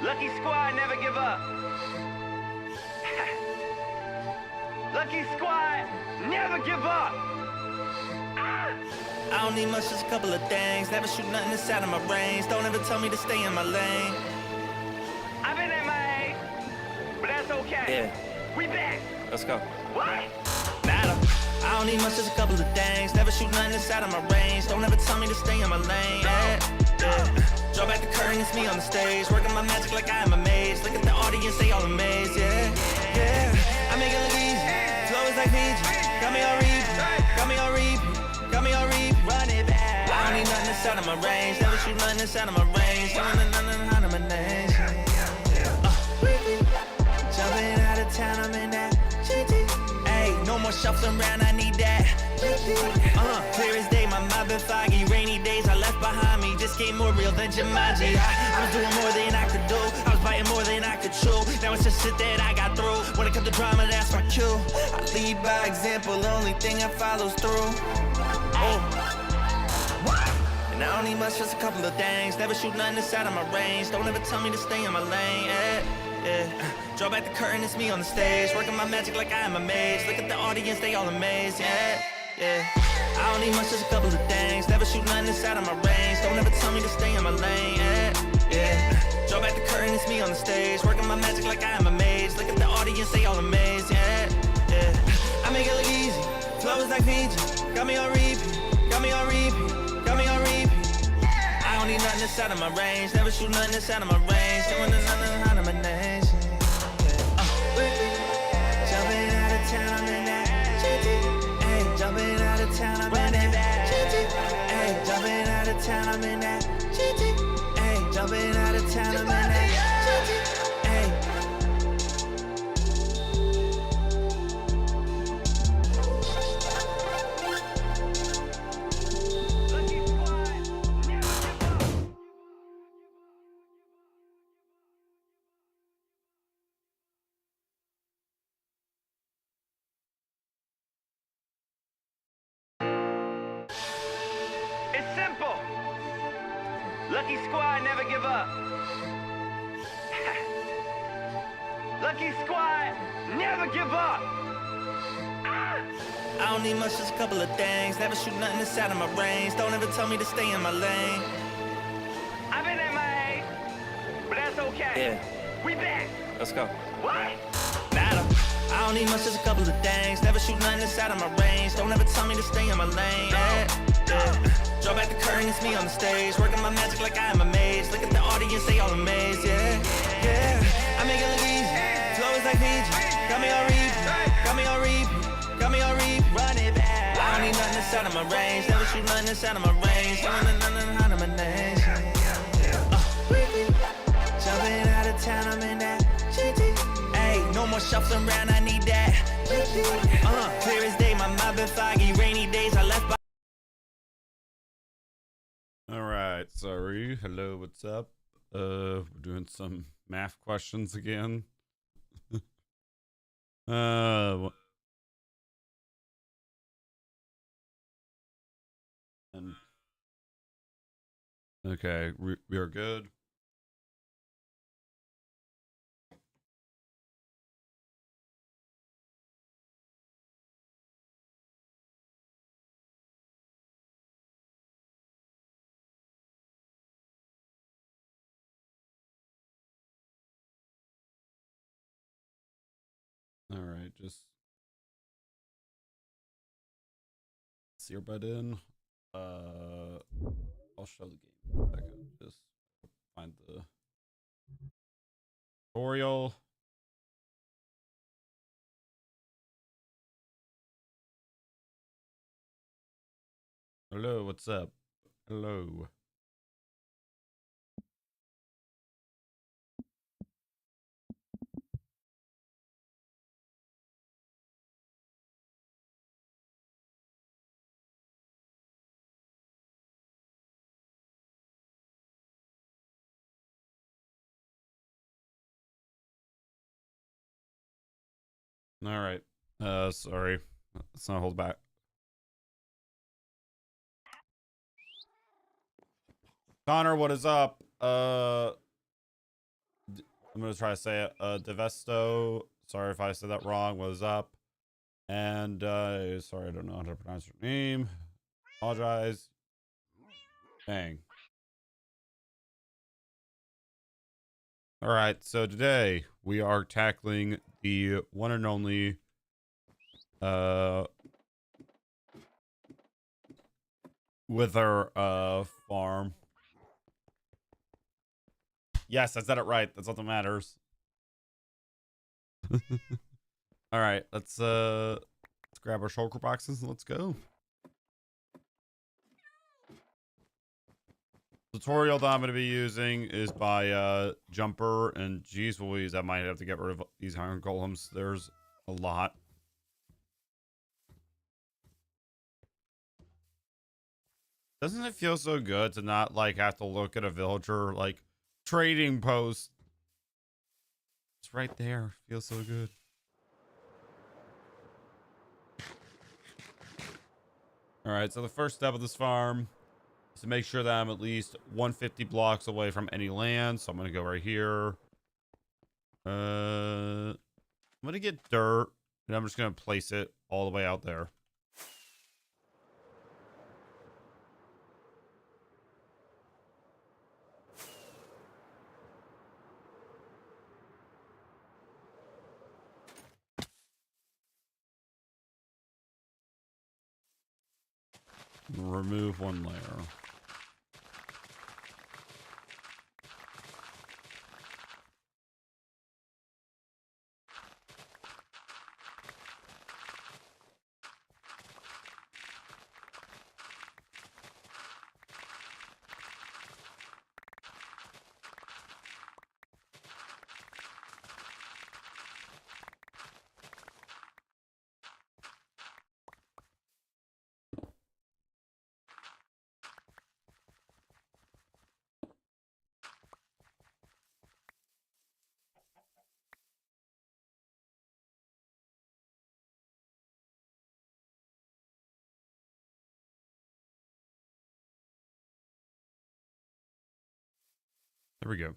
Lucky Squad never give up. Lucky Squad never give up. I don't need much, just a couple of things. Never shoot nothing that's out of my range. Don't ever tell me to stay in my lane. I've been MIA, but that's okay. Yeah. We back. Let's go. What? Matter. I don't need much, just a couple of things. Never shoot nothing that's out of my range. Don't ever tell me to stay in my lane. Yeah. Draw back the curtain, it's me on the stage. Working my magic like I am a maze. Look at the audience, they all amazed. Yeah. I make it look easy. Flow is like Fiji. Got me on repeat. Got me on repeat. Got me on repeat. Run it back. I don't need nothing that's out of my range. Never shoot nothing that's out of my range. Don't need nothing out of my name. Jumping out of town, I'm in that GT. Ayy, no more shuffling around, I need that. Clear as day, my mind been foggy. Rainy days I left behind me just came more real than Jumanji. I was doing more than I could do. I was biting more than I could chew. Now it's just shit that I got through. When it comes to drama, that's my cue. I lead by example, the only thing I follows through. And I don't need much, just a couple of things. Never shoot nothing that's out of my range. Don't ever tell me to stay in my lane. Draw back the curtain, it's me on the stage. Working my magic like I am a maze. Look at the audience, they all amazed. I don't need much, just a couple of things. Never shoot nothing that's out of my range. Don't ever tell me to stay in my lane. Draw back the curtain, it's me on the stage. Working my magic like I am a maze. Look at the audience, they all amazed. I make it look easy. Flow is like Fiji. Got me on repeat. Got me on repeat. Got me on repeat. I don't need nothing that's out of my range. Never shoot nothing that's out of my range. Doing nothing out of my name. Jumping out of town, I'm in that GT. Ayy, jumping out of town, I'm in that GT. Ayy, jumping out of town, I'm in that GT. Ayy, jumping out of town, I'm in that GT. It's simple. Lucky Squad never give up. Lucky Squad never give up. I don't need much, just a couple of things. Never shoot nothing that's out of my range. Don't ever tell me to stay in my lane. I've been MIA, but that's okay. We back. Let's go. What? Matter. I don't need much, just a couple of things. Never shoot nothing that's out of my range. Don't ever tell me to stay in my lane. Draw back the curtain, it's me on the stage. Working my magic like I am a maze. Look at the audience, they all amazed. I make it look easy. Flow is like Fiji. Got me on repeat. Got me on repeat. Got me on repeat. Run it back. I don't need nothing that's out of my range. Never shoot nothing that's out of my range. Don't need nothing out of my name. Jumping out of town, I'm in that GT. Ayy, no more shuffling around, I need that. Clear as day, my mind been foggy. Rainy days I left by. All right, sorry. Hello, what's up? We're doing some math questions again. Okay, we are good. All right, just see your butt in. I'll show the game in a second. Just find the tutorial. Hello, what's up? Hello. All right. Sorry. Let's not hold back. Connor, what is up? I'm gonna try to say it. Devesto. Sorry if I said that wrong. What is up? And sorry, I don't know how to pronounce your name. Apologize. Dang. All right, so today we are tackling the one and only Wither farm. Yes, I said it right. That's all that matters. All right, let's grab our shulker boxes and let's go. Tutorial that I'm going to be using is by Jumper, and geez Louise, I might have to get rid of these iron golems. There's a lot. Doesn't it feel so good to not like have to look at a villager like trading post? It's right there. Feels so good. All right, so the first step of this farm is to make sure that I'm at least 150 blocks away from any land. So I'm gonna go right here. I'm gonna get dirt, and I'm just gonna place it all the way out there. Remove one layer. There we go.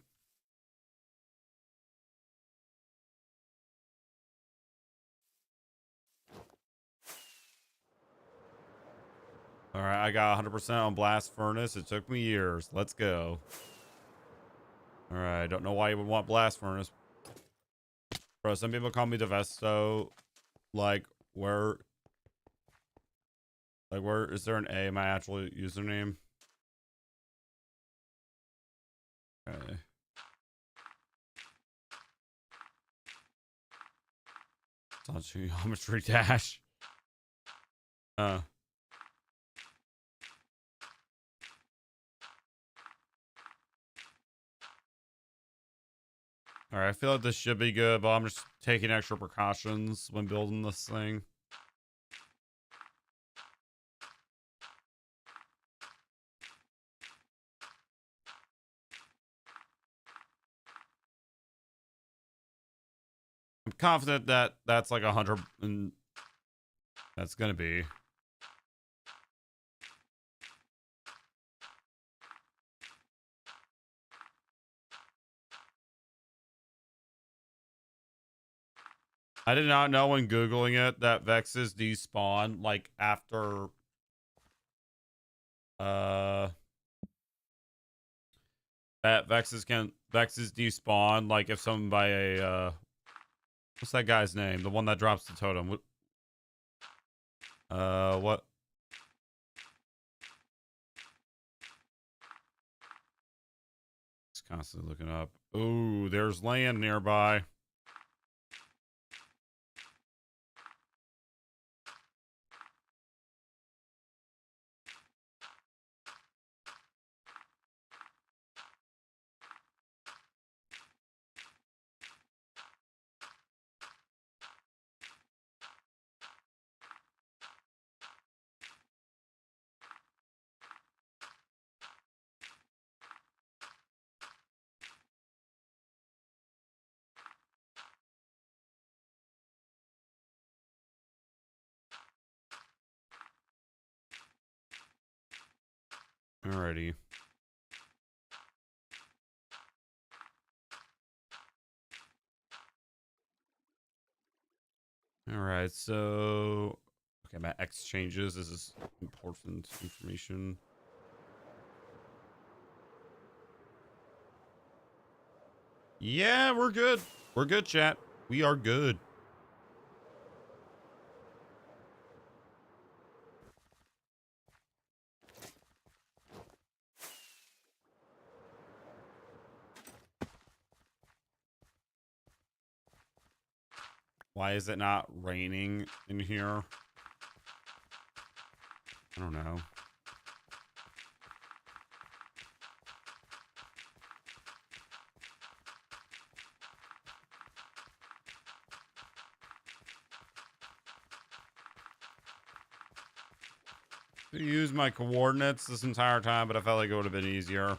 All right, I got 100% on blast furnace. It took me years. Let's go. All right, I don't know why you would want blast furnace. Bro, some people call me Devesto. Like, where is there an A in my actual username? Okay. It's on geometry dash. All right, I feel like this should be good, but I'm just taking extra precautions when building this thing. I'm confident that that's like 100, and that's gonna be. I did not know when Googling it that Vexes despawn like after that Vexes despawn like if someone by a what's that guy's name? The one that drops the totem. What? Just constantly looking up. Ooh, there's land nearby. Alrighty. All right, so okay, my X changes. This is important information. Yeah, we're good. We're good, chat. We are good. Why is it not raining in here? I don't know. I used my coordinates this entire time, but I felt like it would have been easier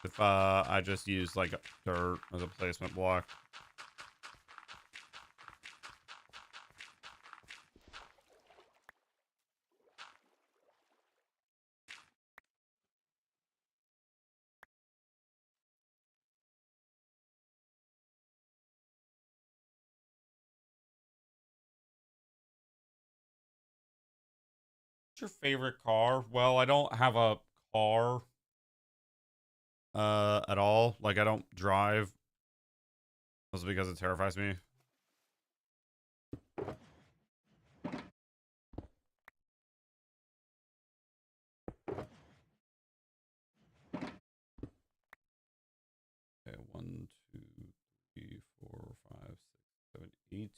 if I just used like dirt as a placement block. What's your favorite car? Well, I don't have a car at all. Like I don't drive. That's because it terrifies me. Okay, 1, 2, 3, 4, 5, 6, 7, 8.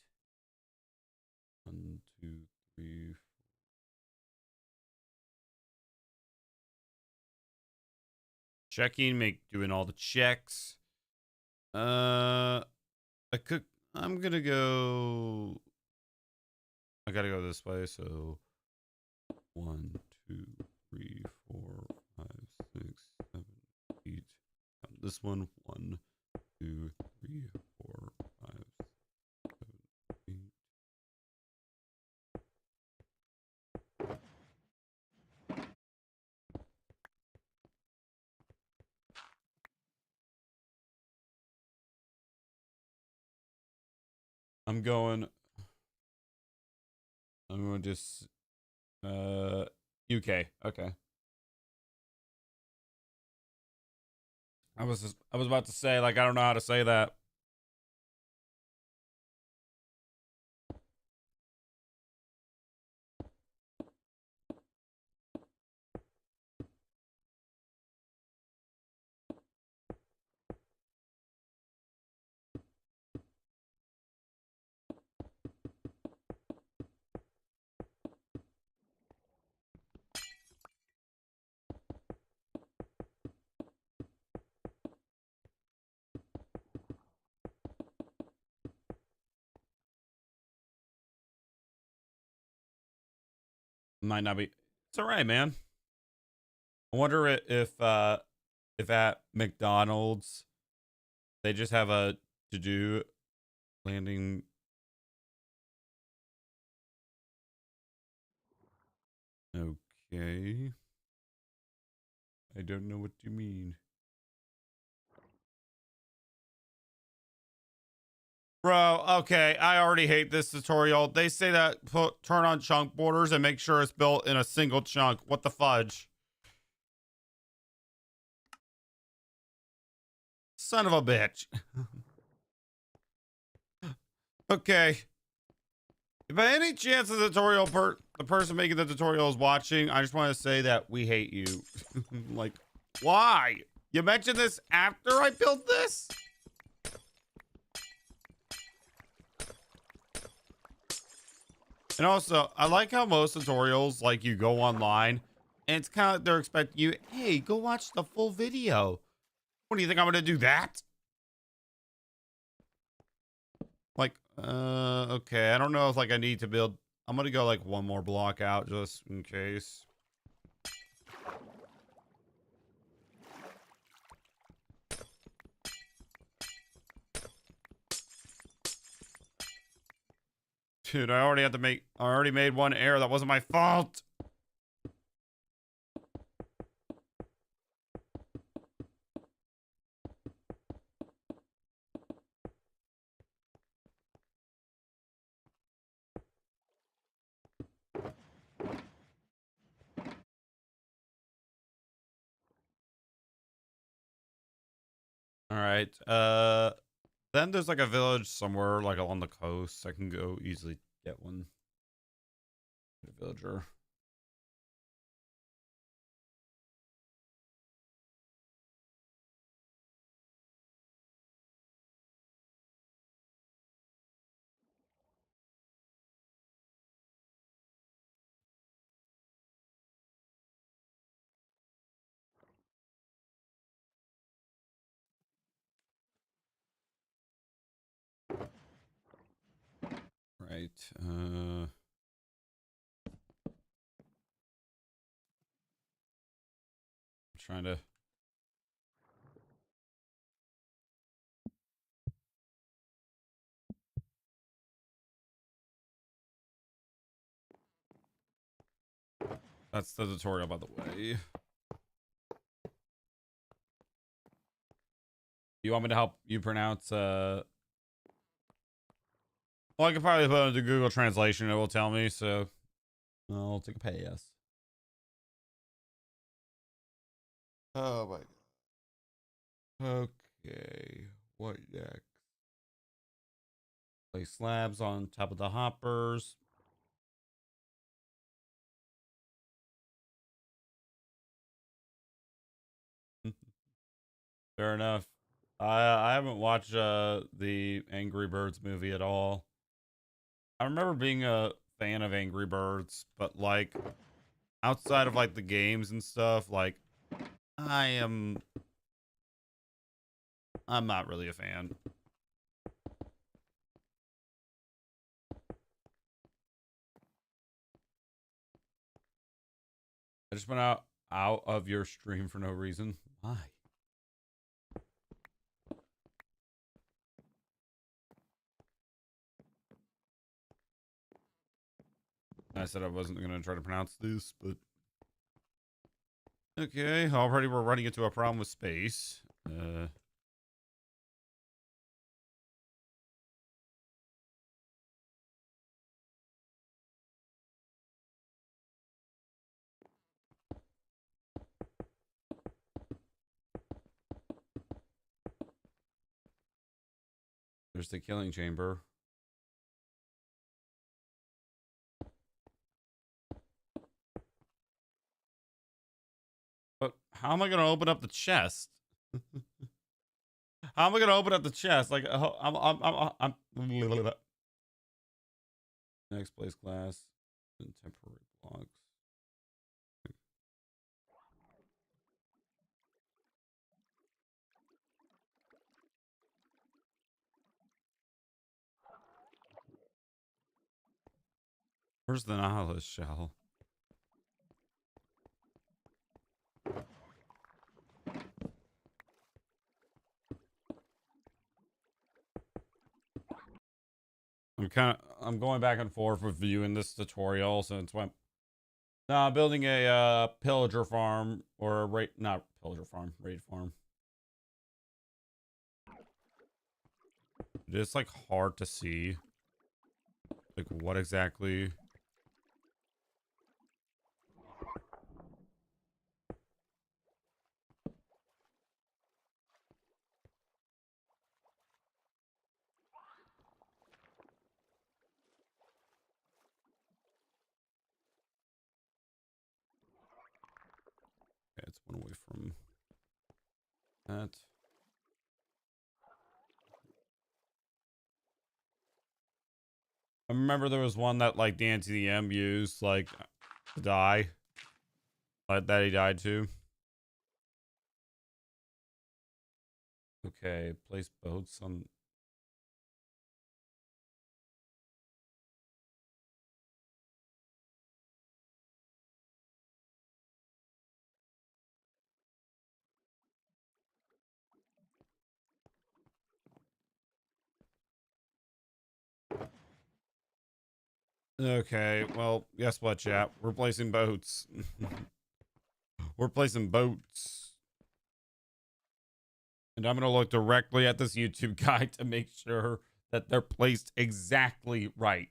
1, 2, 3. Checking, doing all the checks. I could. I'm gonna go. I gotta go this way. So 1, 2, 3, 4, 5, 6, 7, 8. This one. 1, 2, 3, 4, 5, 7, 8. I'm going just UK. Okay. I was about to say, like, I don't know how to say that. Might not be. It's all right, man. I wonder if at McDonald's they just have a to do landing. Okay. I don't know what you mean. Bro, okay, I already hate this tutorial. They say that turn on chunk borders and make sure it's built in a single chunk. What the fudge? Son of a bitch. Okay. If by any chance the tutorial the person making the tutorial is watching, I just want to say that we hate you. Like, why? You mentioned this after I built this? And also, I like how most tutorials, like, you go online and it's kind of, they're expecting you, hey, go watch the full video. What do you think I'm gonna do that? Like, okay, I don't know if, like, I need to build, I'm gonna go, like, one more block out just in case. Dude, I already made one error. That wasn't my fault. right. Then there's like a village somewhere like along the coast. I can go easily get one. Get a villager. Right. Trying to. That's the tutorial, by the way. You want me to help you pronounce? Well, I could probably put it into Google Translation. It will tell me. So I'll take a pass. Oh my god. Okay. What next? Place slabs on top of the hoppers. Fair enough. I haven't watched the Angry Birds movie at all. I remember being a fan of Angry Birds, but like outside of like the games and stuff, like I'm not really a fan. I just went out of your stream for no reason. Why? I said I wasn't going to try to pronounce this, but okay. Already we're running into a problem with space. There's the killing chamber. But how am I going to open up the chest? How am I going to open up the chest? Like, I'm next place class and temporary blocks. Where's the Nihilus shell? I'm going back and forth with viewing this tutorial since when building a pillager farm or a raid, not pillager farm, raid farm. It's like hard to see like what exactly. Okay, it's one away from that. I remember there was one that like the NTDM used like to die. Like that he died to. Okay, place boats on. Okay, well, guess what, chat? We're placing boats. We're placing boats. And I'm going to look directly at this YouTube guide to make sure that they're placed exactly right.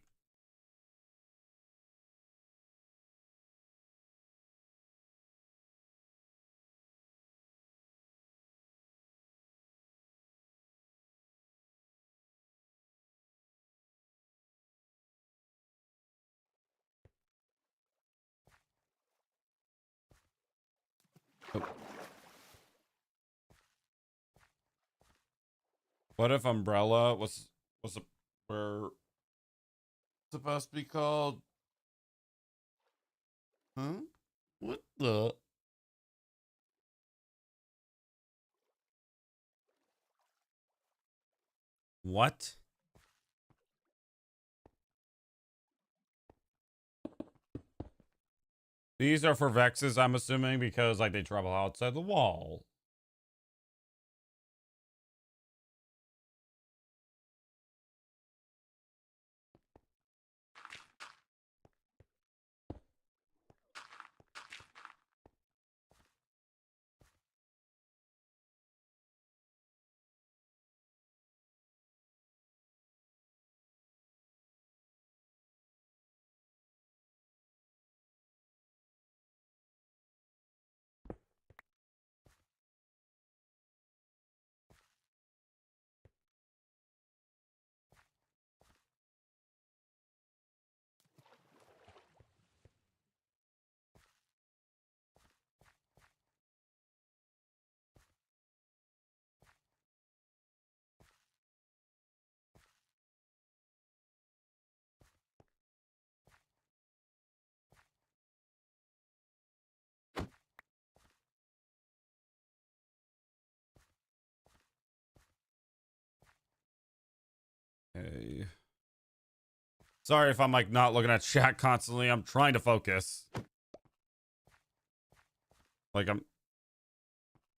What if Umbrella was a, where supposed to be called? Huh? What the? What? These are for Vexes, I'm assuming, because like they travel outside the wall. Okay. Sorry if I'm like not looking at chat constantly. I'm trying to focus. Like I'm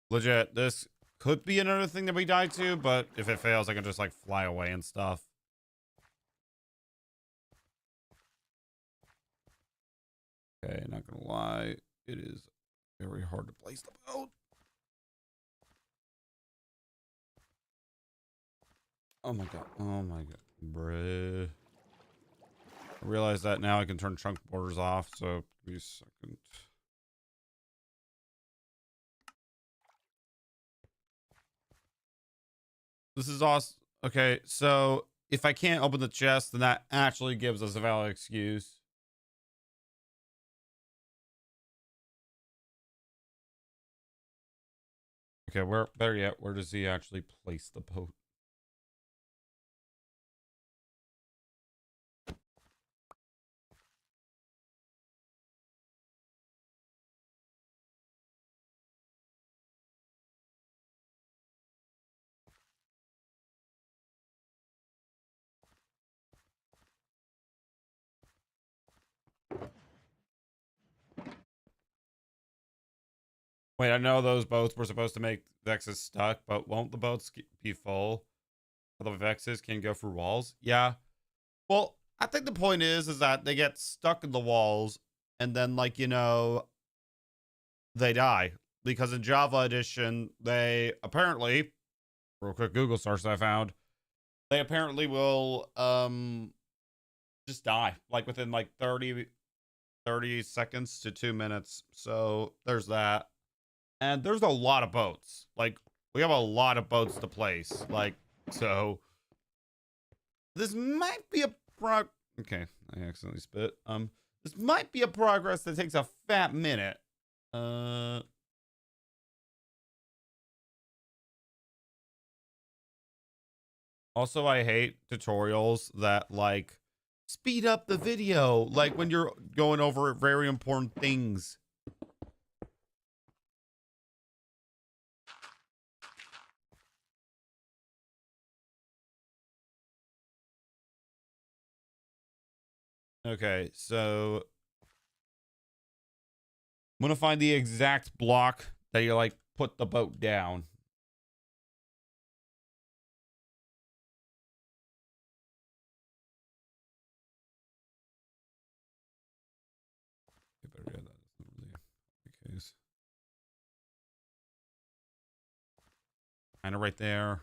legit. This could be another thing that we die to, but if it fails, I can just like fly away and stuff. Okay, not gonna lie, it is very hard to place the boat. Oh my god. Oh my god. Bruh. I realize that now I can turn chunk borders off, so give me a second. This is awesome. Okay, so if I can't open the chest, then that actually gives us a valid excuse. Okay, better yet, where does he actually place the boat? Wait, I know those boats were supposed to make Vexes stuck, but won't the boats be full? The Vexes can go through walls? Yeah. Well, I think the point is that they get stuck in the walls and then like, you know, they die. Because in Java Edition, they apparently, real quick Google search that I found, they apparently will just die like within like 30 seconds to 2 minutes. So there's that. And there's a lot of boats. Like we have a lot of boats to place. Like so this might be a okay, I accidentally spit. This might be a progress that takes a fat minute. Also, I hate tutorials that like speed up the video, like when you're going over very important things. Okay, so I'm gonna find the exact block that you like put the boat down. Better get that. That's not really the case. Kind of right there.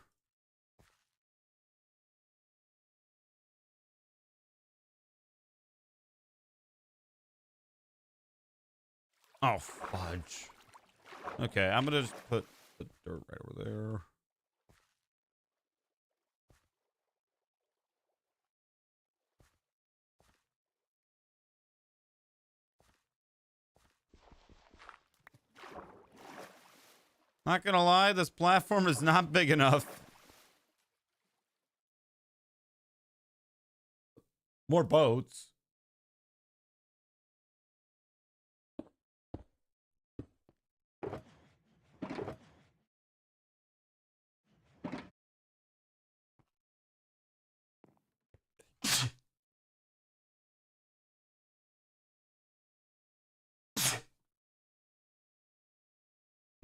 Oh fudge. Okay, I'm gonna just put the dirt right over there. Not gonna lie, this platform is not big enough. More boats.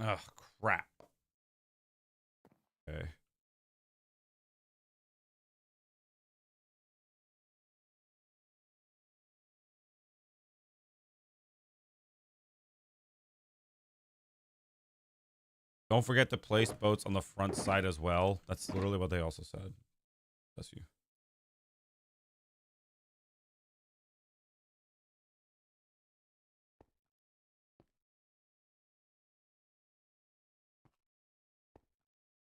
Oh, crap. Okay. Don't forget to place boats on the front side as well. That's literally what they also said. Bless you.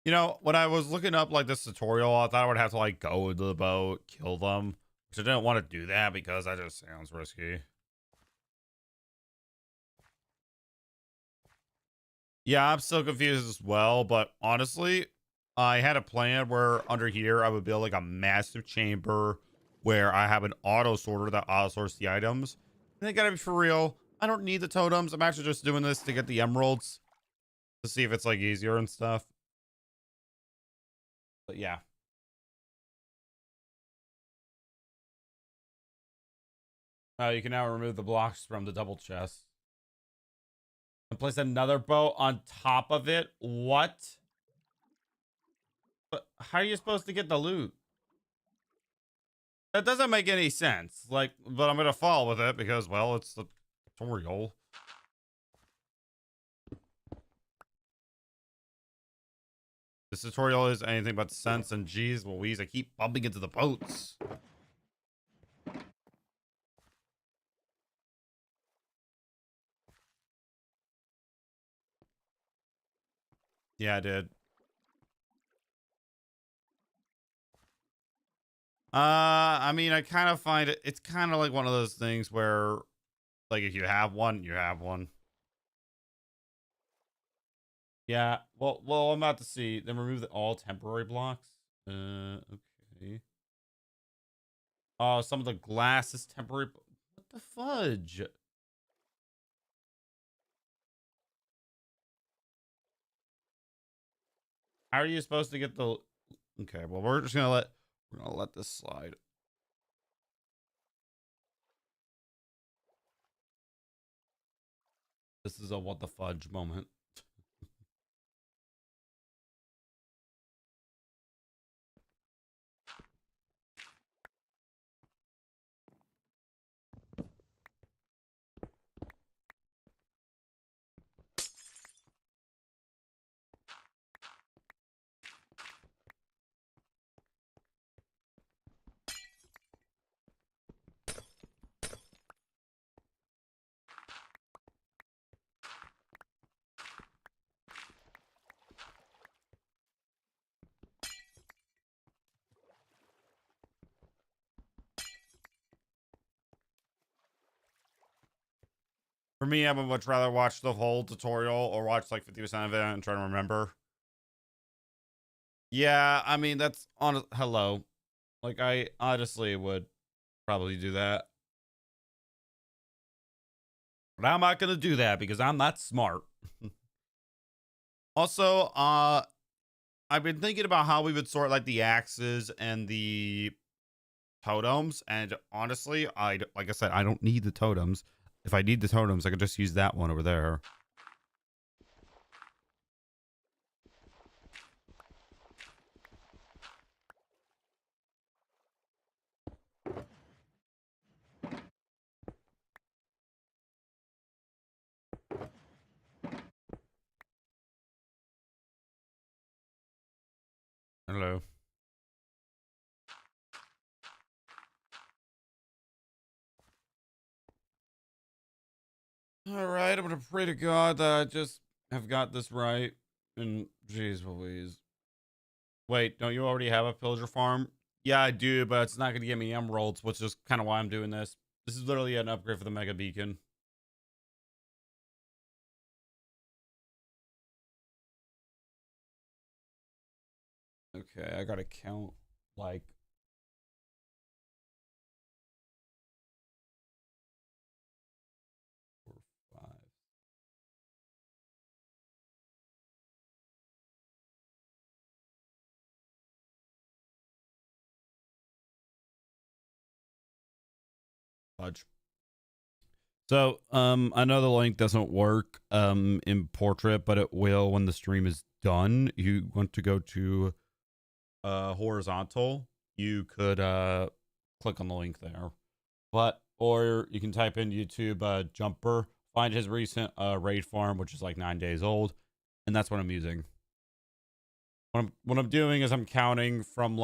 You know, when I was looking up like this tutorial, I thought I would have to like go into the boat, kill them. Which I didn't want to do that because that just sounds risky. Yeah, I'm still confused as well, but honestly, I had a plan where under here I would build like a massive chamber where I have an auto sorter that auto sorts the items. And they gotta be for real. I don't need the totems. I'm actually just doing this to get the emeralds to see if it's like easier and stuff. But yeah. You can now remove the blocks from the double chest. And place another boat on top of it. What? But how are you supposed to get the loot? That doesn't make any sense. Like, but I'm gonna follow with it because, well, it's the tutorial. This tutorial is anything but sense, and geez Louise, I keep bumping into the boats. Yeah, I did. I mean, I kind of find it's kind of like one of those things where, like, if you have one, you have one. Yeah, well, I'm about to see. Then remove all temporary blocks. Okay. Oh, some of the glass is temporary. What the fudge? How are you supposed to get the? Okay, well, we're gonna let this slide. This is a what the fudge moment. For me, I would much rather watch the whole tutorial or watch like 50% of it and try to remember. Yeah, I mean, that's on. Hello. Like, I honestly would probably do that. But I'm not going to do that because I'm not smart. Also, I've been thinking about how we would sort like the axes and the totems. And honestly, like I said, I don't need the totems. If I need the totems, I could just use that one over there. Hello. All right, I'm gonna pray to God that I just have got this right. And jeez Louise. Wait, don't you already have a pillager farm? Yeah, I do, but it's not gonna give me emeralds, which is kind of why I'm doing this. This is literally an upgrade for the mega beacon. Okay, I gotta count like Fudge. So, I know the link doesn't work in portrait, but it will when the stream is done. You want to go to horizontal, you could click on the link there. But or you can type in YouTube Jumper, find his recent raid farm, which is like 9 days old, and that's what I'm using. What I'm doing is I'm counting from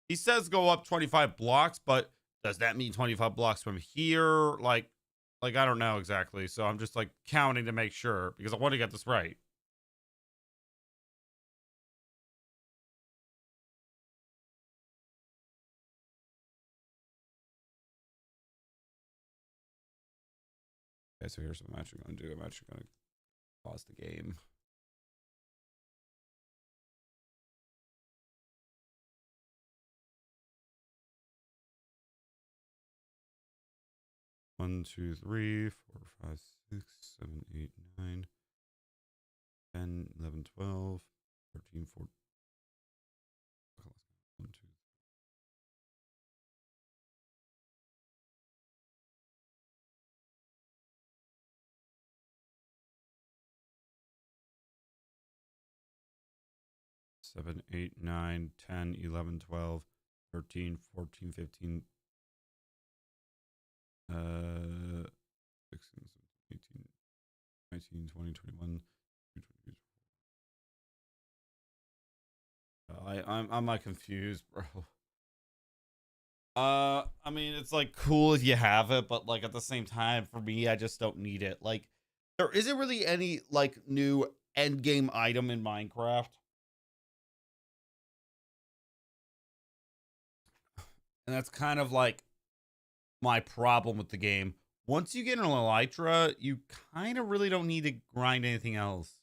he says go up 25 blocks, but does that mean 25 blocks from here? Like I don't know exactly. So I'm just like counting to make sure because I want to get this right. Okay, so here's what I'm actually going to do. I'm actually going to pause the game. One, 2, 3, 4, 5, 6, 7, 8, 9, 10, 11, 12, 13, 14. 1, 2, 7, 8, 9, 10, 11, 12, 13, 14, 15, 16, 17, 18, 19, 20, 21, 22, 23. I'm like confused, bro. I mean, it's like cool if you have it, but like at the same time, for me, I just don't need it. Like, there isn't really any like new end game item in Minecraft. And that's kind of like my problem with the game. Once you get an Elytra, you kind of really don't need to grind anything else.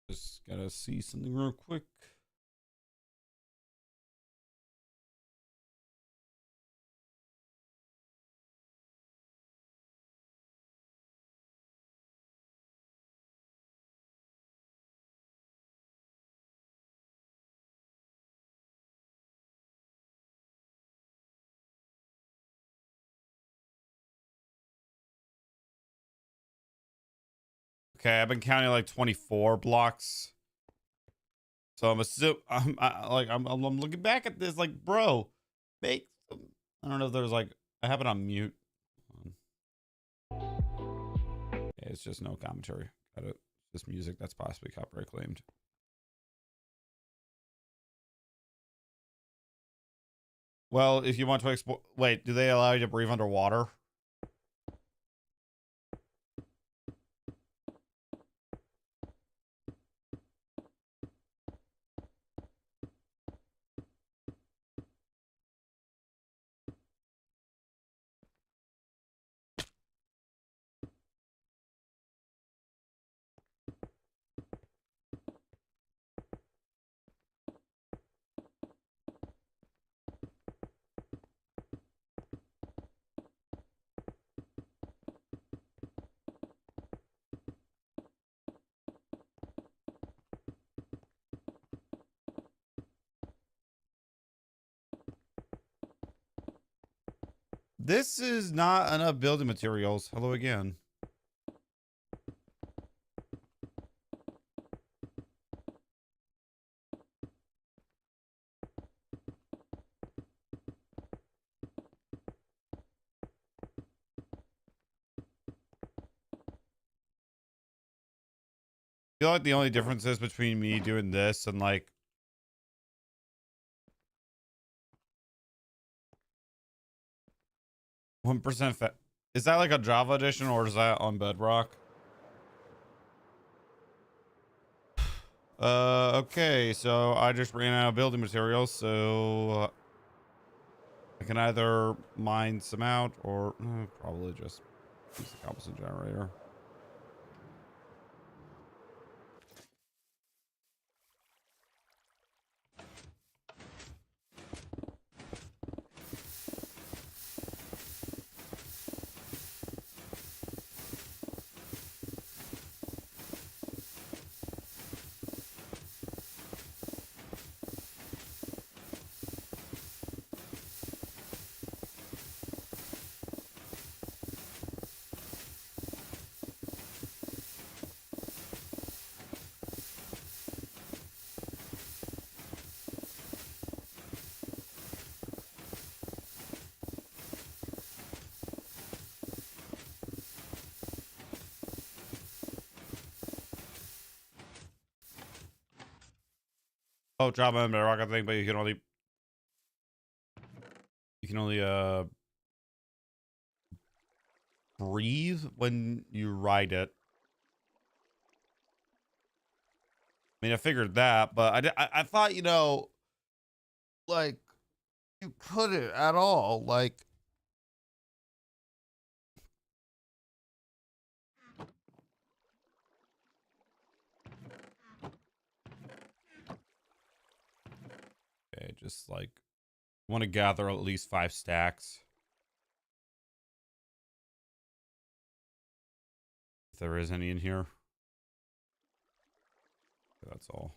Just gotta see something real quick. Okay, I've been counting like 24 blocks. So I'm assuming I'm looking back at this like, bro, make some, I don't know if there's like I have it on mute. Okay, it's just no commentary. Got it. Just music that's possibly copyright claimed. Well, if you want to explore, wait, do they allow you to breathe underwater? This is not enough building materials. Hello again. I feel like the only difference is between me doing this and like 1% fat. Is that like a Java edition or is that on Bedrock? Okay, so I just ran out of building materials, so I can either mine some out or probably just use the composite generator. Oh, drop in the rocket thing, but you can only breathe when you ride it. I mean, I figured that, but I thought, you know, like you couldn't at all. Like, okay, just like want to gather at least 5 stacks. If there is any in here. That's all.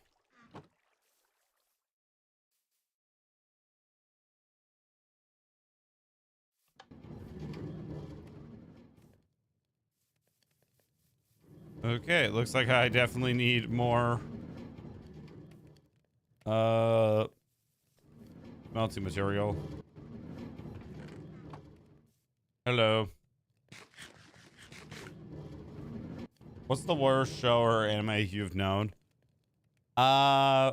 Okay, it looks like I definitely need more melting material. Hello. What's the worst show or anime you've known? I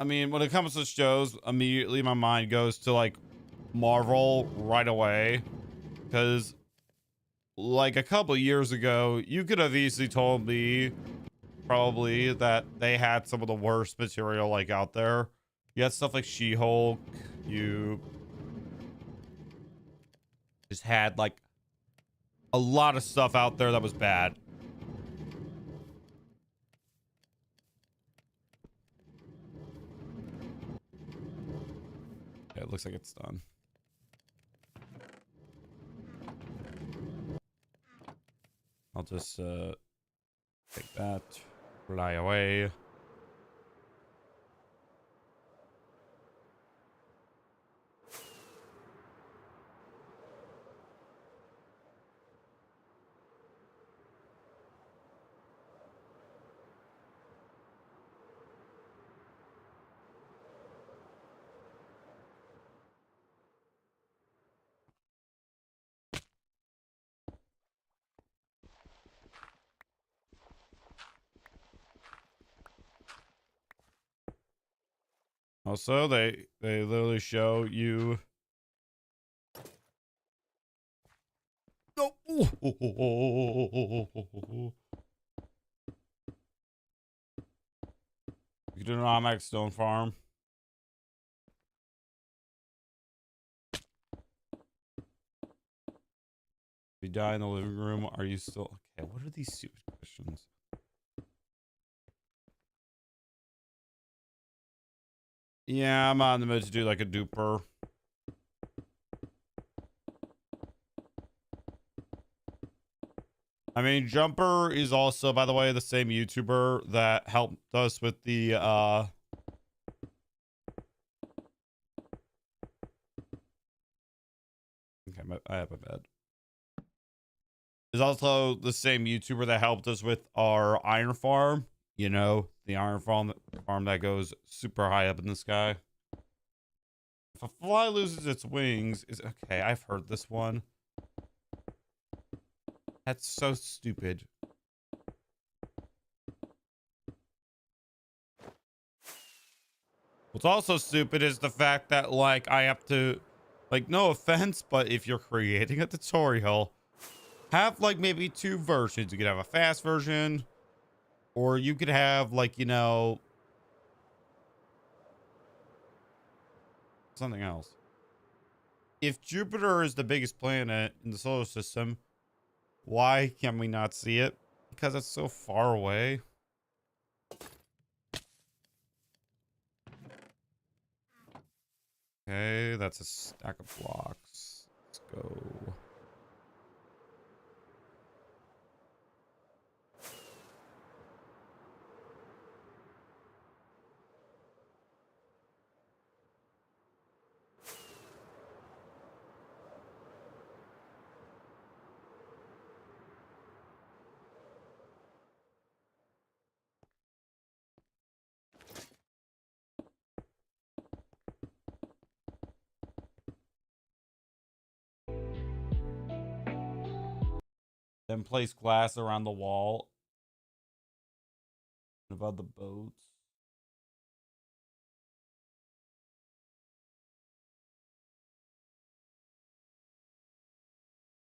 mean, when it comes to shows, immediately my mind goes to like Marvel right away, because like a couple years ago, you could have easily told me probably that they had some of the worst material like out there. You had stuff like She-Hulk. You just had like a lot of stuff out there that was bad. Yeah, it looks like it's done. I'll just take that, fly away. Also, they literally show you. No. You can do an Omax stone farm. If you die in the living room, are you still okay? What are these stupid questions? Yeah, I'm on the mood to do like a duper. I mean, Jumper is also, by the way, the same YouTuber that helped us with the okay, I have a bed. Is also the same YouTuber that helped us with our iron farm. You know, the iron farm that goes super high up in the sky. If a fly loses its wings, is okay. I've heard this one. That's so stupid. What's also stupid is the fact that like I have to, like, no offense, but if you're creating a tutorial, have like maybe 2 versions. You could have a fast version, or you could have like, you know, something else. If Jupiter is the biggest planet in the solar system, why can we not see it? Because it's so far away. Okay, that's a stack of blocks. Let's go. Then place glass around the wall above the boats.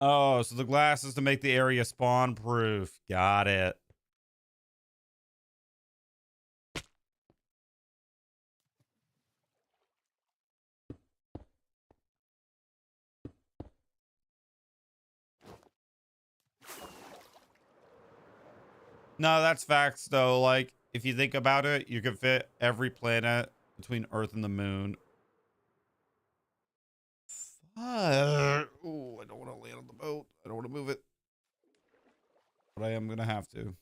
Oh, so the glass is to make the area spawn proof. Got it. No, that's facts though. Like, if you think about it, you could fit every planet between Earth and the moon. Oh, I don't want to land on the boat. I don't want to move it. But I am going to have to.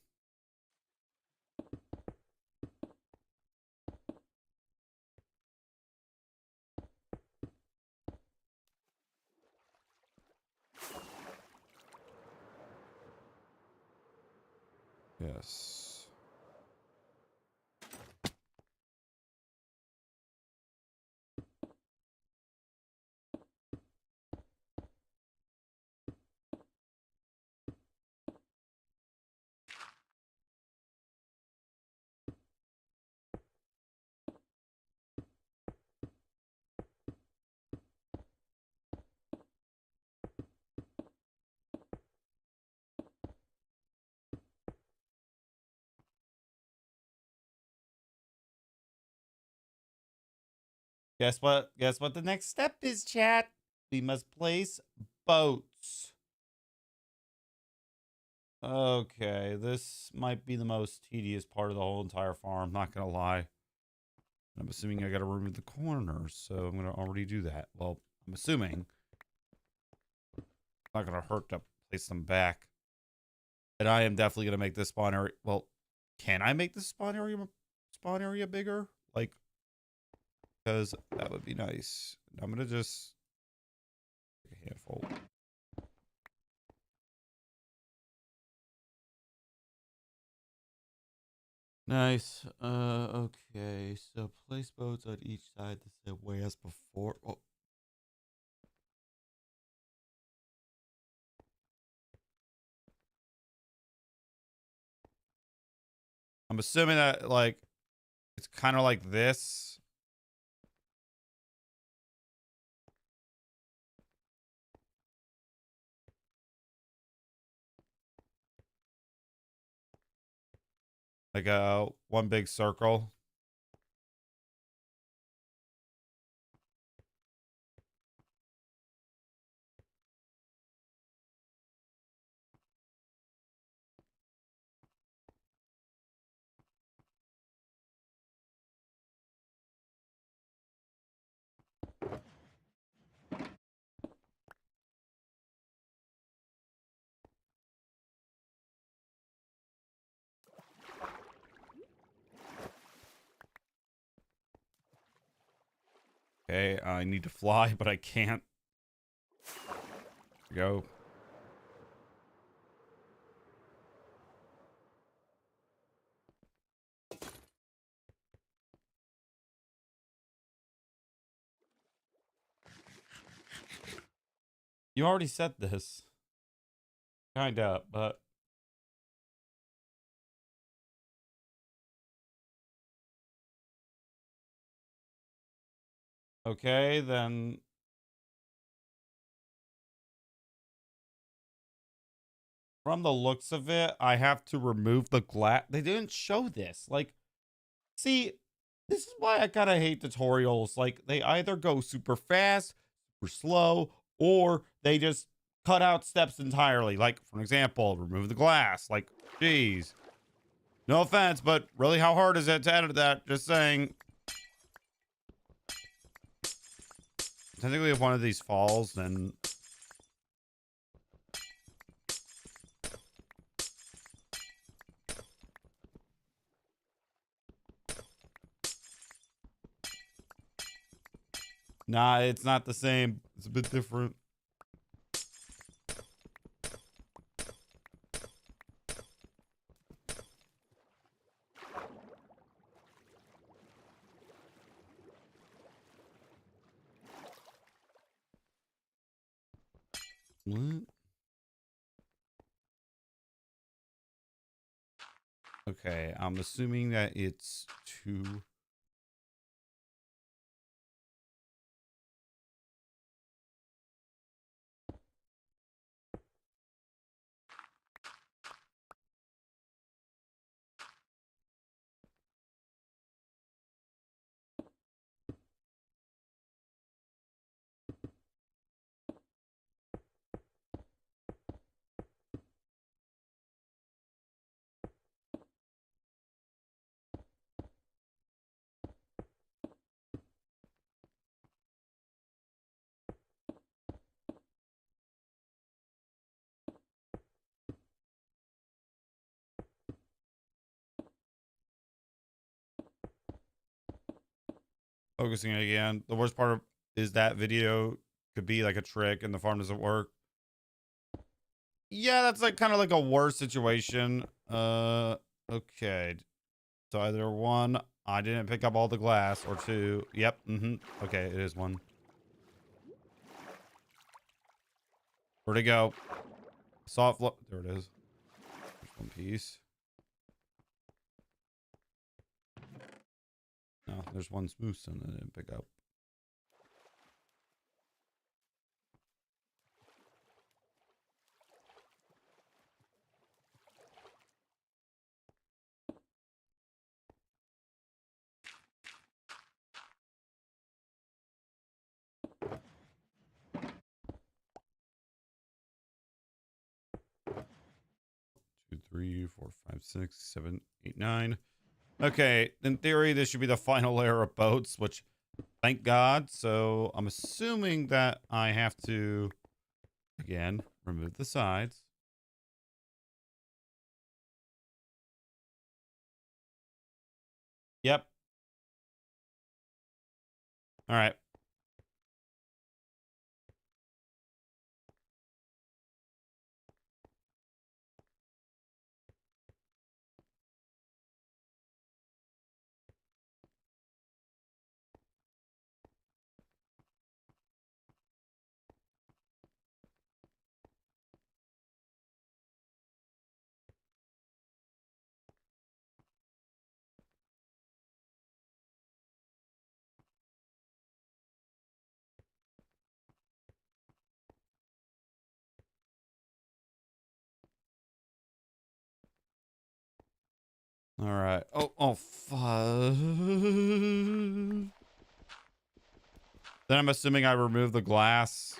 Yes. Guess what? Guess what the next step is, chat? We must place boats. Okay, this might be the most tedious part of the whole entire farm, not gonna lie. I'm assuming I gotta remove the corners, so I'm gonna already do that. Well, I'm assuming it's not gonna hurt to place them back. And I am definitely gonna make this spawn area. Well, can I make this spawn area bigger? Like, because that would be nice. I'm gonna just take a handful. Nice. Okay. So place boats on each side the same way as before. Oh. I'm assuming that like it's kind of like this. Like a one big circle. Okay, I need to fly, but I can't. Go. You already said this. Kinda, but okay, then from the looks of it, I have to remove the glass. They didn't show this. Like, see, This is why I kind of hate tutorials. Like, they either go super fast, super slow, or they just cut out steps entirely. Like, for example, remove the glass. Like, geez. No offense, but really, how hard is it to edit that? Just saying. Technically, if one of these falls, then... Nah, it's not the same. It's a bit different. What? Okay, I'm assuming that it's 2. Focusing again. The worst part is that video could be like a trick and the farm doesn't work. Yeah, that's like kind of like a worse situation. Okay. So either 1, I didn't pick up all the glass, or 2, yep, okay, it is 1. Where'd it go? Soft look. There it is. There's 1 piece. No, there's 1 smooth stone that I didn't pick up. Two, 3, 4, 5, 6, 7, 8, 9. Okay, in theory, this should be the final layer of boats, which, thank God. So I'm assuming that I have to, again, remove the sides. Yep. All right. All right. Oh, fuck. Then I'm assuming I remove the glass.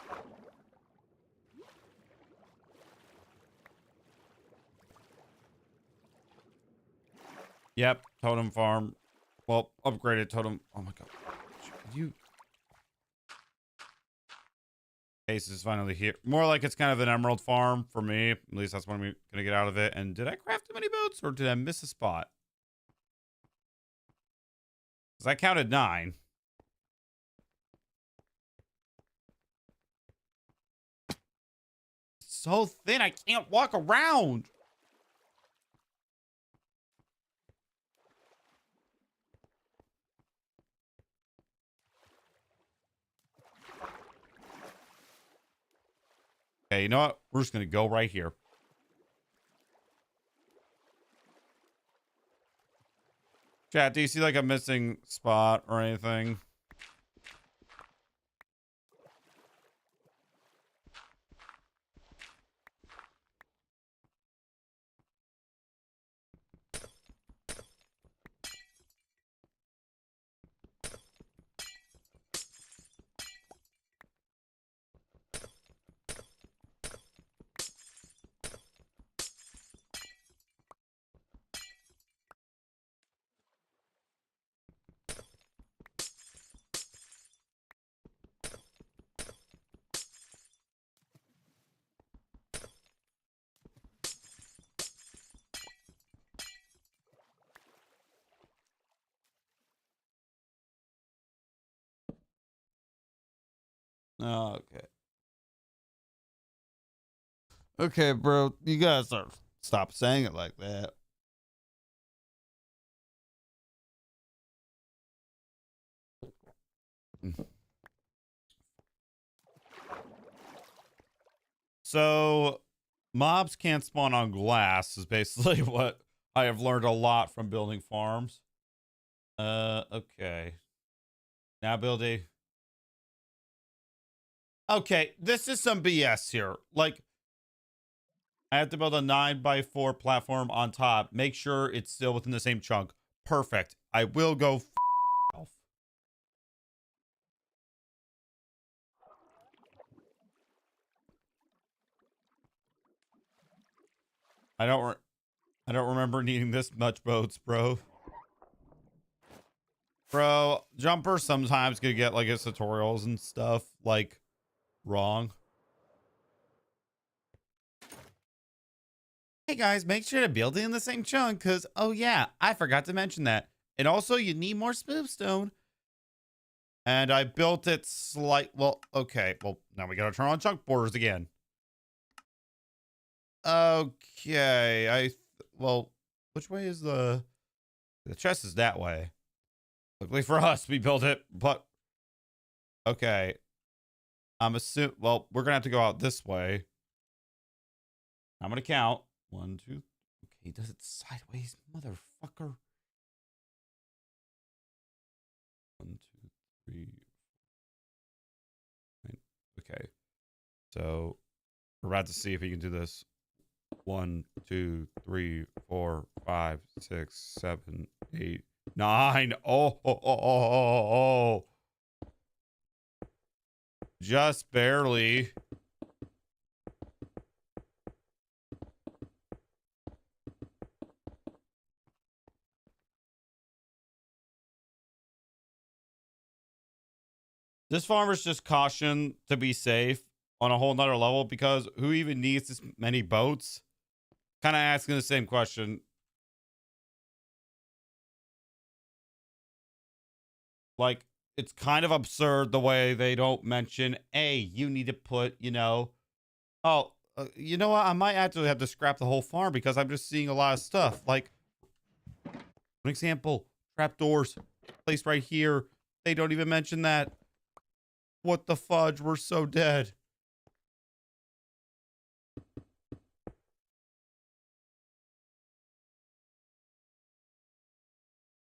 Yep, totem farm. Well, upgraded totem. Oh my god. You. Case is finally here. More like it's kind of an emerald farm for me. At least that's what I'm gonna get out of it. And did I craft too many boats, or did I miss a spot? Because I counted 9. So thin, I can't walk around. Okay, you know what? We're just gonna go right here. Chat, do you see like a missing spot or anything? Okay. Okay, bro. You gotta stop saying it like that. So, mobs can't spawn on glass is basically what I have learned a lot from building farms. Okay. Now building. Okay, this is some BS here. Like, I have to build a 9x4 platform on top. Make sure it's still within the same chunk. Perfect. I will go off. I don't remember needing this much boats, bro. Bro, Jumper sometimes could get like his tutorials and stuff like wrong. Hey guys, make sure to build it in the same chunk because, oh yeah, I forgot to mention that. And also, you need more smooth stone. And I built it well, okay. Well, now we gotta turn on chunk borders again. Okay, well, which way is the chest is that way. Luckily for us, we built it, but okay. I'm assuming, well, we're gonna have to go out this way. I'm gonna count. 1, 2. Okay, does it sideways, motherfucker? 1, 2, 3. 9. Okay, so we're about to see if he can do this. 1, 2, 3, 4, 5, 6, 7, 8, 9. Oh. Just barely. This farmer's just caution to be safe on a whole nother level because who even needs this many boats? Kind of asking the same question. Like, it's kind of absurd the way they don't mention, hey, you need to put, you know, oh, you know what? I might actually have to scrap the whole farm because I'm just seeing a lot of stuff. Like, an example, trapdoors placed right here. They don't even mention that. What the fudge? We're so dead.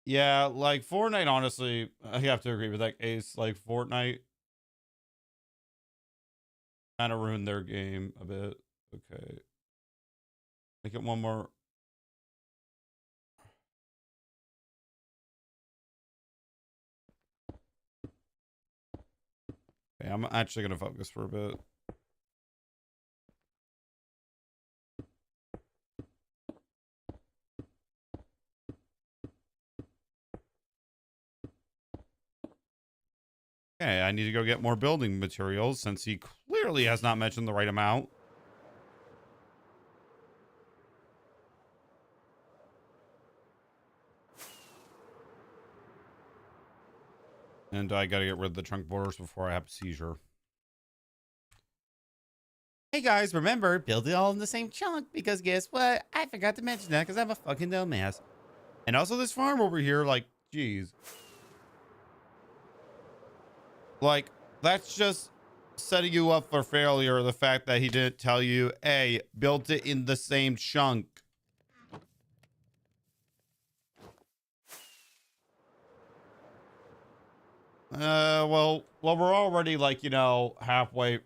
Yeah, like Fortnite, honestly, I have to agree with that case. Like Fortnite kind of ruined their game a bit. Okay. Make it one more. Okay, I'm actually going to focus for a bit. Okay, I need to go get more building materials since he clearly has not mentioned the right amount. And I got to get rid of the trunk borders before I have a seizure. Hey guys, remember, build it all in the same chunk because guess what? I forgot to mention that because I'm a fucking dumbass. And also this farm over here, like, geez. Like, that's just setting you up for failure. The fact that he didn't tell you, hey, built it in the same chunk. Well, we're already like, you know,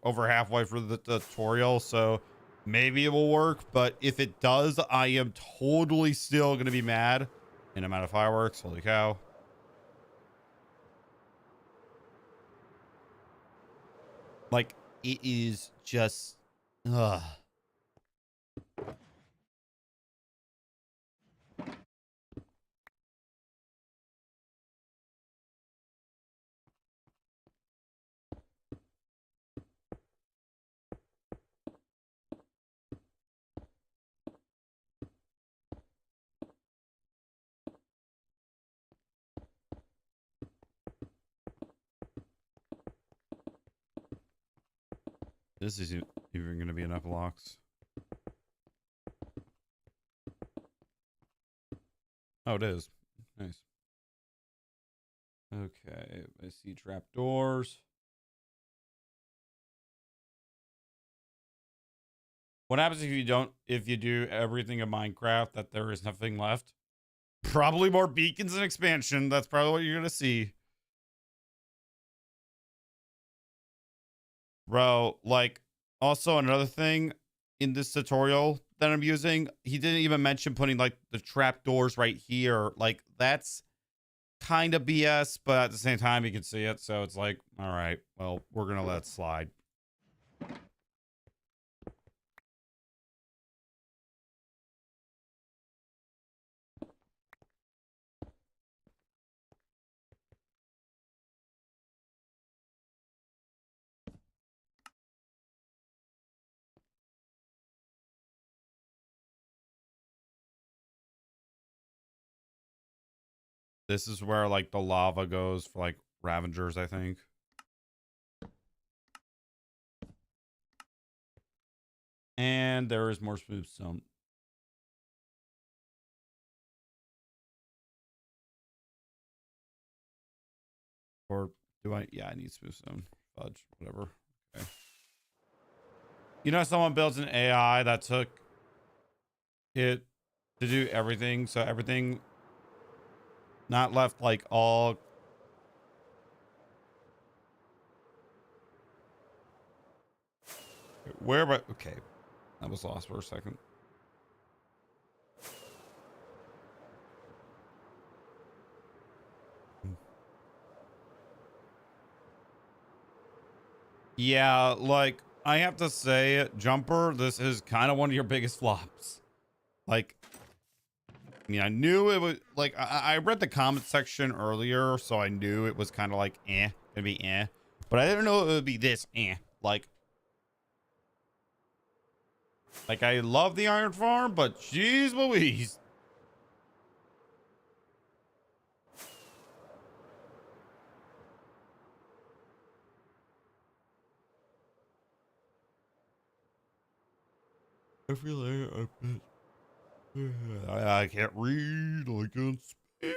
over halfway through the tutorial, so maybe it will work. But if it does, I am totally still gonna be mad. And amount of fireworks, holy cow. Like, it is just, ugh. This isn't even going to be enough blocks. Oh, it is. Nice. Okay, I see trapdoors. What happens if you do everything in Minecraft that there is nothing left? Probably more beacons and expansion. That's probably what you're going to see. Bro, like, also another thing in this tutorial that I'm using, he didn't even mention putting like the trapdoors right here. Like, that's kind of BS, but at the same time, you can see it. So it's like, all right, well, we're going to let it slide. This is where like the lava goes for like Ravengers, I think. And there is more smooth stone. Or do I? Yeah, I need smooth stone. Fudge, whatever. Okay. You know, someone builds an AI that took it to do everything. So everything not left like all. Where, but okay. I was lost for a second. Yeah, like I have to say, Jumper, this is kind of one of your biggest flops. Like, I mean, I knew it was like I read the comment section earlier, so I knew it was kind of like gonna be but I didn't know it would be this Like I love the Iron Farm, but jeez Louise. I feel like I can't read, I can't speak.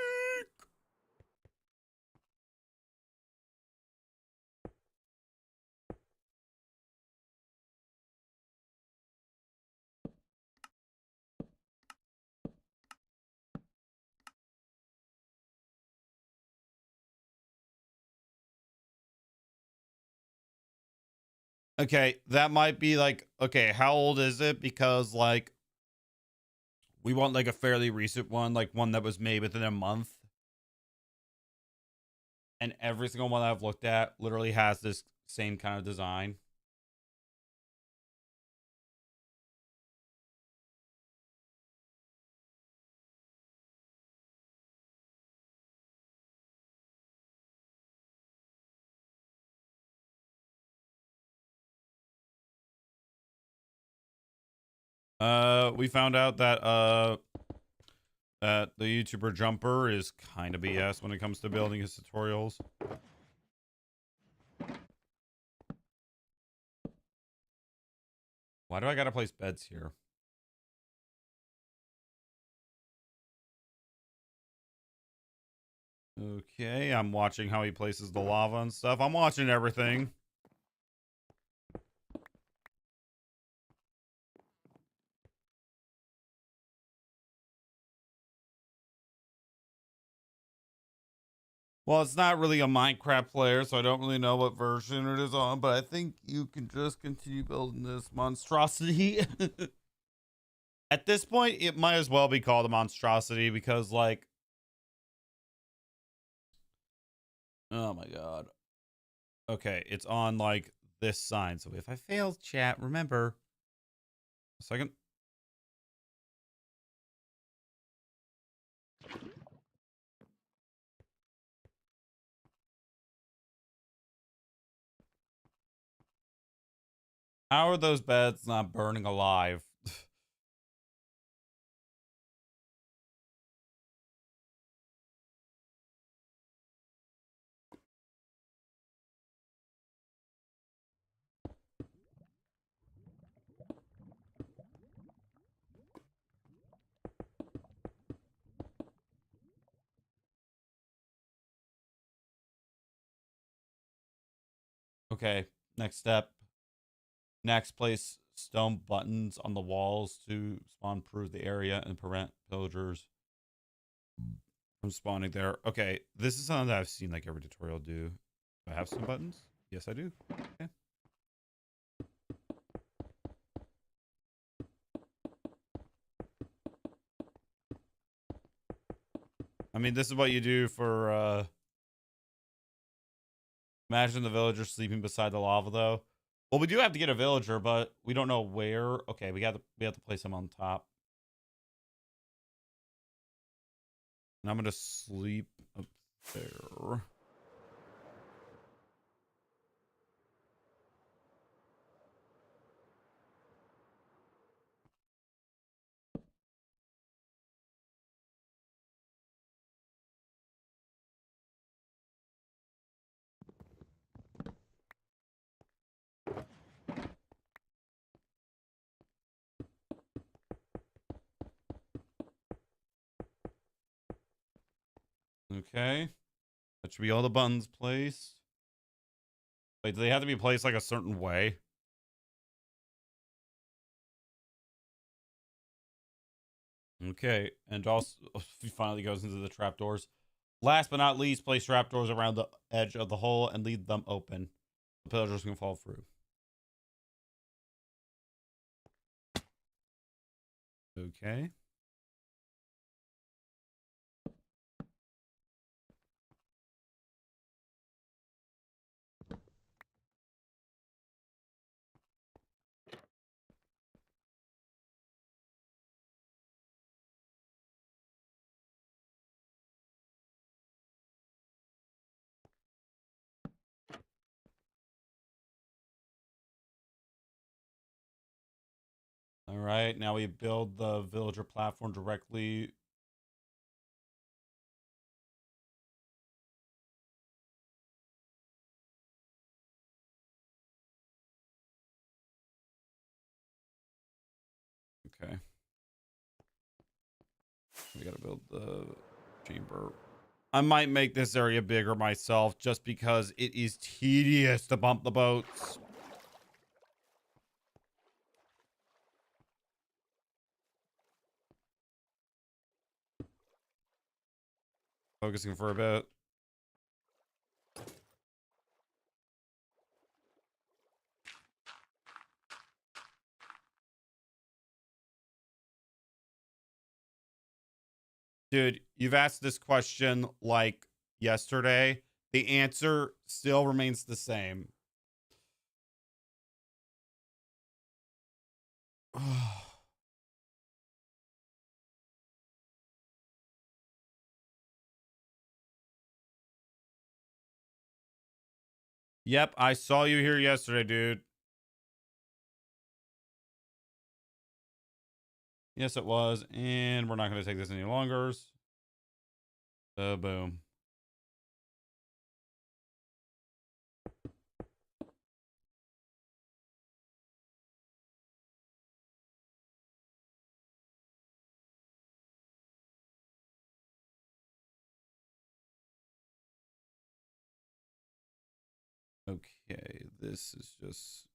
Okay, that might be like, okay, how old is it? Because like we want like a fairly recent one, like one that was made within a month. And every single one I've looked at literally has this same kind of design. We found out that the YouTuber Jumper is kind of BS when it comes to building his tutorials. Why do I gotta place beds here? Okay, I'm watching how he places the lava and stuff. I'm watching everything. Well, it's not really a Minecraft player, so I don't really know what version it is on, but I think you can just continue building this monstrosity. At this point, it might as well be called a monstrosity because, like, oh my god. Okay, it's on, like, this sign. So if I fail, chat, remember. A second. How are those beds not burning alive? Okay, next step. Next, place stone buttons on the walls to spawn-proof the area and prevent pillagers from spawning there. Okay, this is something that I've seen like every tutorial do. Do I have stone buttons? Yes, I do. Okay. I mean, this is what you do for, imagine the villager sleeping beside the lava, though. Well, we do have to get a villager, but we don't know where. Okay, we have to place him on top. And I'm gonna sleep up there. Okay. That should be all the buttons placed. Wait, do they have to be placed like a certain way? Okay, and also he finally goes into the trapdoors. Last but not least, place trapdoors around the edge of the hole and leave them open. The pillagers can fall through. Okay. All right, now we build the villager platform directly. Okay. We gotta build the chamber. I might make this area bigger myself just because it is tedious to bump the boats. Focusing for a bit. Dude, you've asked this question like yesterday. The answer still remains the same. Yep, I saw you here yesterday, dude. Yes, it was. And we're not going to take this any longer. So, boom. Okay, this is just...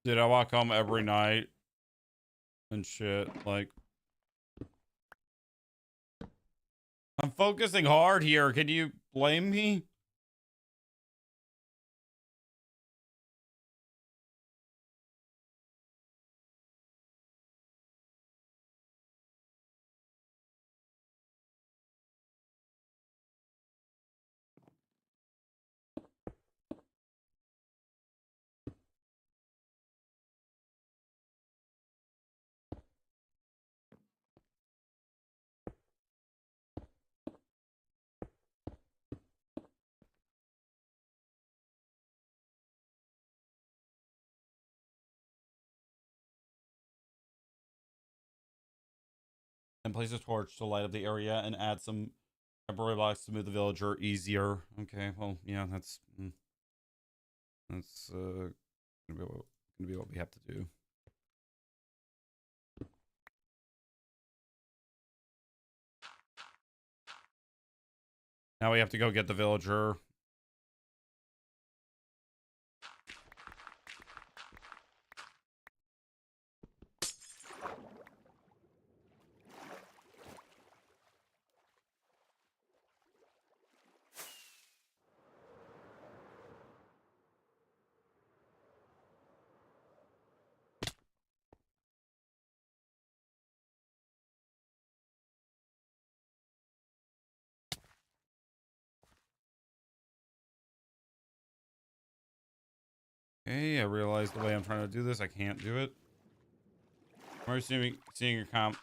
Dude, I walk home every night and shit. Like, I'm focusing hard here. Can you blame me? And place a torch to light up the area and add some Temporary blocks to move the villager easier. Okay, well, yeah, that's gonna be what we have to do. Now we have to go get the villager. Okay, I realize the way I'm trying to do this, I can't do it. I'm seeing your comp.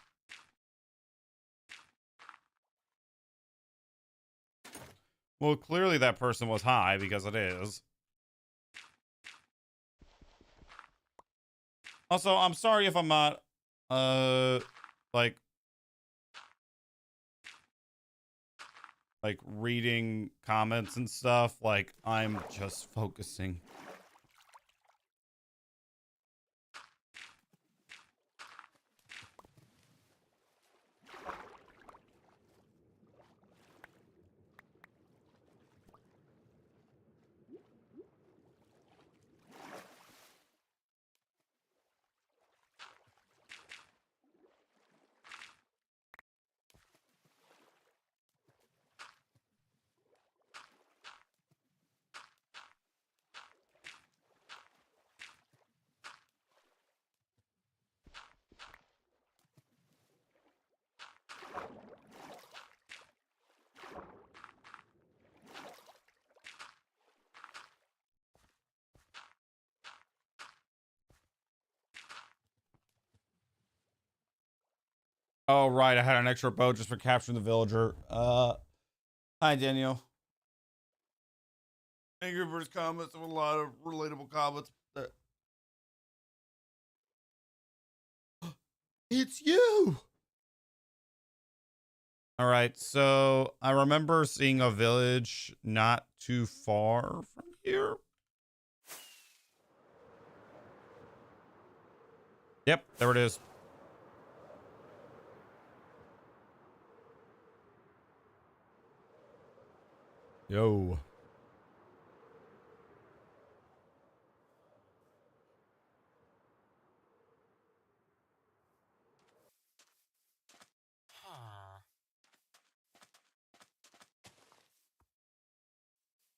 Well, clearly that person was high because it is. Also, I'm sorry if I'm not, like reading comments and stuff. Like, I'm just focusing. Oh, right. I had an extra boat just for capturing the villager. Hi, Daniel. Thank you for his comments. There were a lot of relatable comments. It's you. All right. So I remember seeing a village not too far from here. Yep, there it is. Yo.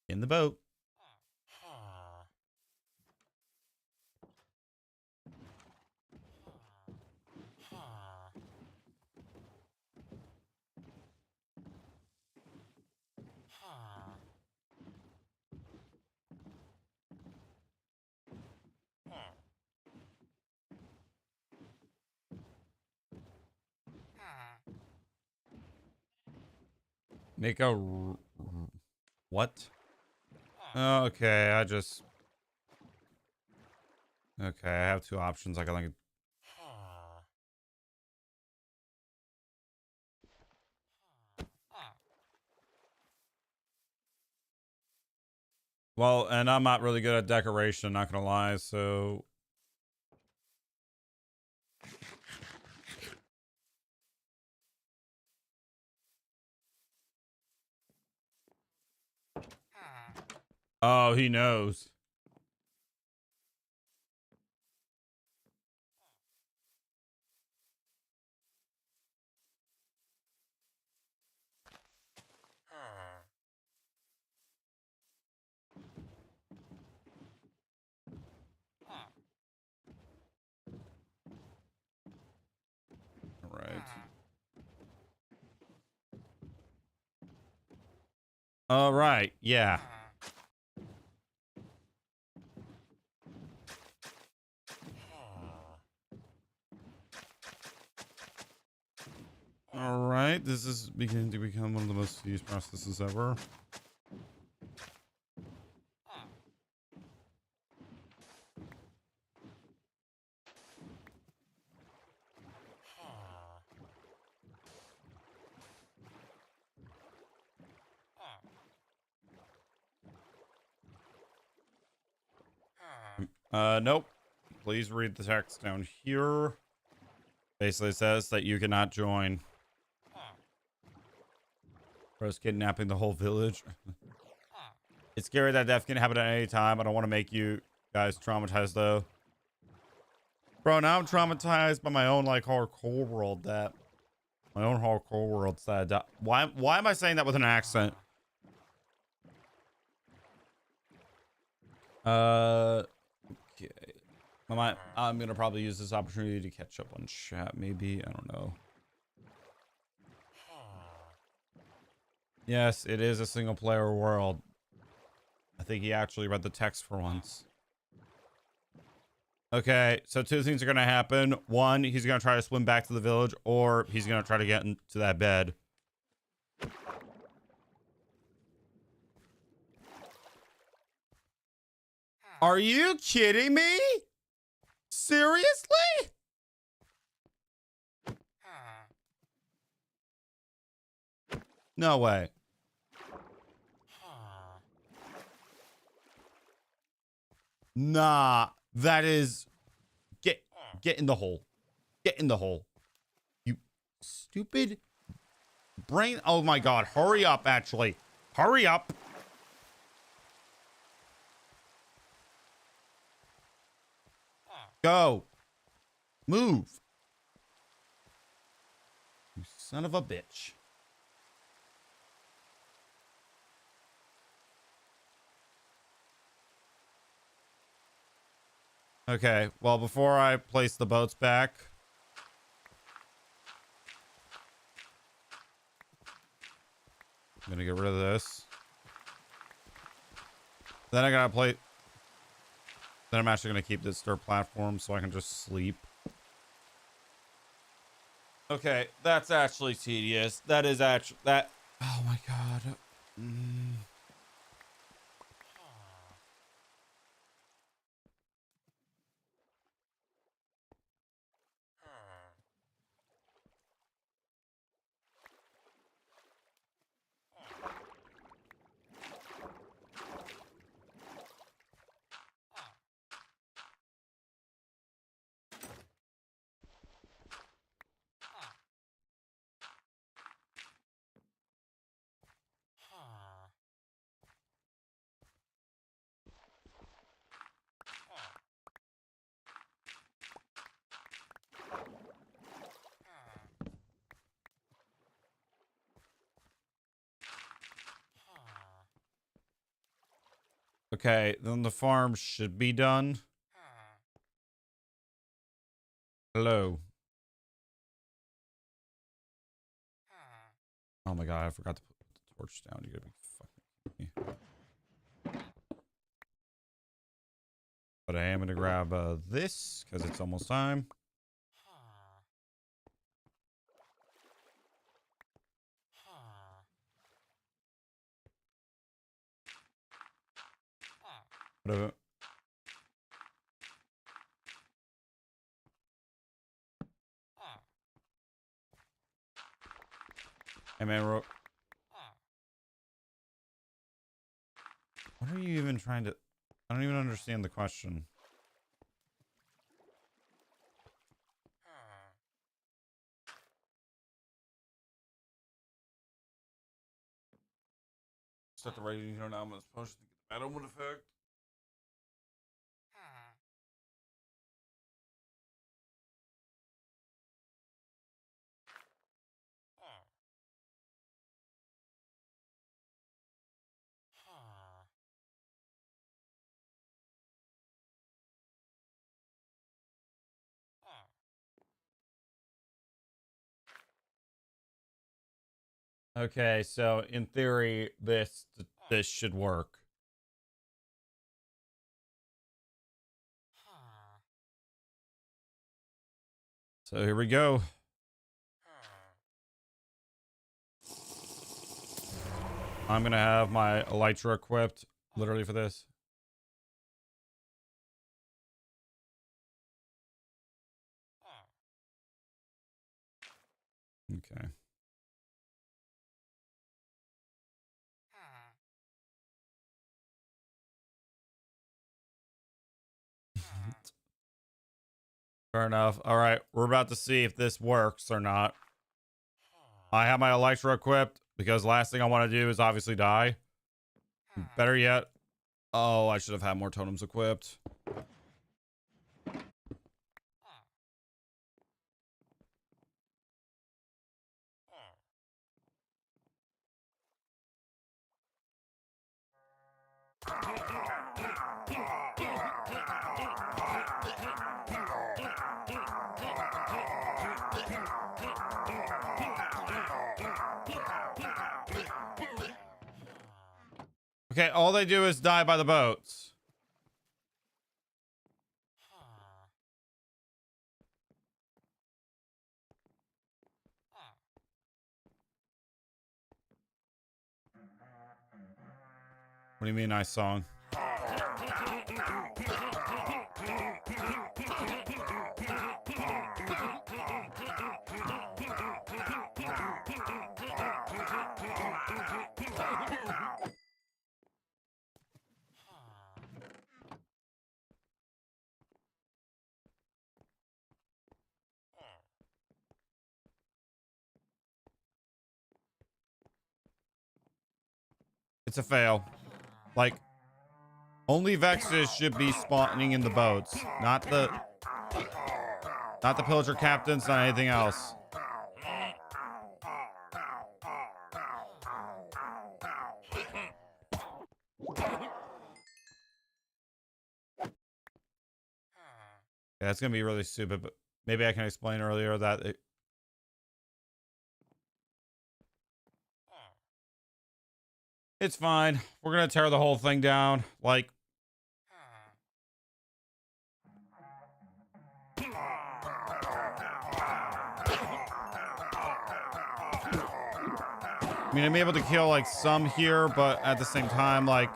In the boat. Make a what? Oh, okay, okay, I have two options. I can like well, and I'm not really good at decoration, not gonna lie, so oh, he knows. All right. All right. Yeah. All right. This is beginning to become one of the most used processes ever. Nope. Please read the text down here. Basically it says that you cannot join. Bro's kidnapping the whole village. It's scary that death can happen at any time. I don't want to make you guys traumatized though. Bro, now I'm traumatized by my own like hardcore world that my own hardcore world side. Why am I saying that with an accent? Okay. I'm gonna probably use this opportunity to catch up on chat, maybe. I don't know. Yes, it is a single player world. I think he actually read the text for once. Okay, so two things are gonna happen. One, he's gonna try to swim back to the village, or he's gonna try to get into that bed. Are you kidding me? Seriously? No way. Nah, that is get in the hole. Get in the hole. You stupid brain. Oh my god, hurry up actually. Hurry up. Go. Move. You son of a bitch. Okay, well, before I place the boats back, I'm gonna get rid of this. Then I gotta play. Then I'm actually gonna keep this dirt platform so I can just sleep. Okay, that's actually tedious. That is actually that. Oh my god. Okay, then the farm should be done. Hello. Oh my god, I forgot to put the torch down. You gotta be fucking kidding me. But I am gonna grab this because it's almost time. Whatever. Hey man, what are you even trying to? I don't even understand the question. Set the rating here now. I'm supposed to get the Battlewood effect. Okay, so in theory, this should work. So here we go. I'm gonna have my elytra equipped literally for this. Okay. Fair enough. All right, we're about to see if this works or not. I have my Electro equipped because last thing I want to do is obviously die. Better yet, oh, I should have had more totems equipped. Okay, all they do is die by the boats. What do you mean, nice song? It's a fail. Like, only Vexes should be spawning in the boats, not the pillager captains, not anything else. Yeah, that's gonna be really stupid, but maybe I can explain earlier that it's fine. We're gonna tear the whole thing down. Like, I mean, I'm able to kill like some here, but at the same time, like,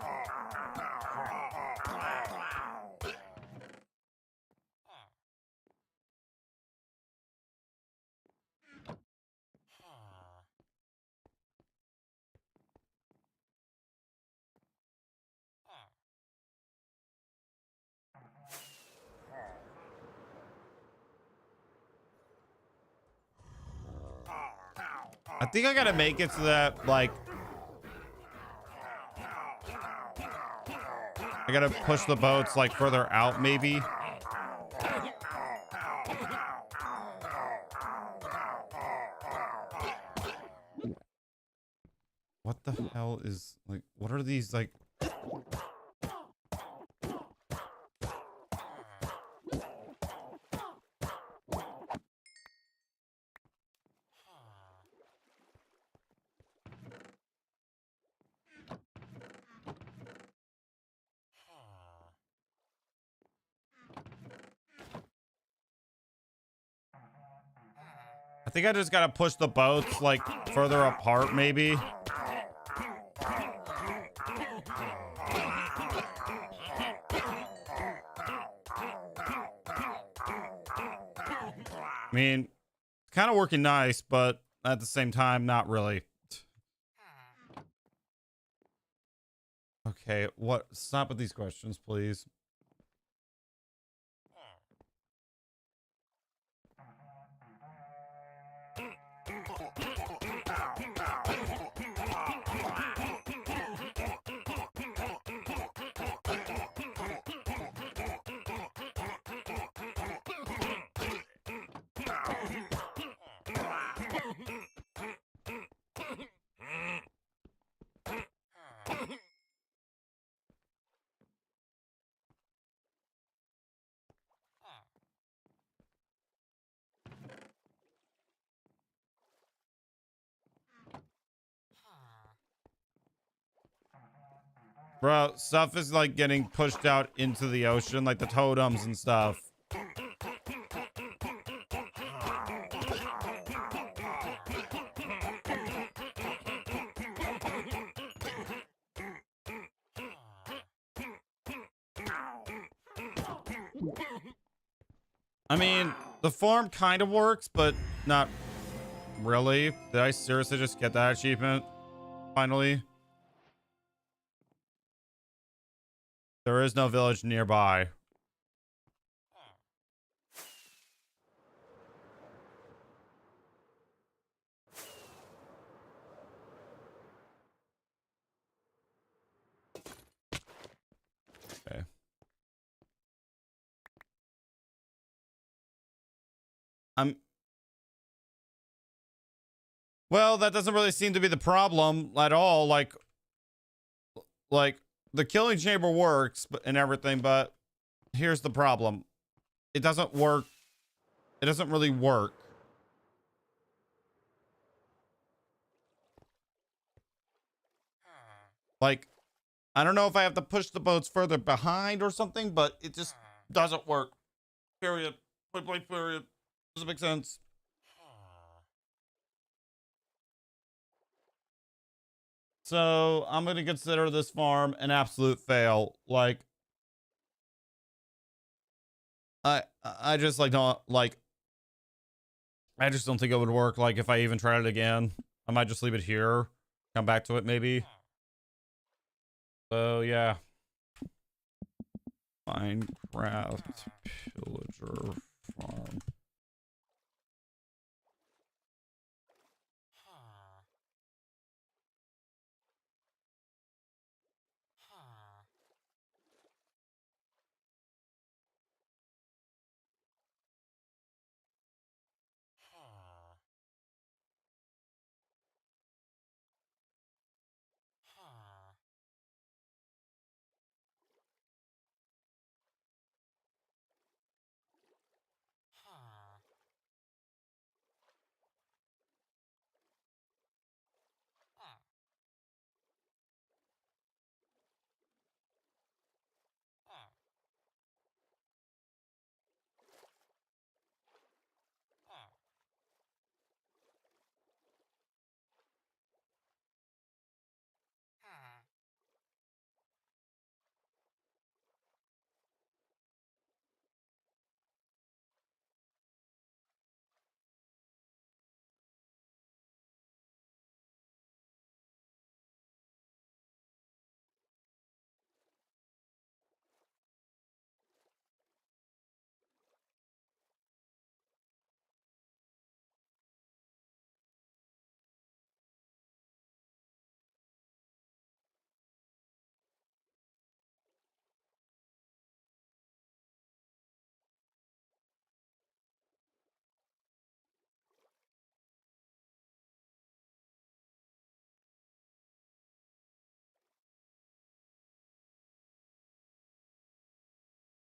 I think I gotta make it so that, like, I gotta push the boats like further out, maybe. What the hell is, like, what are these, like? I think I just gotta push the boats like further apart, maybe. I mean, it's kind of working nice, but at the same time, not really. Okay, what? Stop with these questions, please. Bro, stuff is like getting pushed out into the ocean, like the totems and stuff. I mean, the farm kind of works, but not really. Did I seriously just get that achievement? Finally. There is no village nearby. I'm Well, that doesn't really seem to be the problem at all. Like the killing chamber works and everything, but here's the problem. It doesn't work. It doesn't really work. Like, I don't know if I have to push the boats further behind or something, but it just doesn't work. Period. Point blank period. Doesn't make sense. So I'm gonna consider this farm an absolute fail. Like, I just like don't like. I just don't think it would work. Like, if I even tried it again, I might just leave it here, come back to it maybe. So yeah, Minecraft pillager farm.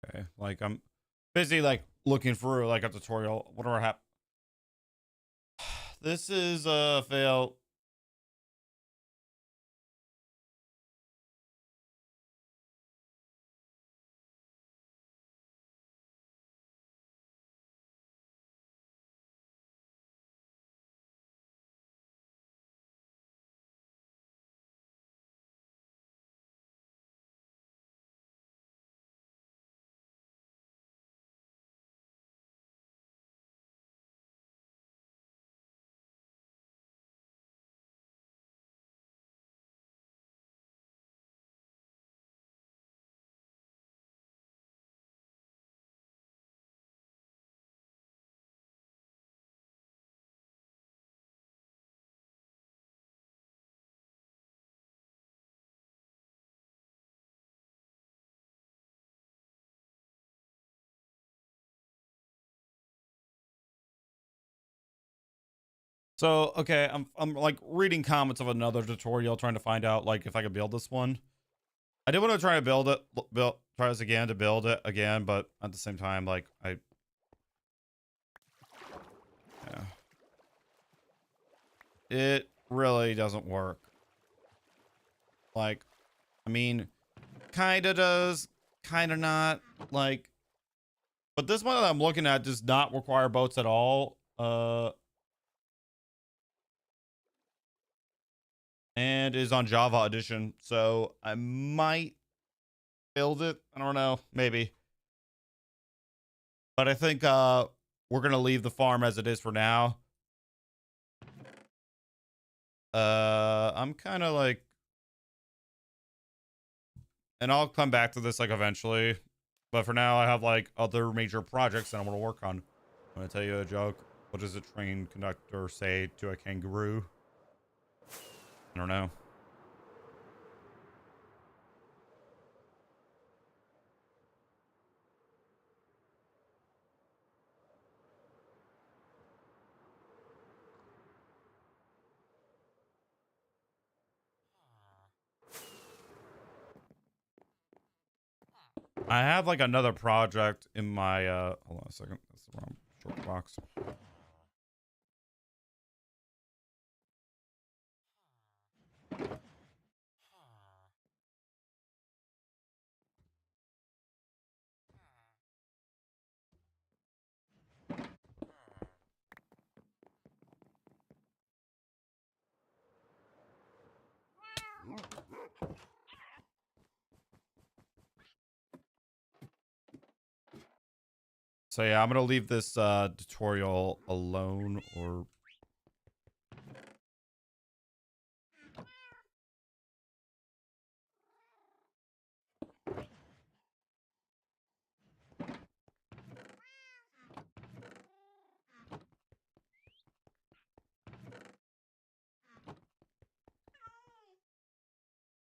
Okay, like I'm busy like looking for like a tutorial. Whatever happened. This is a fail. So okay, I'm like reading comments of another tutorial trying to find out like if I could build this one. I did want to try to try this again to build it again, but at the same time, like yeah, it really doesn't work. Like, I mean, kinda does, kinda not. Like, but this one that I'm looking at does not require boats at all. And is on Java Edition, so I might build it. I don't know, maybe. But I think we're gonna leave the farm as it is for now. I'm kind of like, and I'll come back to this like eventually. But for now, I have like other major projects that I want to work on. I'm gonna tell you a joke. What does a train conductor say to a kangaroo? I don't know. I have like another project in my hold on a second. That's the wrong short box. So yeah, I'm gonna leave this tutorial alone, or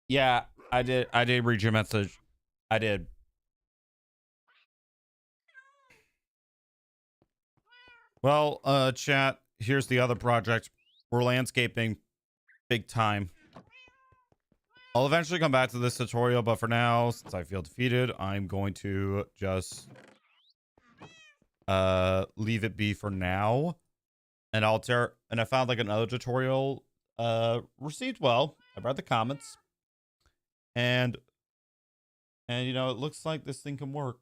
yeah, I did read your message. I did. Well, chat, here's the other project. We're landscaping big time. I'll eventually come back to this tutorial, but for now, since I feel defeated, I'm going to just leave it be for now. And I found like another tutorial received well. I read the comments. And you know, it looks like this thing can work.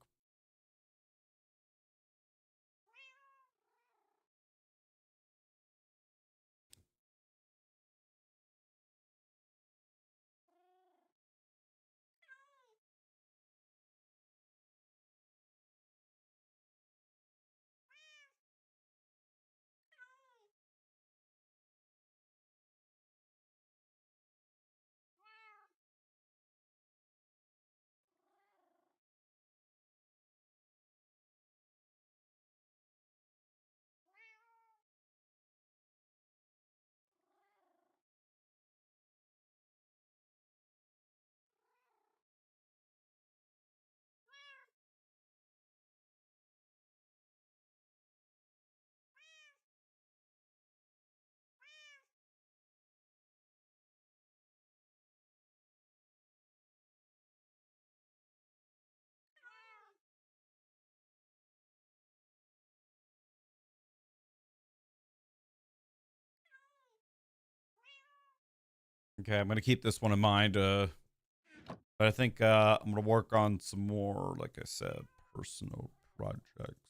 Okay, I'm gonna keep this one in mind. But I think I'm gonna work on some more, like I said, personal projects.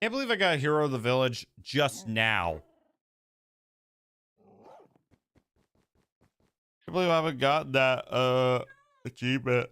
Can't believe I got Hero of the Village just now. Can't believe I haven't got that achievement.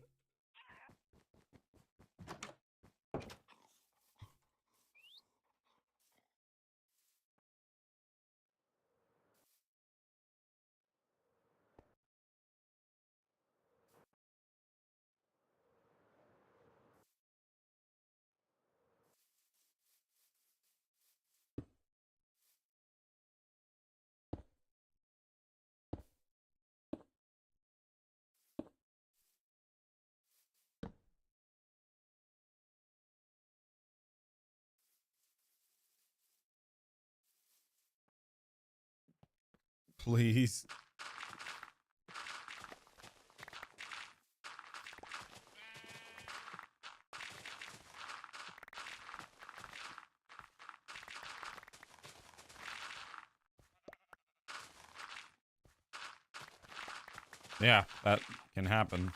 Please. Yeah, that can happen.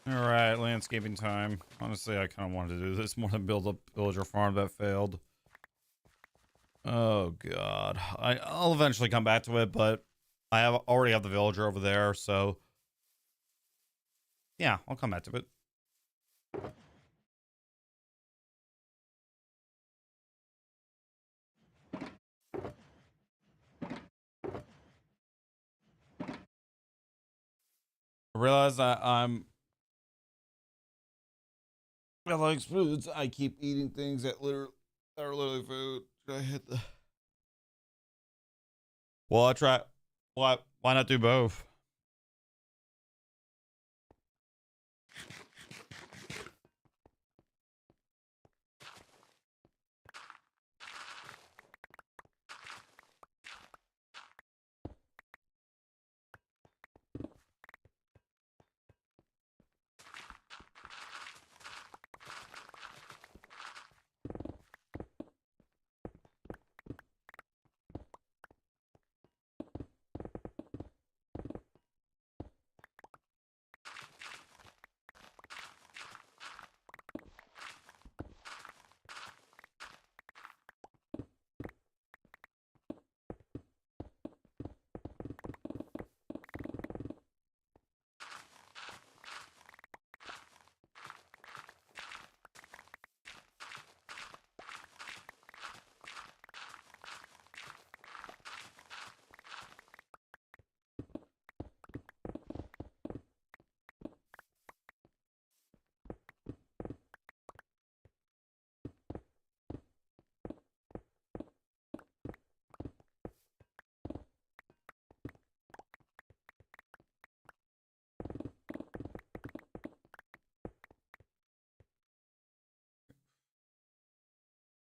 All right, landscaping time. Honestly, I kind of wanted to do this more than build a villager farm that failed. Oh god, I'll eventually come back to it, but I already have the villager over there, so yeah, I'll come back to it. I realize that I like foods. I keep eating things that are literally food. Should I hit the? Well, I try. Why not do both?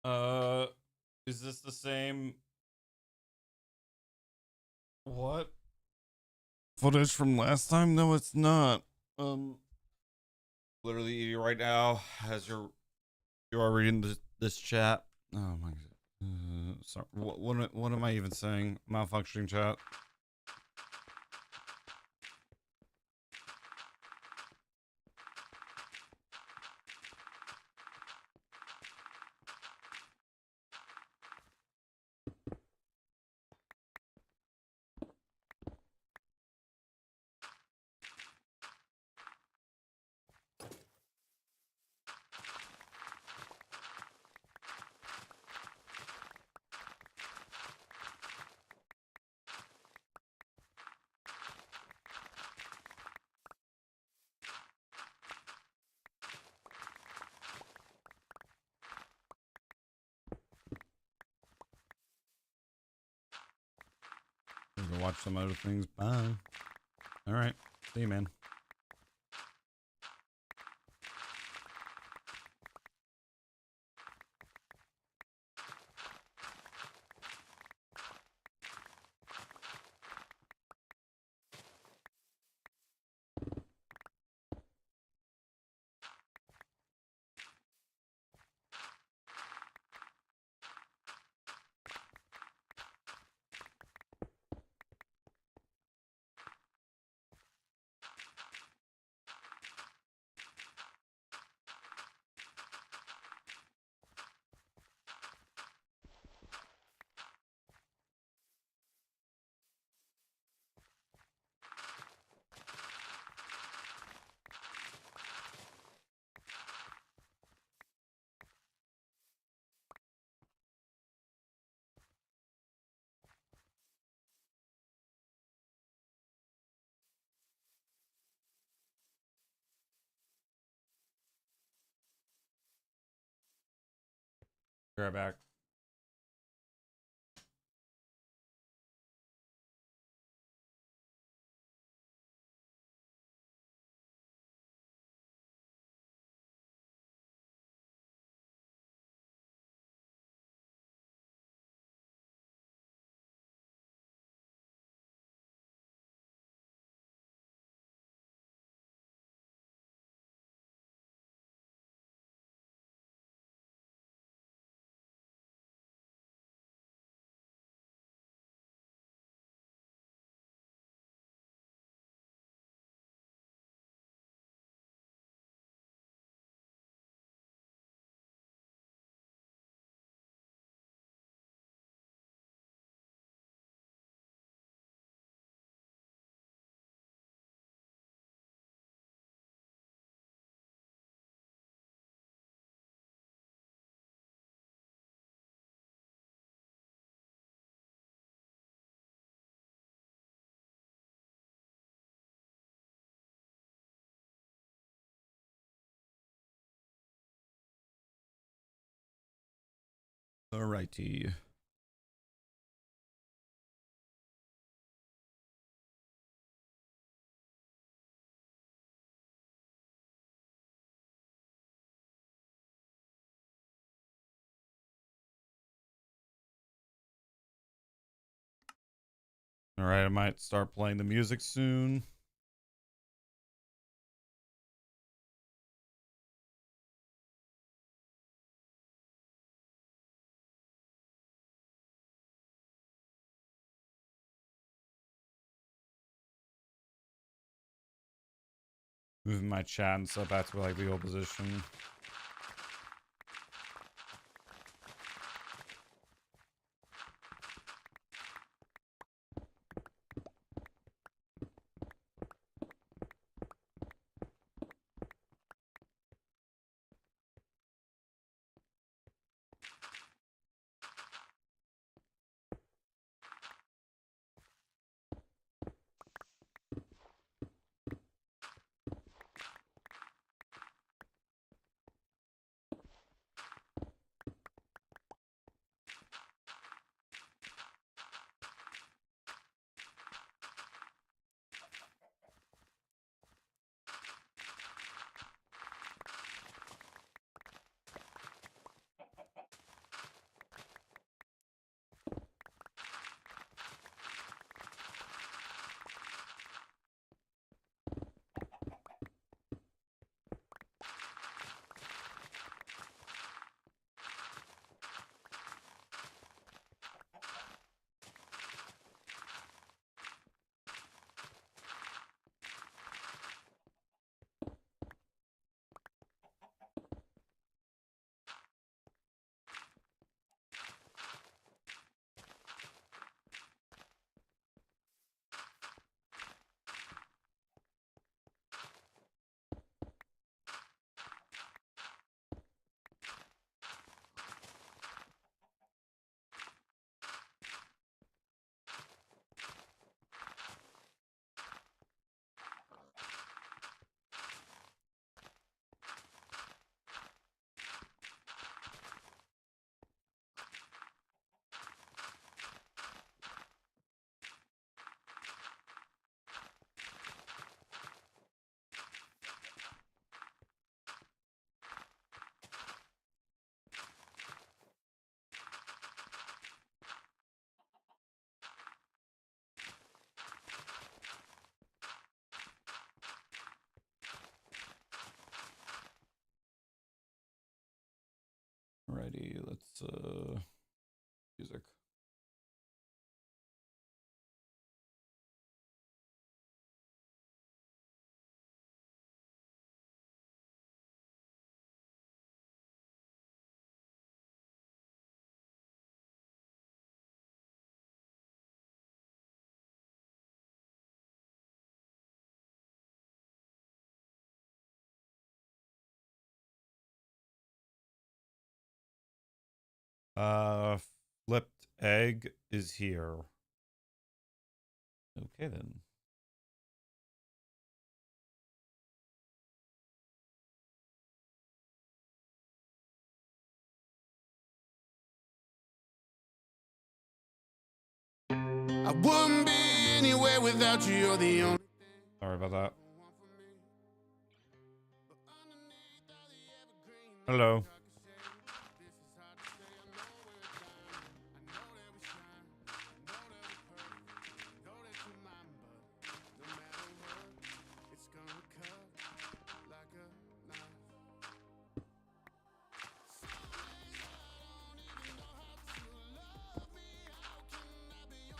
Uh, is this the same? What? Footage from last time? No, it's not. Literally eating right now as you are reading this chat. Oh my god. Sorry. What am I even saying? Malfunctioning chat. Go watch some other things. Bye. All right. See you, man. Be right back. Alrighty. All right, I might start playing the music soon. Moving my chat and stuff back to like the old position. Alrighty, let's music. Flipped egg is here. Okay then. I wouldn't be anywhere without you. You're the only. Sorry about that. Hello.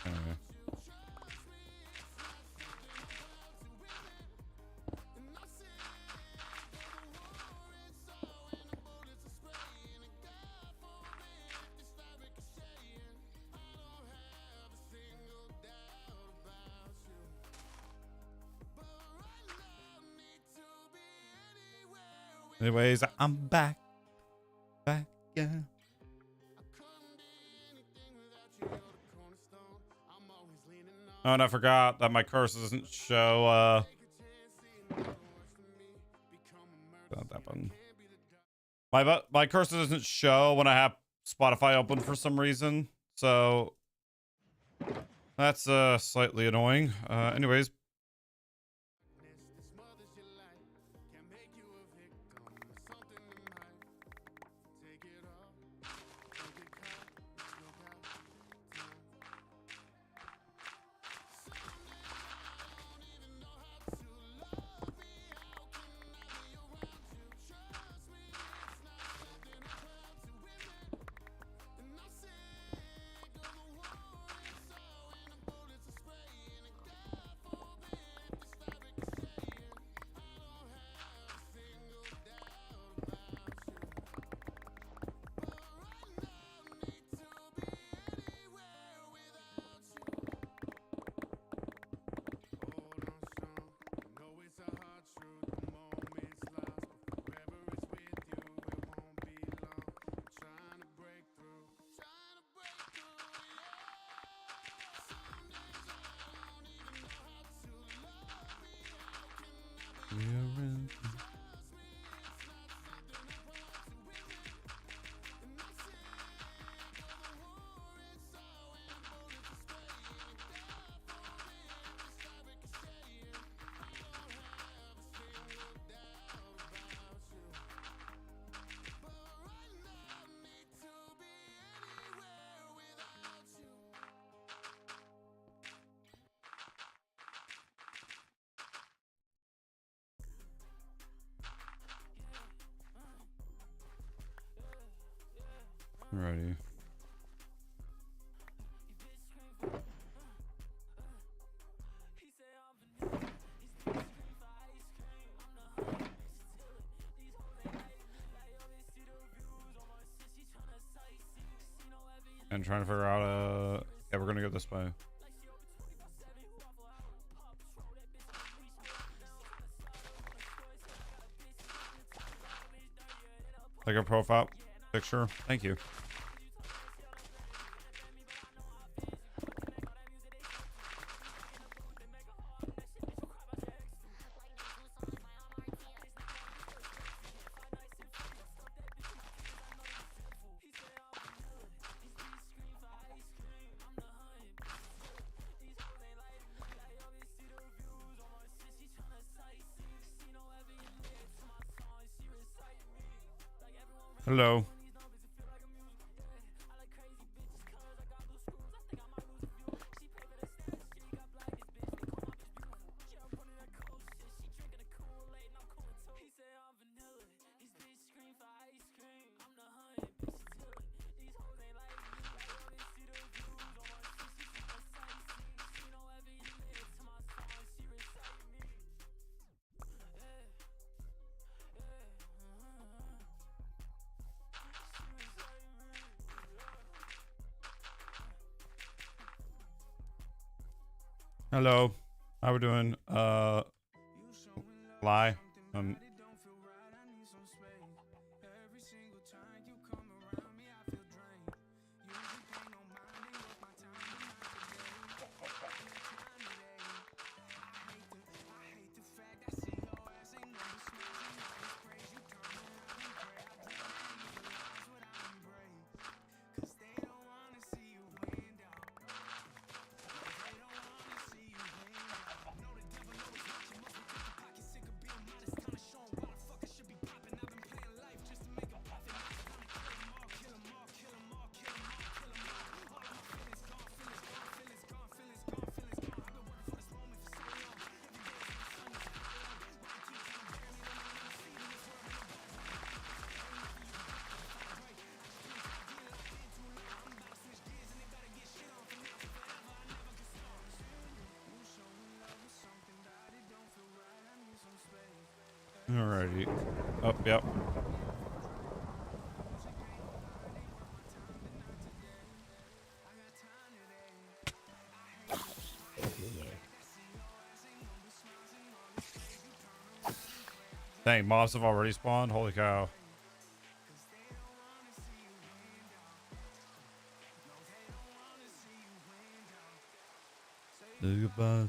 Anyway. Anyways, I'm back. Yeah. Oh, and I forgot that my cursor doesn't show, that button. My cursor doesn't show when I have Spotify open for some reason, so that's slightly annoying. Anyways, alrighty. And trying to figure out yeah, we're gonna go this way. Like a profile picture. Thank you. Hello. Hello. How we doing? Lie. Alrighty. Oh, yep. Dang, mobs have already spawned? Holy cow. Goodbye.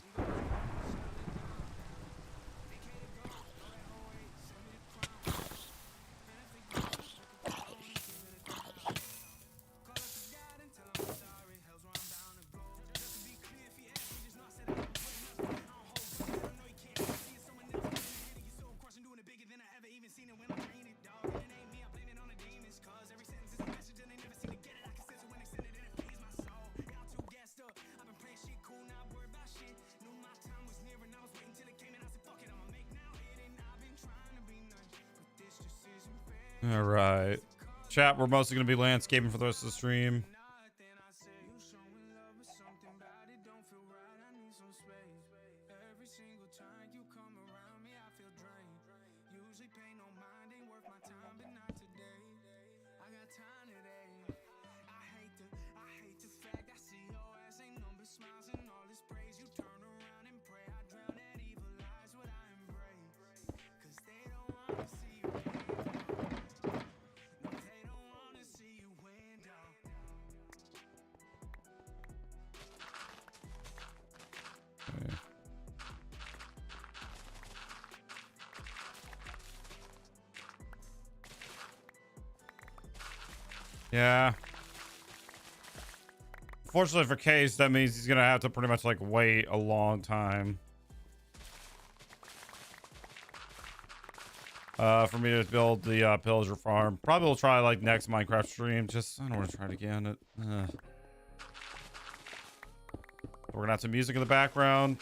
All right. Chat, we're mostly going to be landscaping for the rest of the stream. Yeah. Fortunately for Case, that means he's gonna have to pretty much like wait a long time. For me to build the pillager farm. Probably will try like next Minecraft stream. Just I don't want to try it again. We're gonna have some music in the background.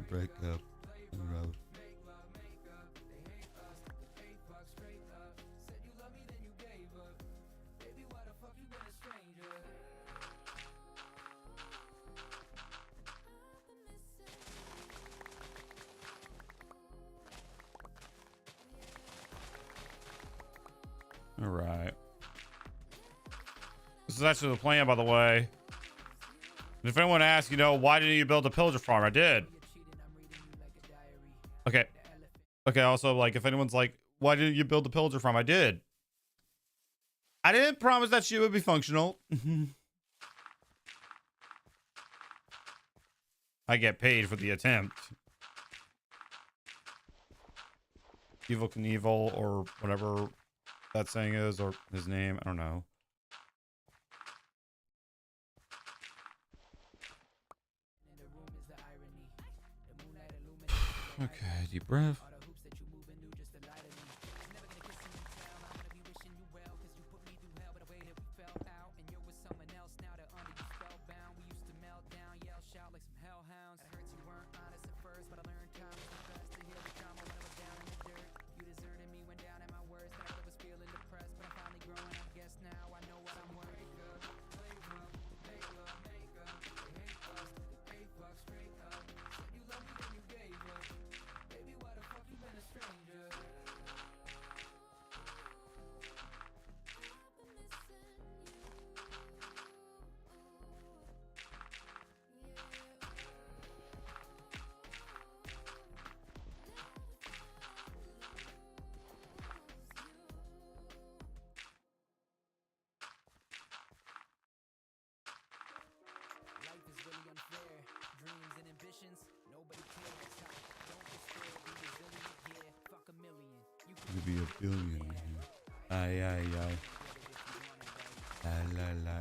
Break up the road. All right. This is actually the plan, by the way. And if anyone asks, you know, why didn't you build a pillager farm? I did. Okay. Okay, also, like, if anyone's like, why didn't you build the pillager farm? I did. I didn't promise that she would be functional. I get paid for the attempt. Evil Knievel, or whatever that saying is, or his name, I don't know. Okay, deep breath. Be a billion. Aye, aye, aye. La, la, la.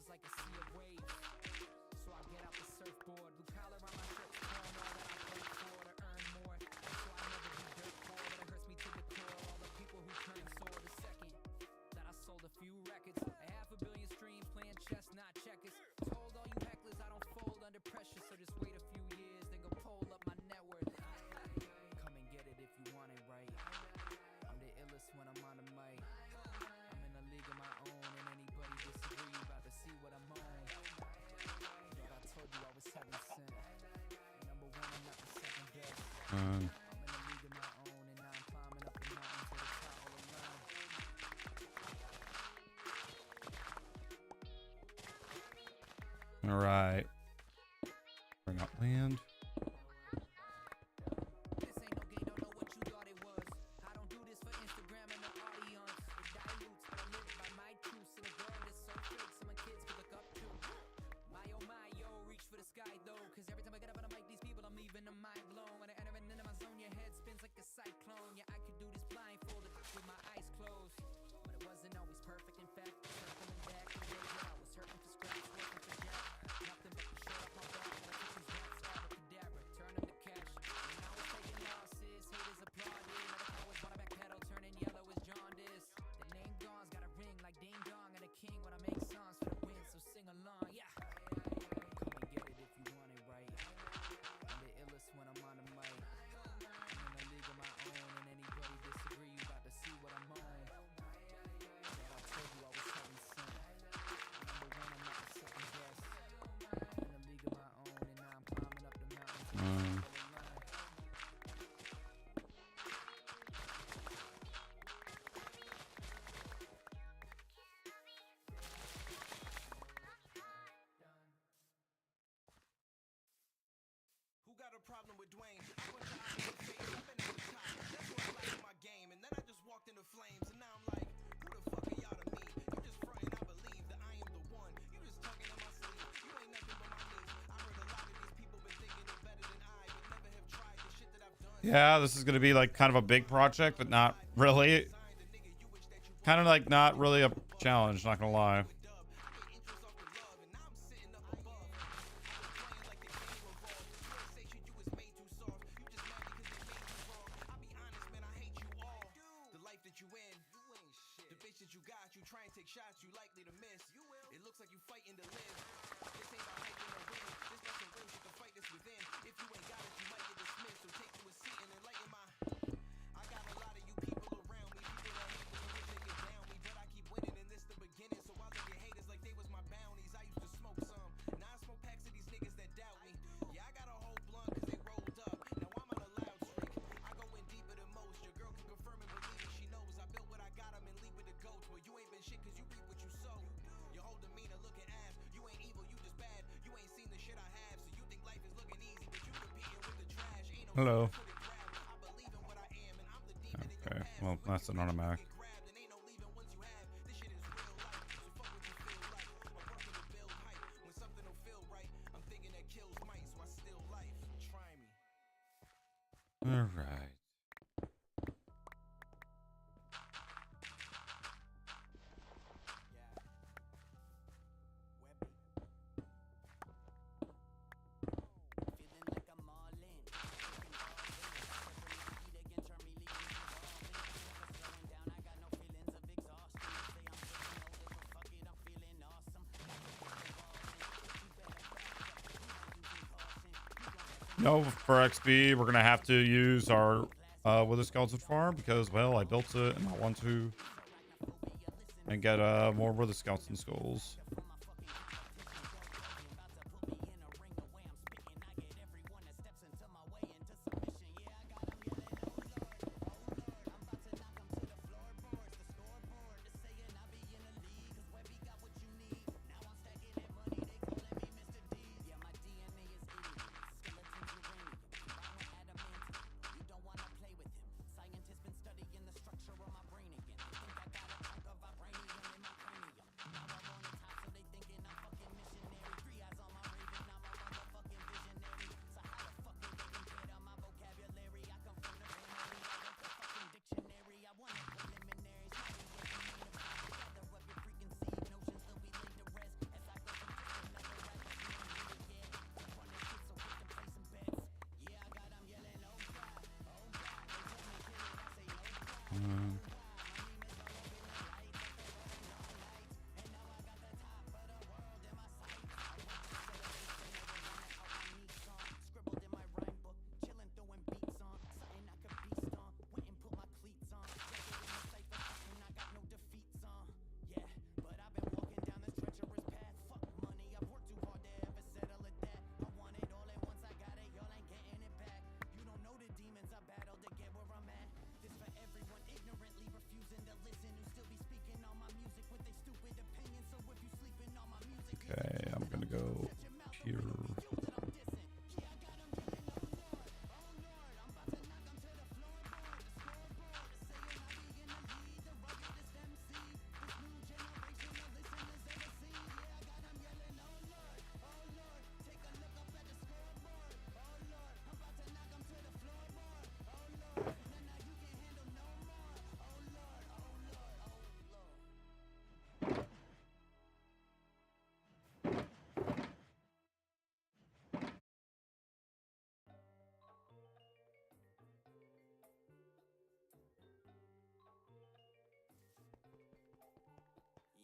Like a sea of waves, so I get out the surfboard, blue collar on my shirt, torn son. All right. Bring up land. Problem with Dwayne. I went to Iowa State, I've been at the top. That's what I like in my game. And then I just walked into flames. And now I'm like, who the fuck are y'all to me? You just frontin', I believe that I am the one. You just tugging in my sleeve. You ain't nothing but my knees. I heard a lot of these people been thinking they're better than I, but never have tried the shit that I've done. Yeah, this is gonna be like kind of a big project, but not really. Kind of like not really a challenge, not gonna lie. Hello. Okay, well, that's an automatic. All right. No, for XP, we're gonna have to use our Wither Skeleton farm because, well, I built it and I want to and get more Wither Skeleton skulls. go here.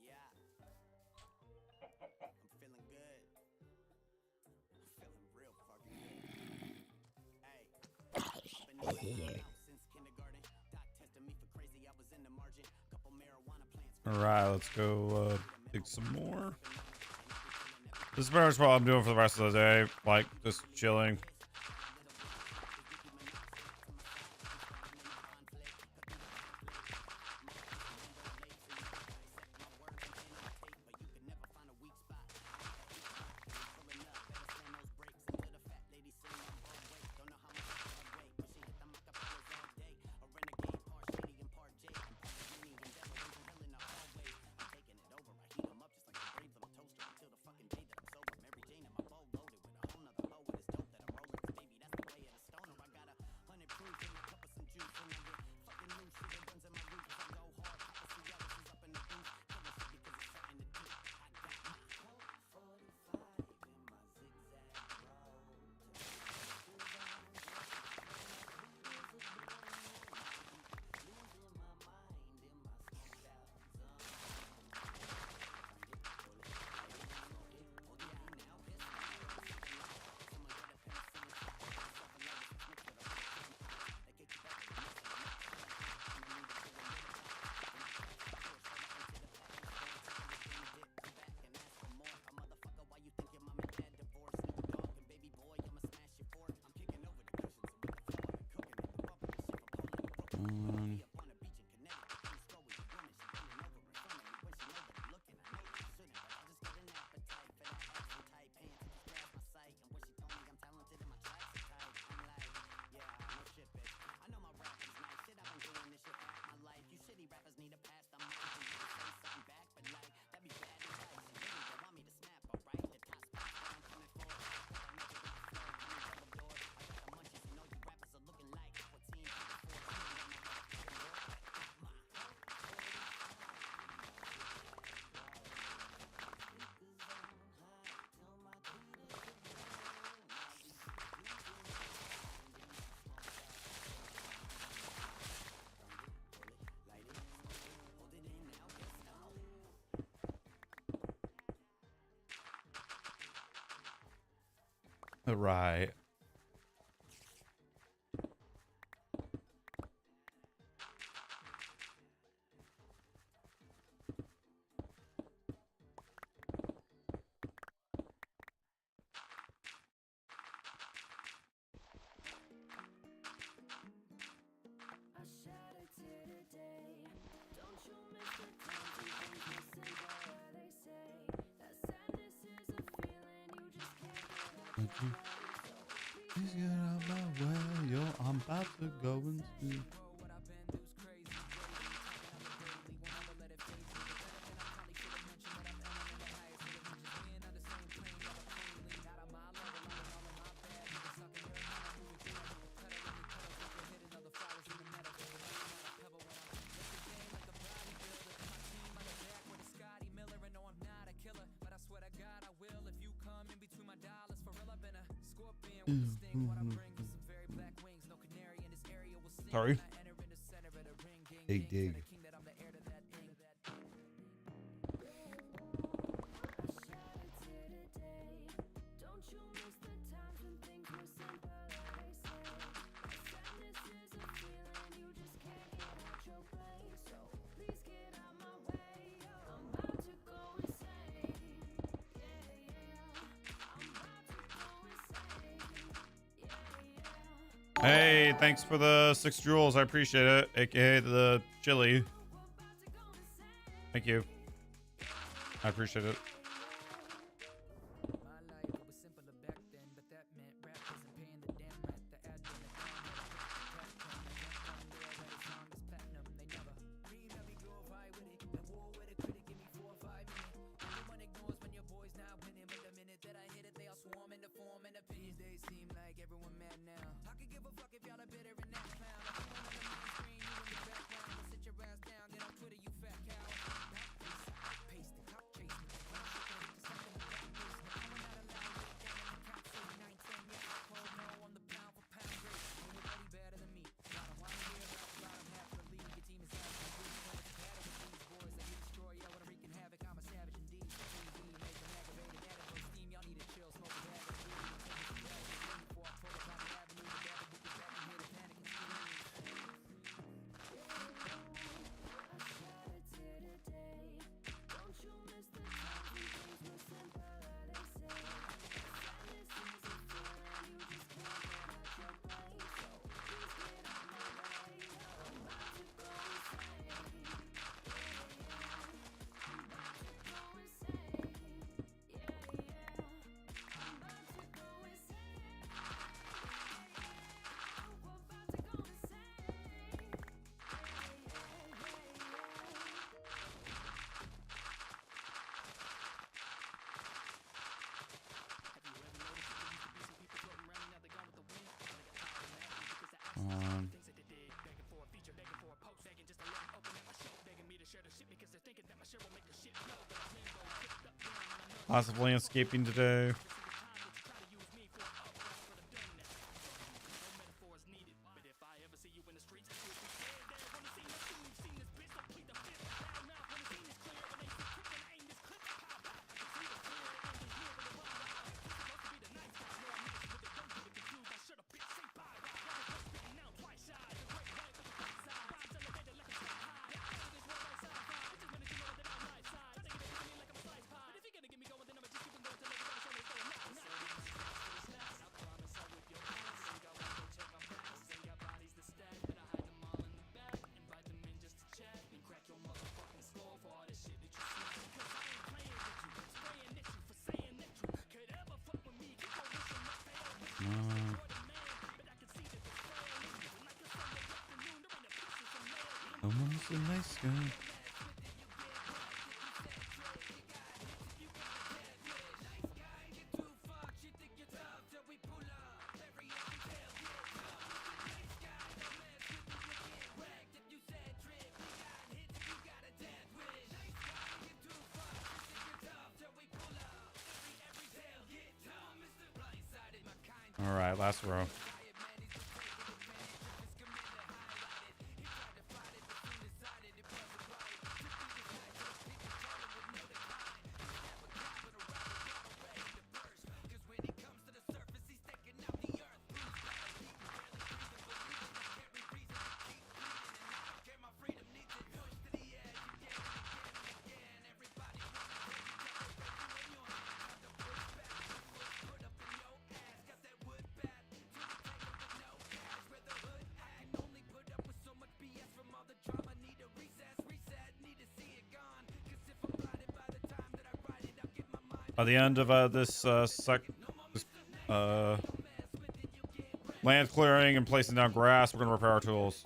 Yeah. I'm feeling good. I'm feeling real fucking good. Hey. I've been in the house since kindergarten. Doc tested me for crazy. I was in the margin. Couple marijuana plants. All right, let's go take some more. This is pretty much what I'm doing for the rest of the day, like just chilling. All right. Please get out my way, yo. I'm about to go into. Sorry. Dig dig. Hey, thanks for the 6 jewels. I appreciate it. AKA the chili. Thank you. I appreciate it. on. Lots of landscaping today. Almost a nice guy. All right, last row. By the end of this land clearing and placing down grass, we're gonna repair our tools.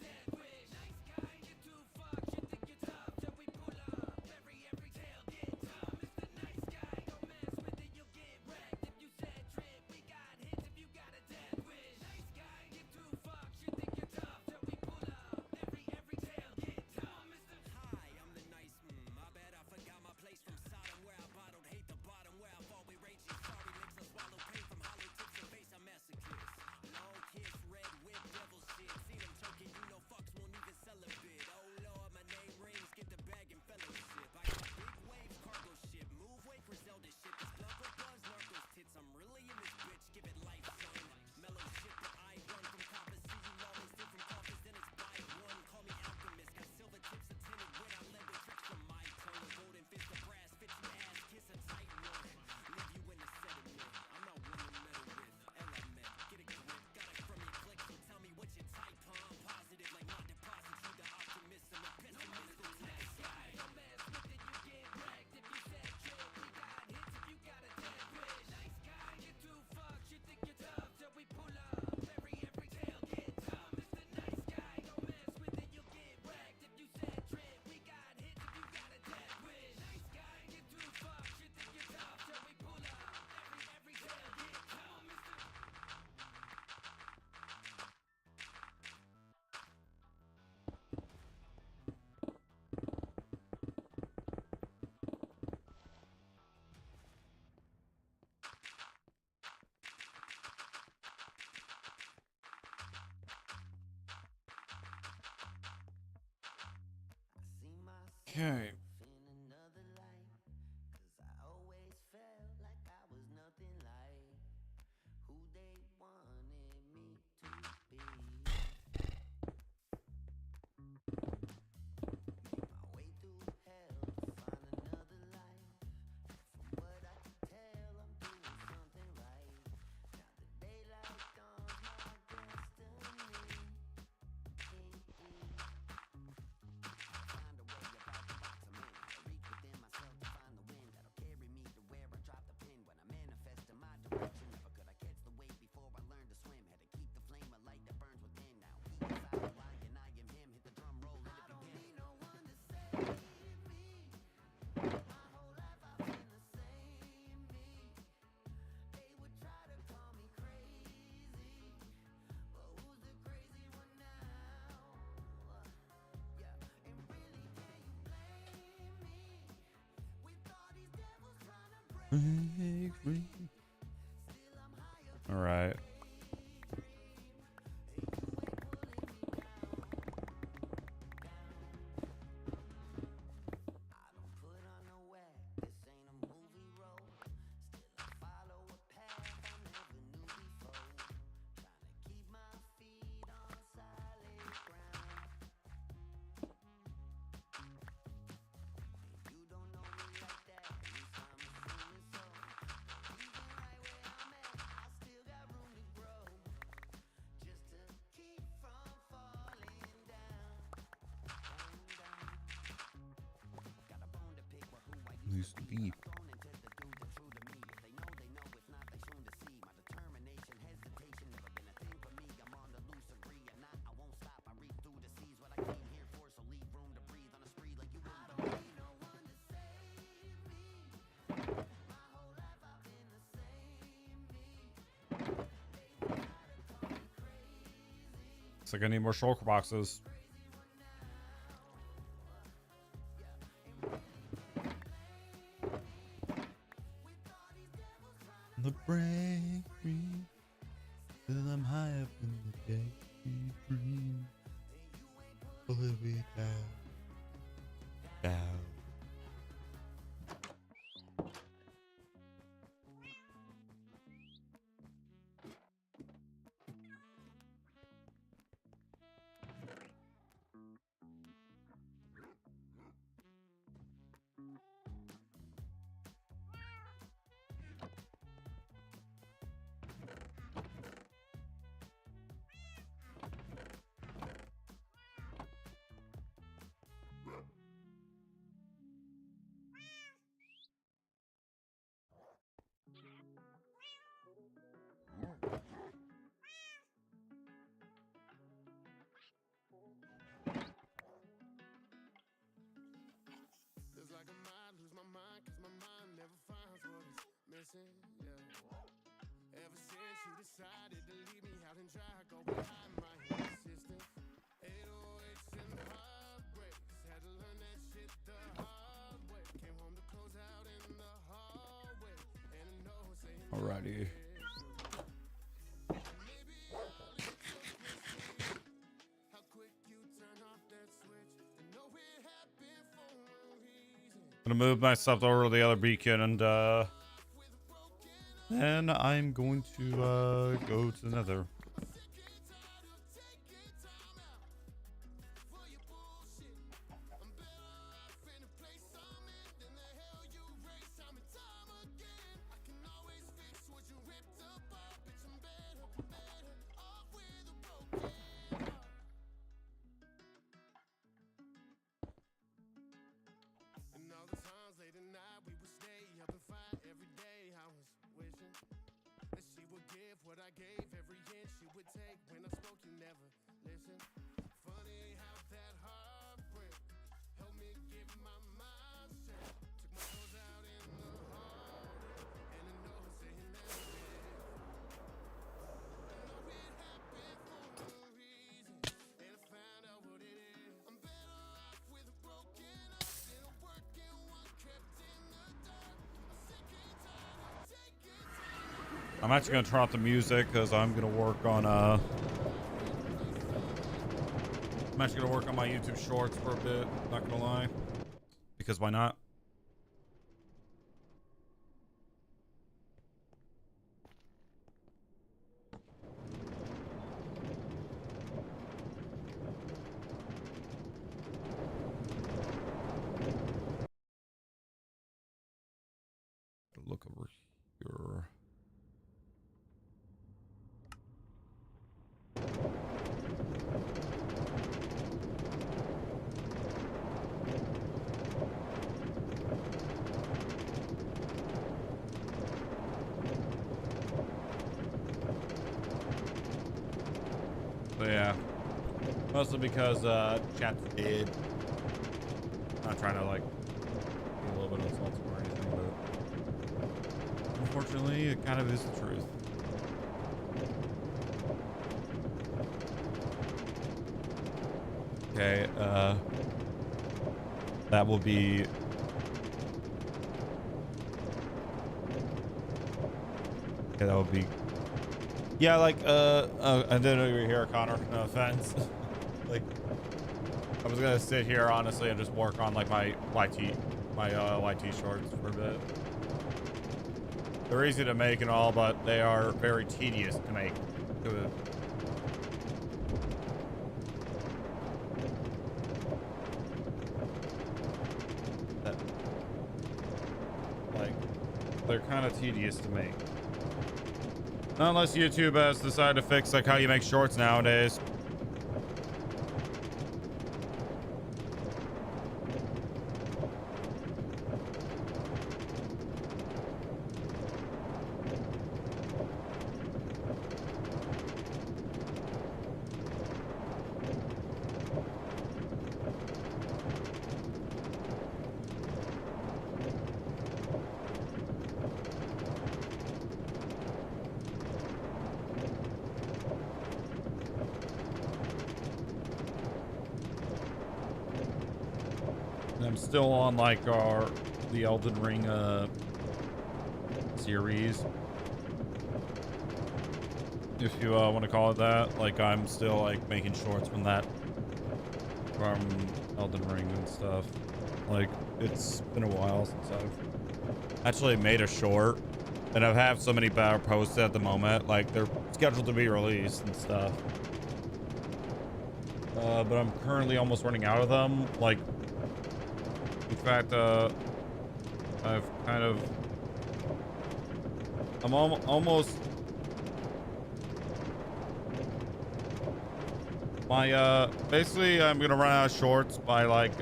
Okay. Break free. All right. Loose beef. Looks like I need more shulker boxes. The break free. Till I'm high up in the daydream. Pull it way down. Down. Feels like I might lose my mind, cause my mind never finds what it's missing, yeah. Ever since you decided to leave me out and dry, go behind my insistence. 808s and heartbreaks, had to learn that shit the hard way. Came home to close out in the hallway, and I know saying Alrighty. how quick you turn off that switch. I know it happened for a reason. Gonna move myself over to the other beacon and Then I'm going to go to the nether. And all the times late at night we would stay up and fight every day. I was wishing that she would give what I gave, every inch she would take. When I spoke, you never listened. Funny how that heartbreak helped me get my mind set. Took my clothes out in the hallway, and I know saying that I know it happened for a reason, and I found out what it is. I'm better off with a broken heart than a working one kept in the dark. I'm sick and tired of taking time. I'm actually gonna turn off the music because I'm gonna work on I'm actually gonna work on my YouTube shorts for a bit, not gonna lie. Because why not? Look over here. So yeah, mostly because chat's dead. Not trying to like be a little bit insulting or anything, but unfortunately, it kind of is the truth. Okay, that will be Yeah, that would be. Yeah, like I didn't know you were here, Connor. No offense. Like, I was gonna sit here honestly and just work on like my YT shorts for a bit. They're easy to make and all, but they are very tedious to make. Like, they're kind of tedious to make. Not unless YouTube has decided to fix like how you make shorts nowadays. I'm still on like the Elden Ring series, if you want to call it that. Like, I'm still like making shorts from Elden Ring and stuff. Like, it's been a while since I've actually made a short, and I have so many better posts at the moment. Like, they're scheduled to be released and stuff, but I'm currently almost running out of them. Like, in fact, I've kind of, I'm almost, basically I'm gonna run out of shorts by like,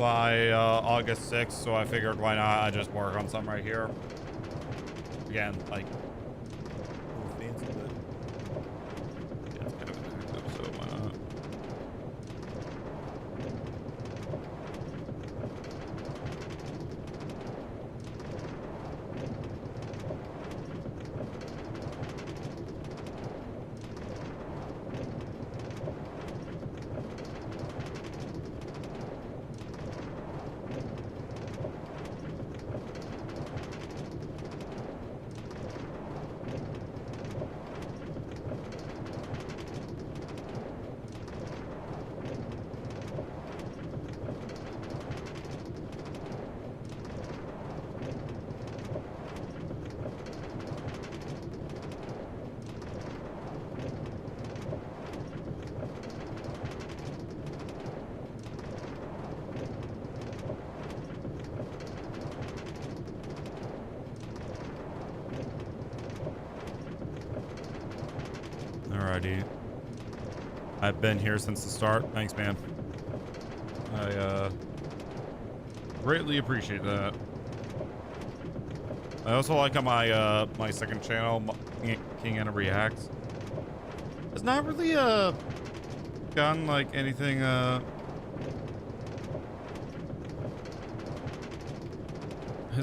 August 6th, so I figured why not I just work on something right here. Again, like, fancy, but yeah, it's kind of inactive, so why not? Alrighty. I've been here since the start. Thanks, man. I greatly appreciate that. I also like on my my second channel, King Anna Reacts. It's not really gotten like anything has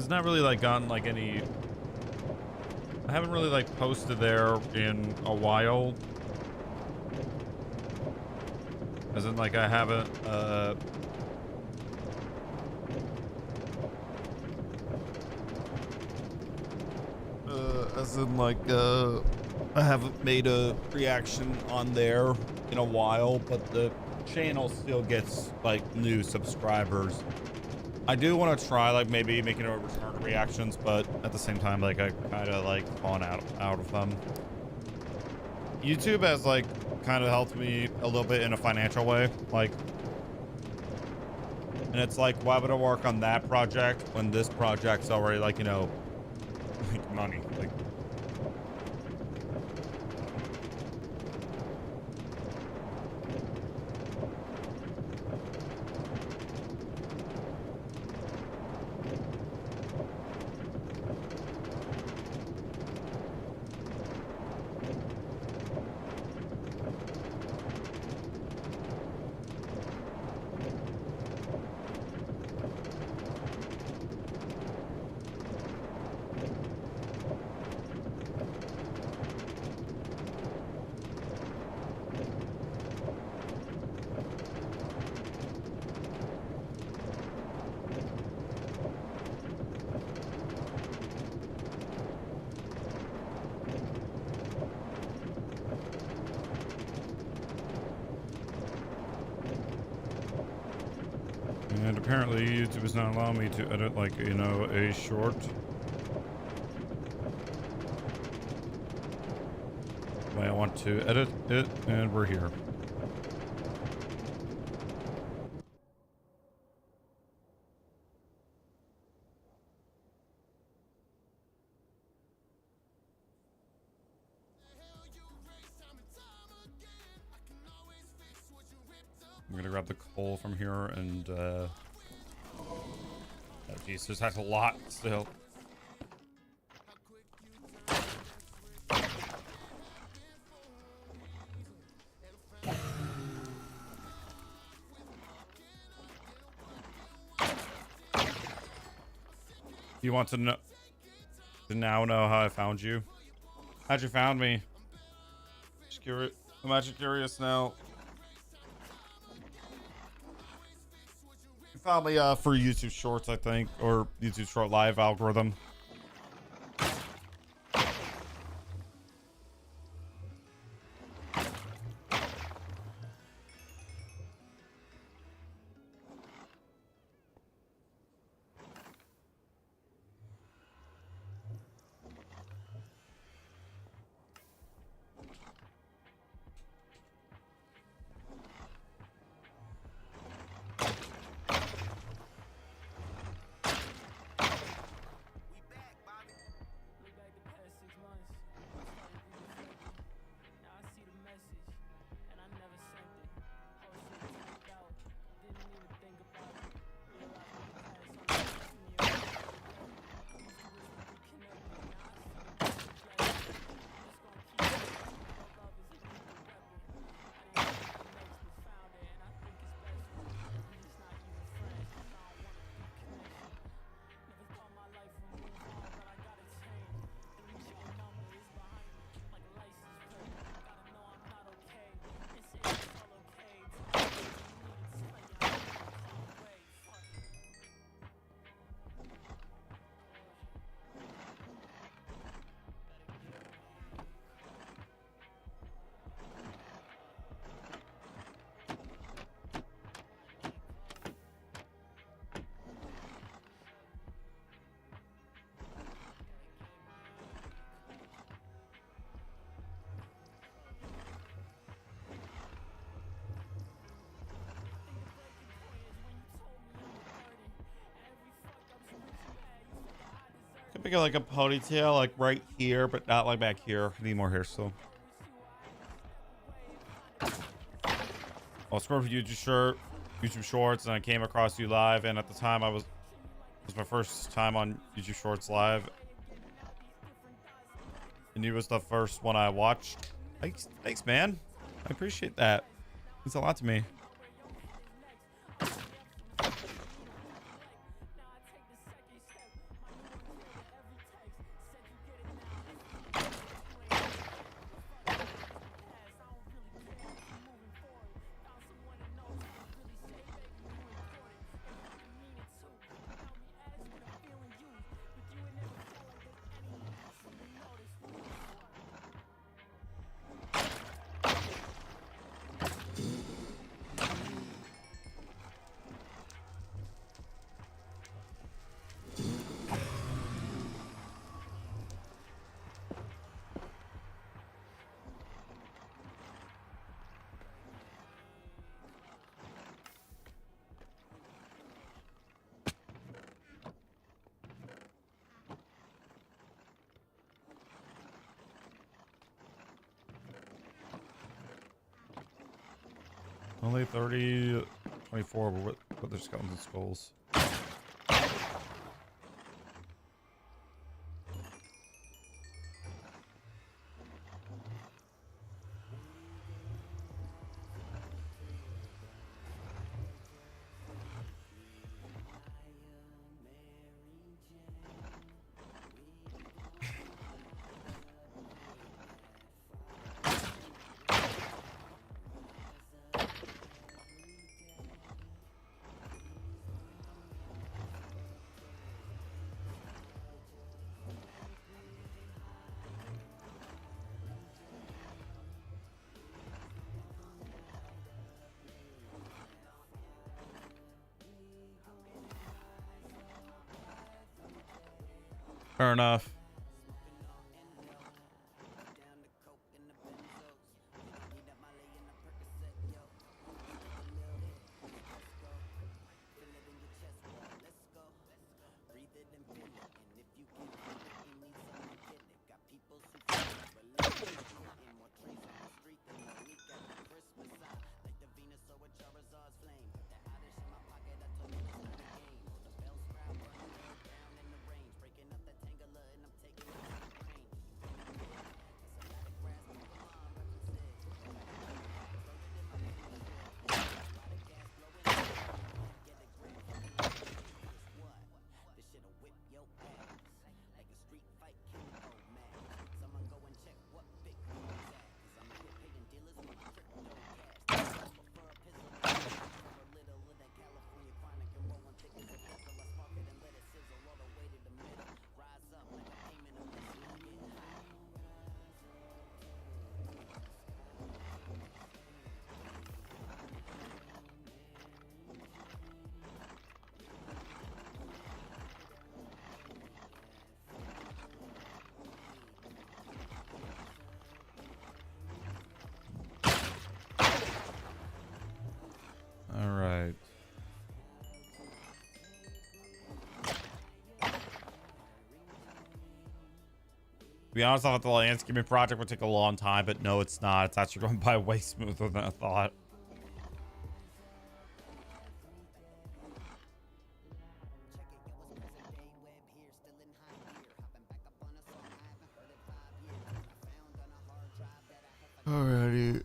not really like gotten like any. I haven't really like posted there in a while. As in like I haven't as in like I haven't made a reaction on there in a while, but the channel still gets like new subscribers. I do want to try like maybe making a return to reactions, but at the same time, like I kind of like fallen out of them. YouTube has like kind of helped me a little bit in a financial way, like, and it's like, why would I work on that project when this project's already like, you know, like money, like. Apparently YouTube is not allowing me to edit like, you know, a short. I want to edit it, and we're here. I'm gonna grab the coal from here and oh geez, there's a lot still. You want to know now know how I found you? How'd you found me? Just curious. I'm actually curious now. You found me for YouTube Shorts, I think, or YouTube Short Live algorithm. Could make it like a ponytail, like right here, but not like back here. I need more hair still. I'll scroll for YouTube Shorts, and I came across you live. And at the time, it was my first time on YouTube Shorts live, and you was the first one I watched. Thanks, man. I appreciate that. It's a lot to me. Only 30, 24, but what their skeletons and skulls. Fair enough. All right. To be honest, I thought the landscaping project would take a long time, but no, it's not. It's actually going by way smoother than I thought. Alrighty.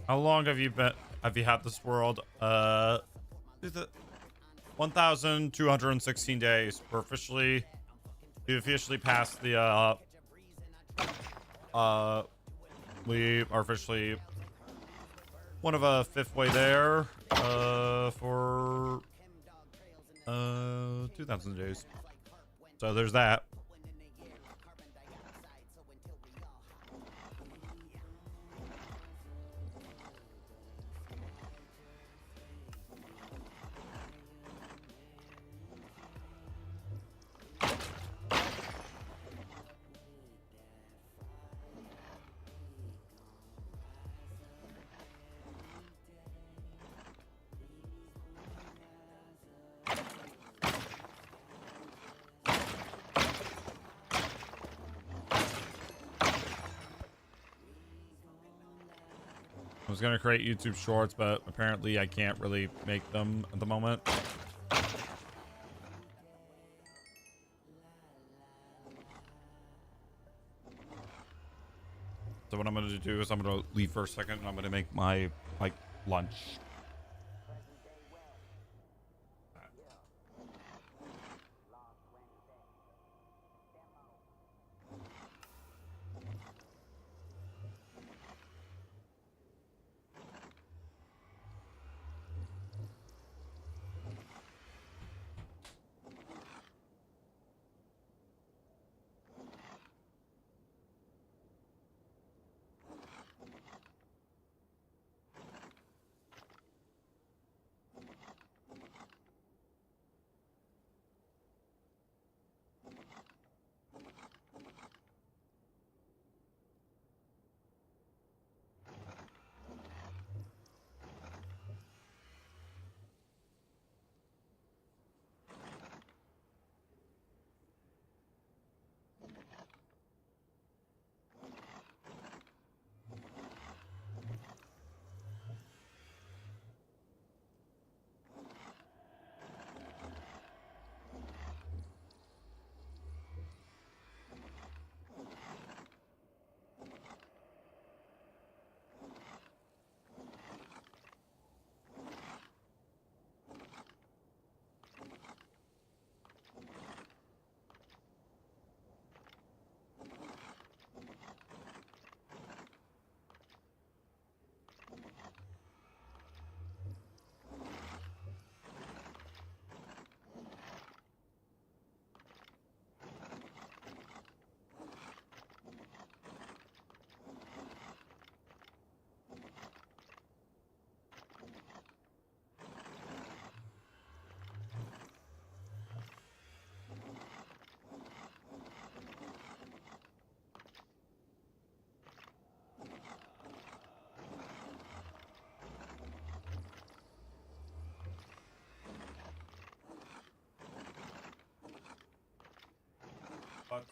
How long have you had this world? Is it 1,216 days. We officially passed the we are officially one of a fifth way there for 2,000 days. So there's that. I was gonna create YouTube shorts, but apparently I can't really make them at the moment. So what I'm gonna do is I'm gonna leave for a second and I'm gonna make my lunch.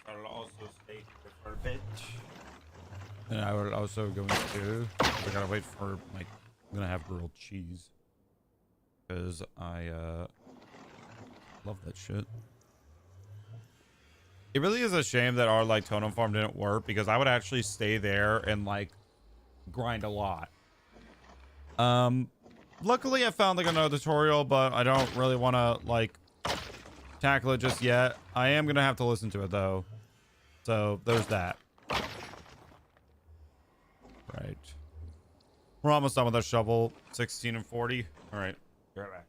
but I'll also stay here for a bit. And I will also go into. I gotta wait for my. I'm gonna have grilled cheese because I love that shit. It really is a shame that our like totem farm didn't work because I would actually stay there and like grind a lot. Luckily I found like another tutorial, but I don't really want to like tackle it just yet. I am gonna have to listen to it though, so there's that. Right, we're almost done with our shovel. 16 and 40. All right, be right back.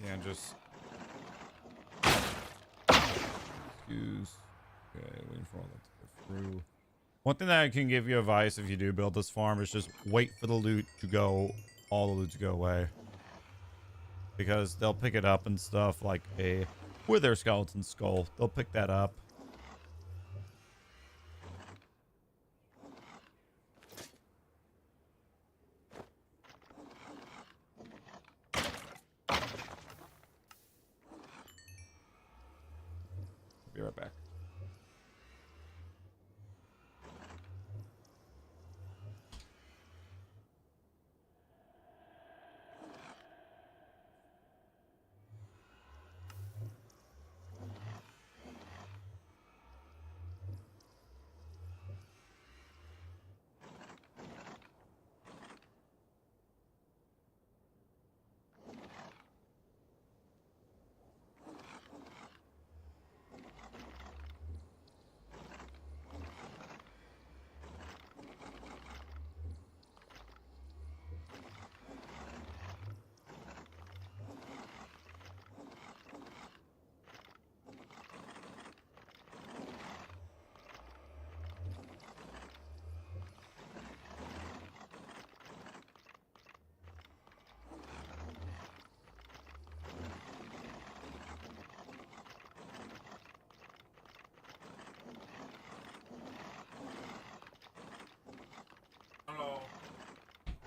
Yeah, just excuse. Okay, waiting for all that to go through. One thing that I can give you advice if you do build this farm is just wait for the loot to go, all the loot to go away, because they'll pick it up and stuff like a wither skeleton skull. They'll pick that up. Be right back. Hello.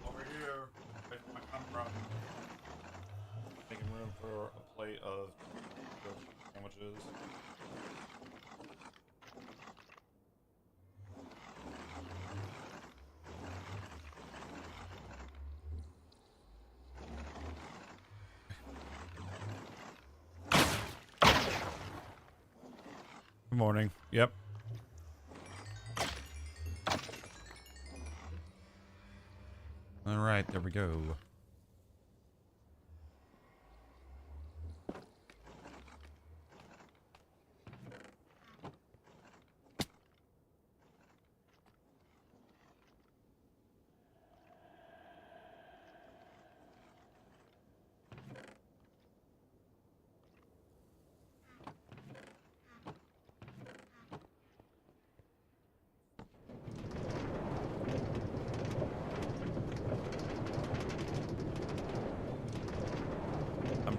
Over here. Where's my camera? Making room for a plate of sandwiches. Good morning. Yep. All right, there we go.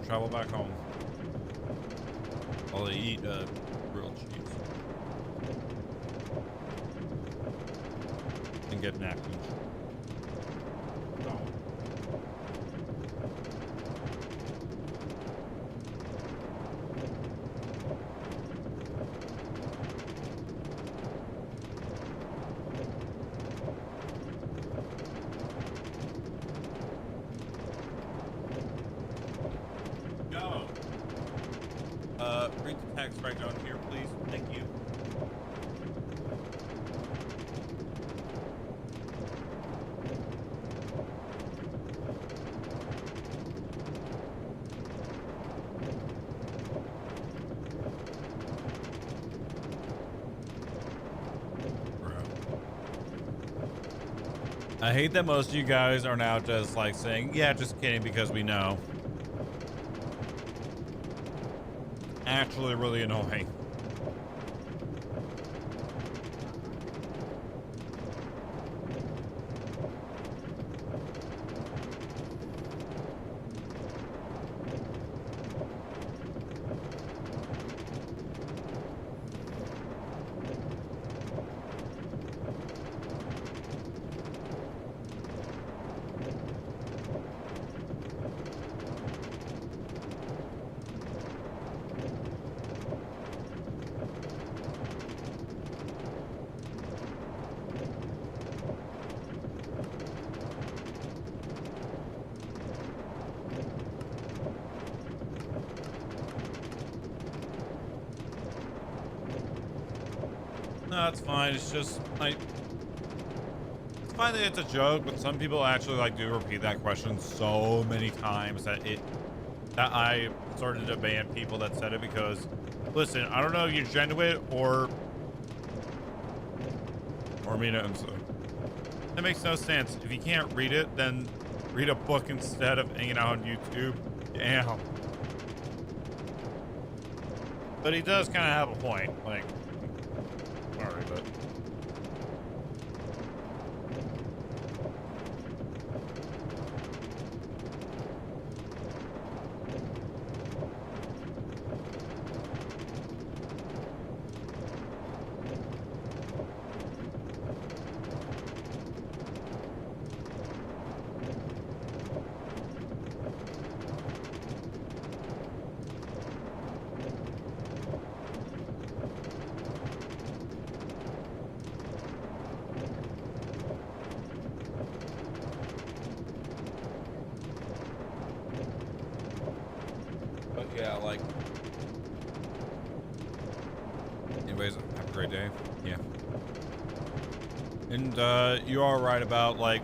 Travel back home. While they eat grilled cheese and get napkins. So, text right down here, please? Thank you. I hate that most of you guys are now just like saying, yeah, just kidding, because we know. Actually really annoying. No, it's fine. It's just like, it's fine that it's a joke, but some people actually like do repeat that question so many times that I started to ban people that said it, because listen, I don't know if you're genuine or mean it. And so that makes no sense. If you can't read it, then read a book instead of hanging out on YouTube. Damn. But he does kind of have a point. Like, sorry, but yeah, like, anyways, have a great day. Yeah. And you are right about, like,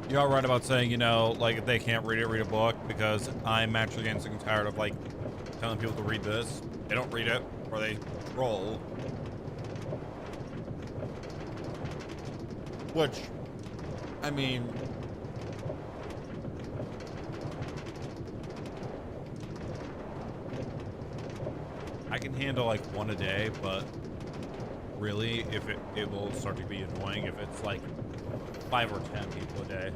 you are right about saying, you know, like, if they can't read it, read a book, because I'm actually getting sick and tired of, like, telling people to read this. They don't read it, or they troll. Which, I mean, I can handle like one a day, but really, if it will start to be annoying if it's like 5 or 10 people a day.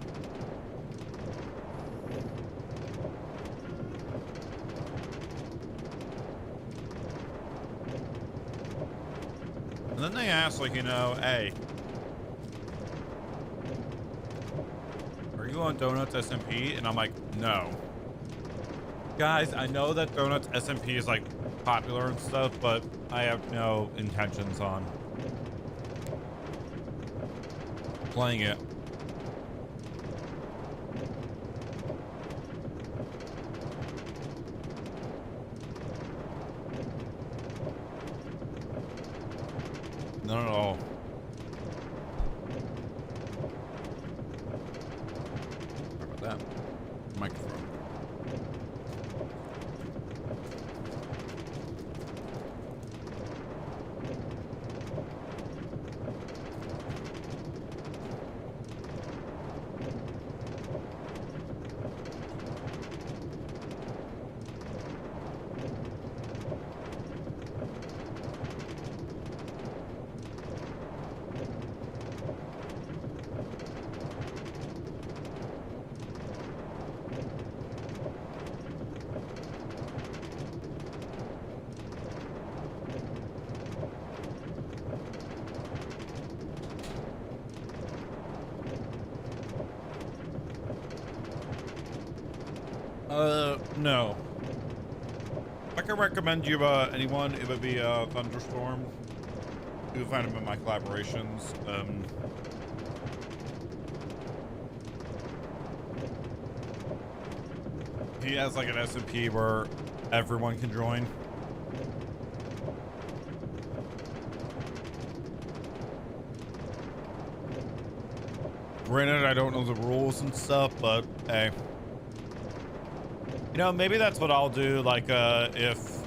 And then they ask, like, you know, hey, are you on Donuts SMP? And I'm like, no. Guys, I know that Donuts SMP is like popular and stuff, but I have no intentions on playing it. Not at all. Sorry about that. Microphone. No. If I can recommend you anyone, it would be Thunderstorm. You'll find him in my collaborations. He has like an SMP where everyone can join. Granted, I don't know the rules and stuff, but hey. You know, maybe that's what I'll do, like, if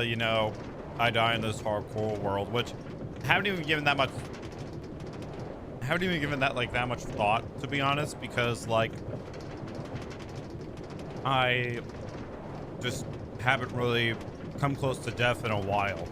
you know, I die in this hardcore world, which I haven't even given that much that much thought, to be honest, because like I just haven't really come close to death in a while.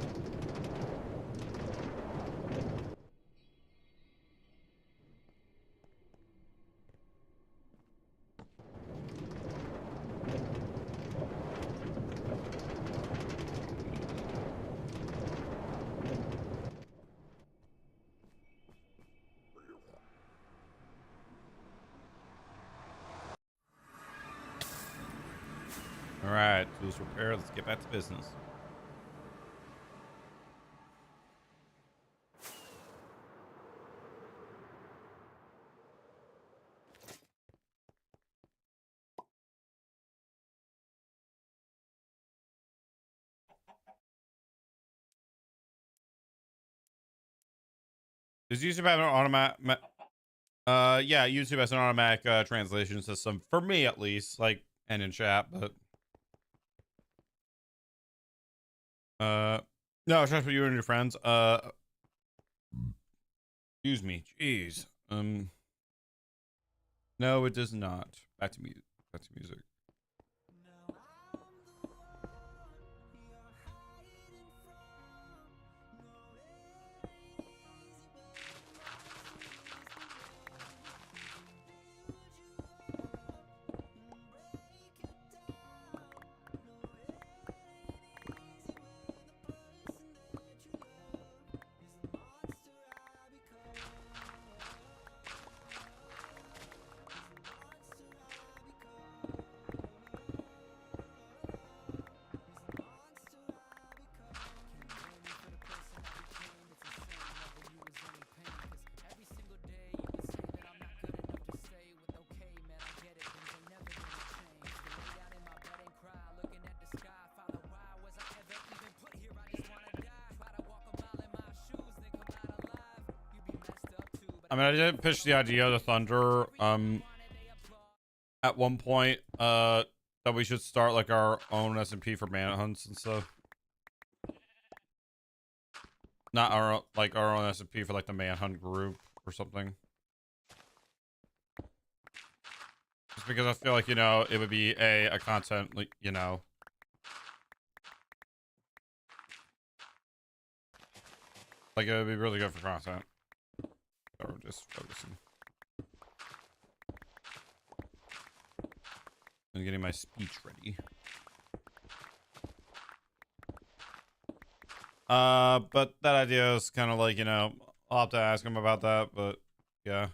All right, tools repair. Let's get back to business. Does YouTube have an automatic? Yeah, YouTube has an automatic translation system for me, at least. Like, and in chat, but no, it's just for you and your friends. Excuse me. Jeez. No, it does not. Back to music. Back to music. I mean, I did pitch the idea to Thunder, at one point, that we should start like our own SMP for manhunts and stuff. Not our, like our own SMP for like the manhunt group or something. Just because I feel like, you know, it would be a content, like, you know. Like, it would be really good for content. So we're just focusing. And getting my speech ready. But that idea is kind of like, you know, I'll have to ask him about that, but yeah.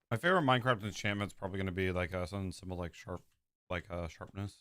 My favorite Minecraft enchantment is probably going to be like something similar like sharpness.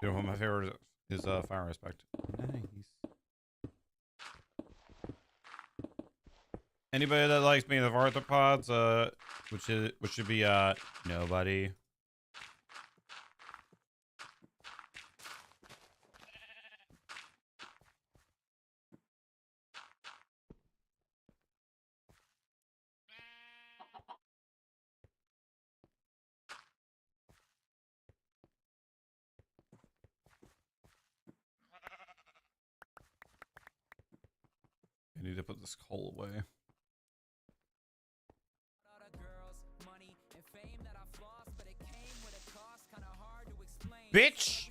You know what my favorite is fire aspect. Nice. Anybody that likes me in the arthropods, which should be nobody. I need to put this coal away. Bitch!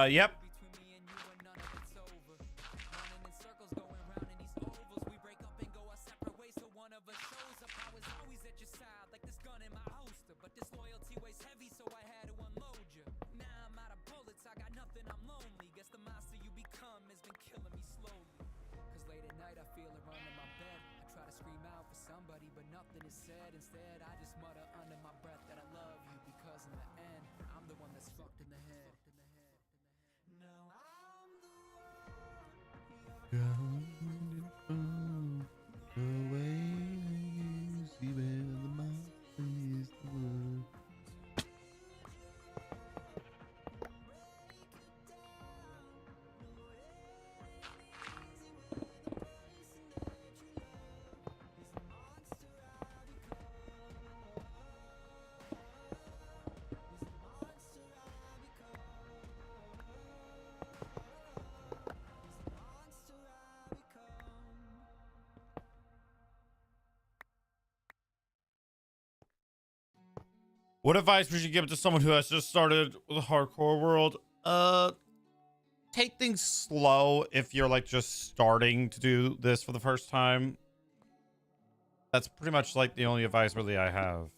Yep. What advice would you give to someone who has just started the hardcore world? Take things slow if you're like just starting to do this for the first time. That's pretty much like the only advice really I have.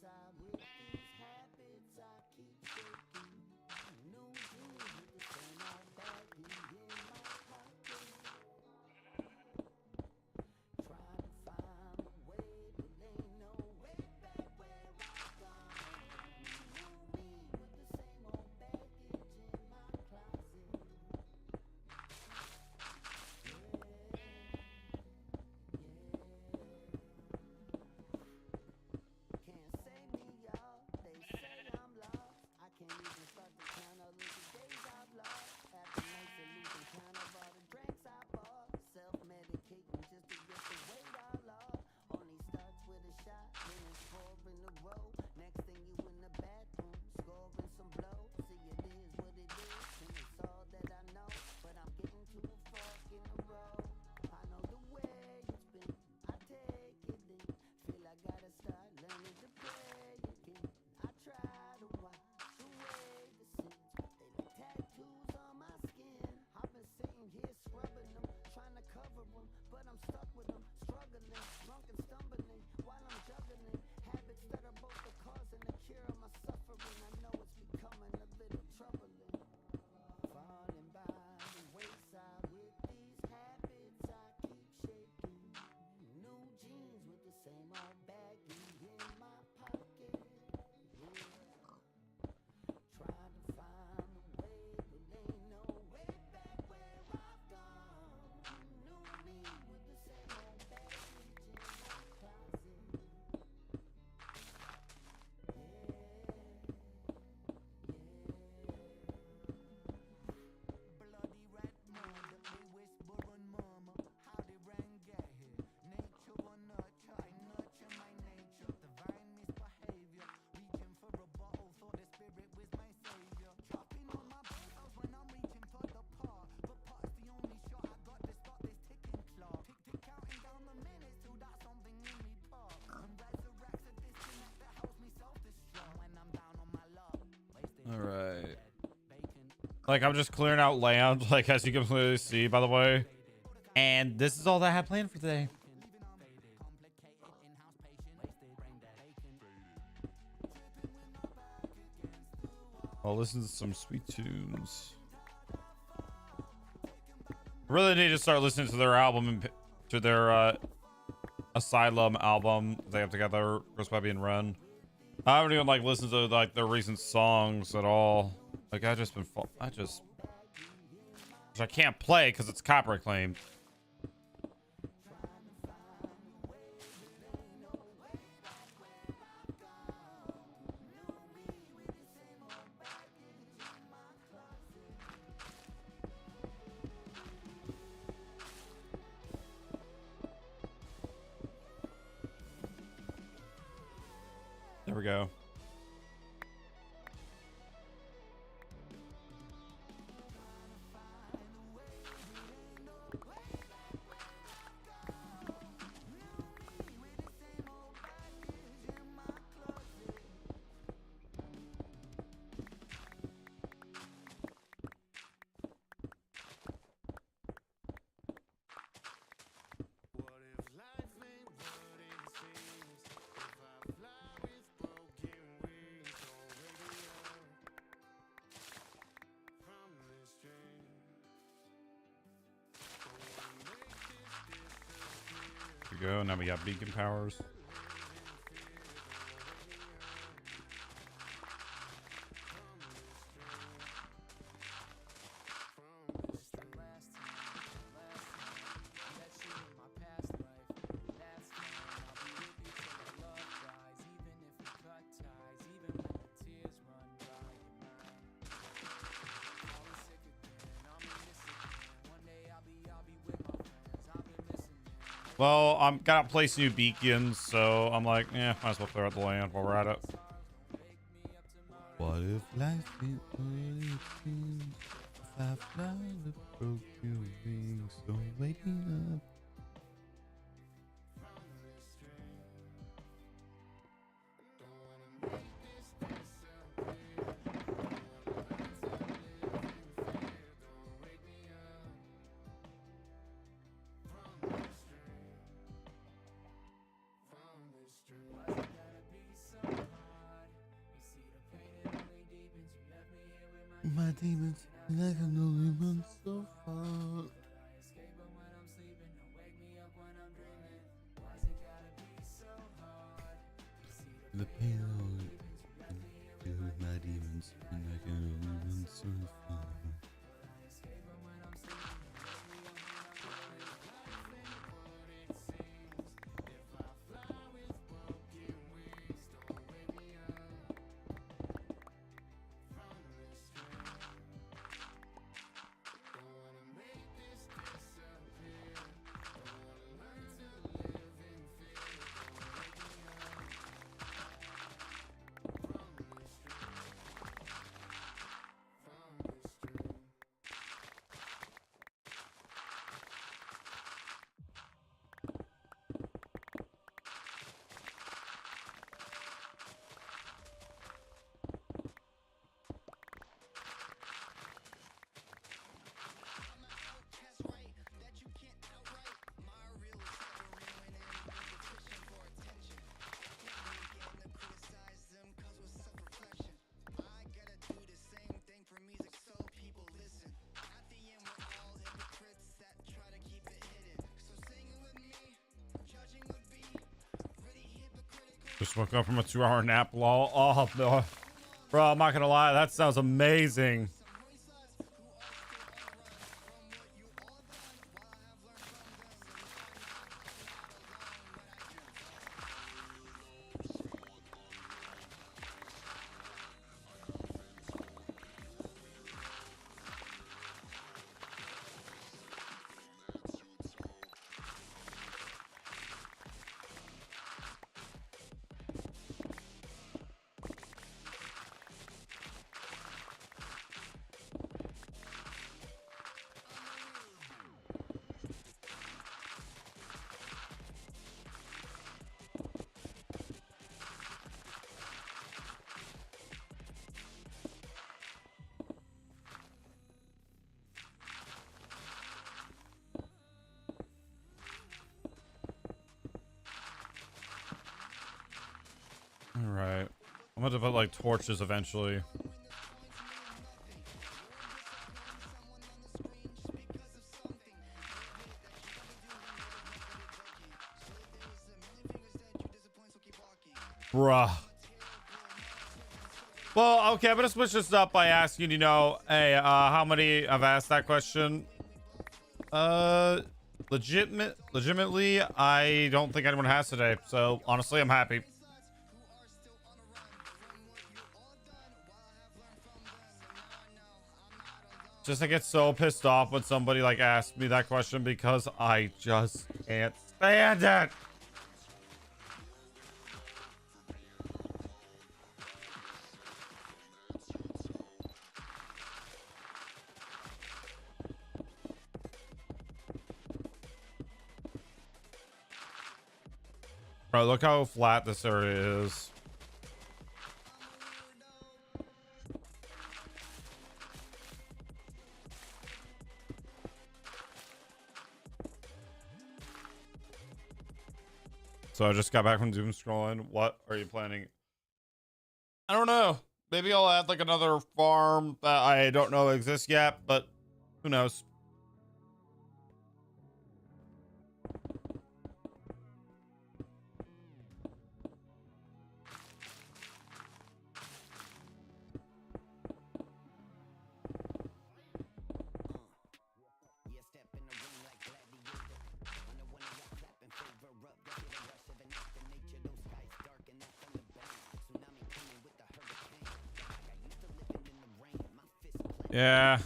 Like, I'm just clearing out land, like, as you can clearly see, by the way. And this is all that I had planned for today. I'll listen to some sweet tunes. Really need to start listening to their album and to their Asylum album they have together, Chris Webby and Ren. I haven't even like listened to like their recent songs at all. Like I just which I can't play because it's copyright claimed. There we go. Go. Now we got beacon powers. Well, I'm gotta place new beacons, so I'm like, yeah, might as well clear out the land while we're at it. What if life ain't what it seems? If I fly the broke your wings, so waking up. My demons, like I can only run so far. The pain of it, feel with my demons, and I can only run so far. Just woke up from a 2-hour nap, lol. Oh, no. Bro, I'm not gonna lie, that sounds amazing. All right. I'm going to put like torches eventually. Bruh. Well, okay, I'm gonna switch this up by asking, you know, hey, how many have asked that question? Legitimately, I don't think anyone has today. So honestly, I'm happy. Just I get so pissed off when somebody like asks me that question because I just can't stand it. Bro, look how flat this area is. So I just got back from doom scrolling. What are you planning? I don't know. Maybe I'll add like another farm that I don't know exists yet, but who knows? Yeah.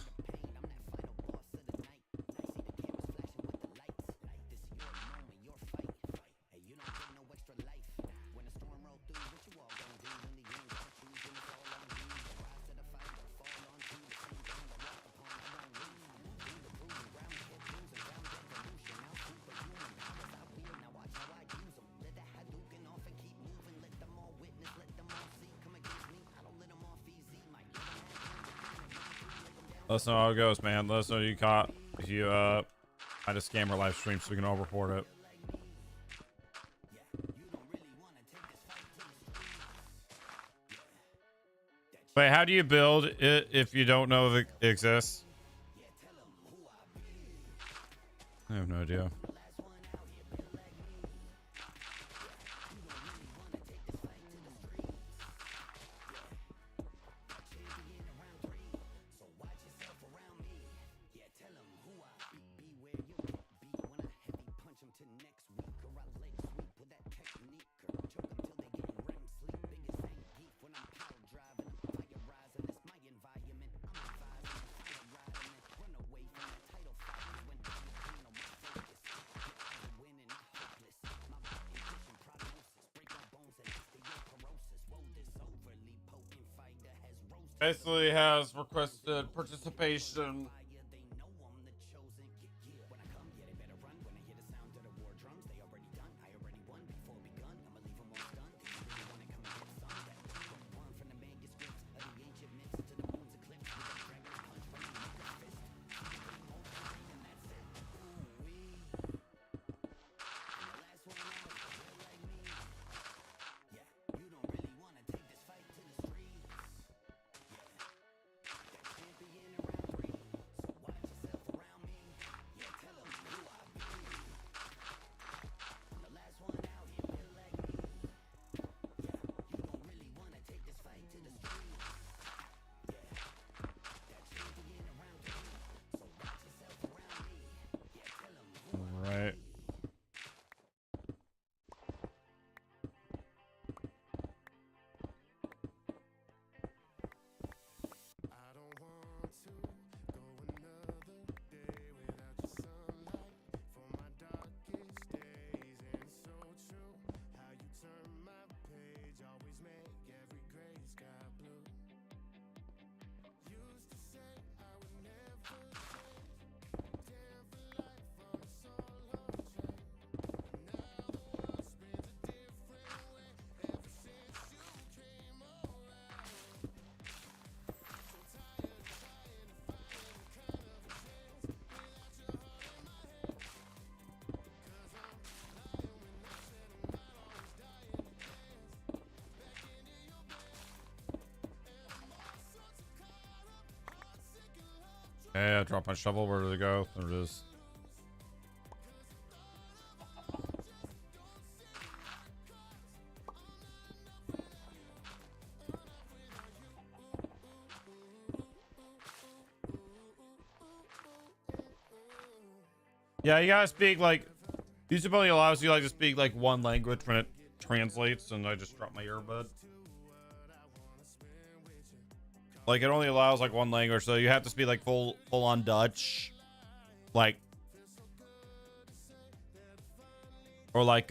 Let us know how it goes, man. Let us know you caught if you had a scammer live stream so we can all report it. Wait, how do you build it if you don't know if it exists? I have no idea. Basically has requested participation. Yeah, drop my shovel. Where did it go? There it is. Yeah, you gotta speak like usability allows you like to speak like one language when it translates, and I just dropped my earbud. Like it only allows like one language, so you have to speak like full on Dutch, like, or like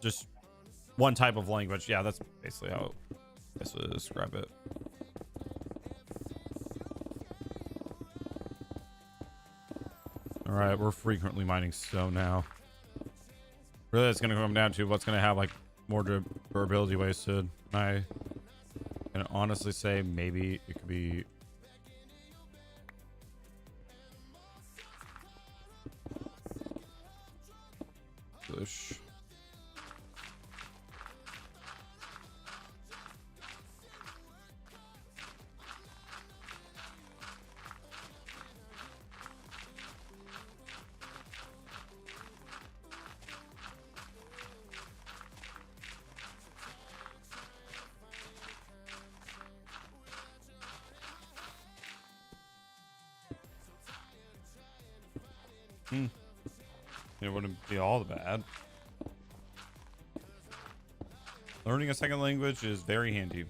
just one type of language. Yeah, that's basically how I guess to describe it. All right, we're frequently mining stone now. Really, it's gonna come down to what's gonna have like more durability wasted. I can honestly say maybe it could be English. It wouldn't be all the bad. Learning a second language is very handy.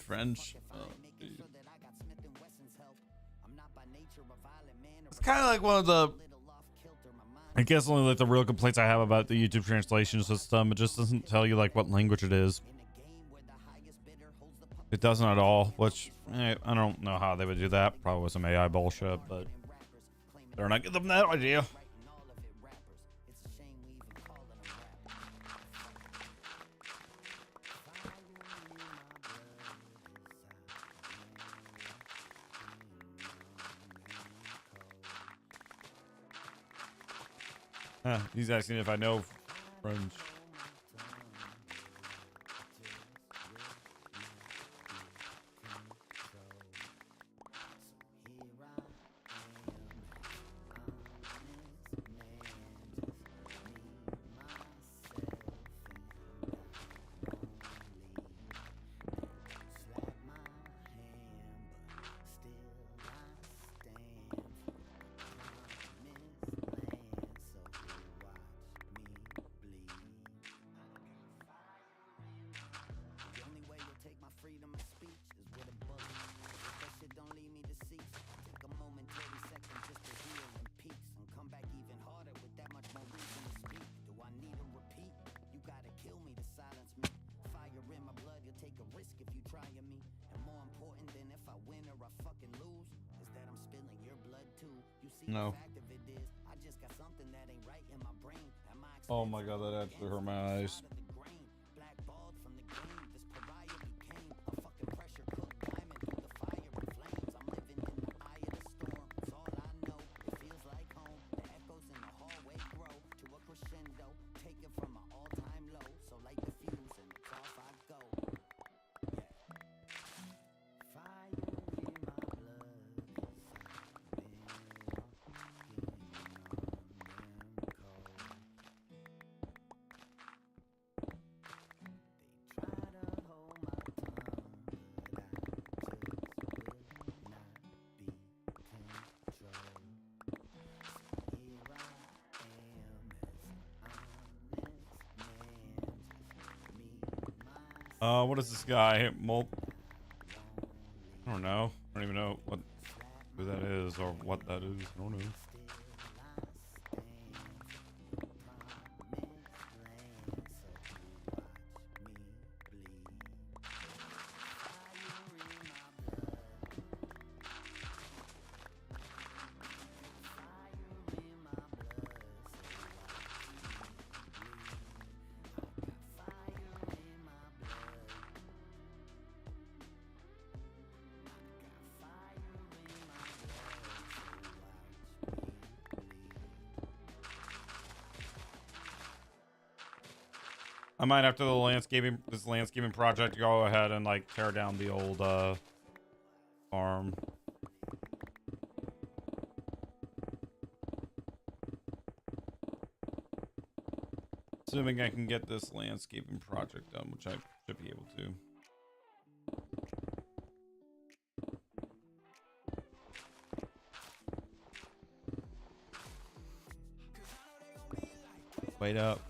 French. It's kind of like one of the, I guess, only like the real complaints I have about the YouTube translation system. It just doesn't tell you like what language it is. It doesn't at all, which I don't know how they would do that. Probably with some AI bullshit, but they're not give them that idea. He's asking if I know French. No. Oh my god, that actually hurt my eyes. What is this guy? I don't know. I don't even know who that is or what that is. I don't know. I might after this landscaping project go ahead and like tear down the old farm. Assuming I can get this landscaping project done, which I should be able to. Wait up.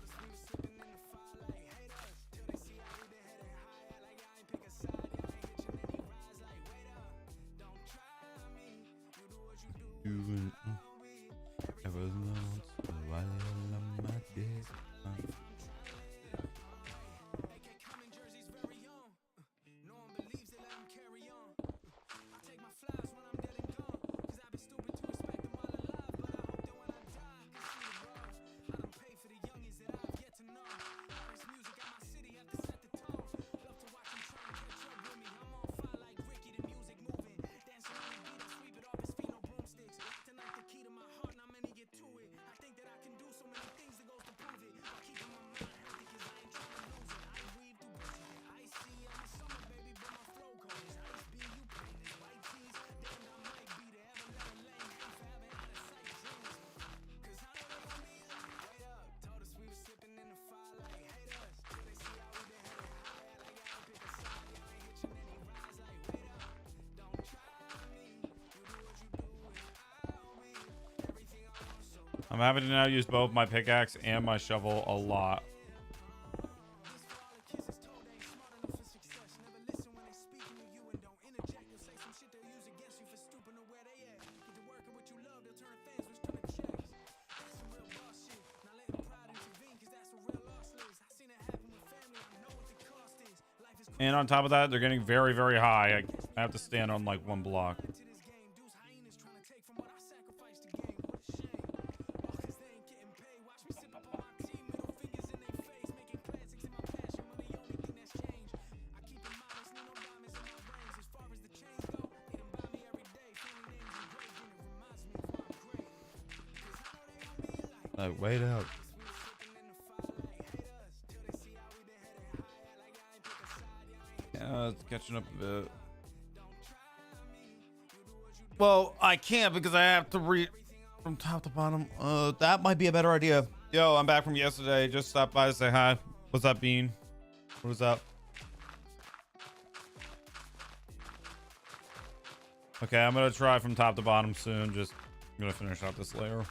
I'm having to now use both my pickaxe and my shovel a lot. And on top of that, they're getting very, very high. I have to stand on like one block. Wait out. Yeah, it's catching up a bit. Well, I can't because I have to read from top to bottom. That might be a better idea. Yo, I'm back from yesterday. Just stopped by to say hi. What's up, Bean? What is up? Okay, I'm gonna try from top to bottom soon. I'm gonna finish out this layer.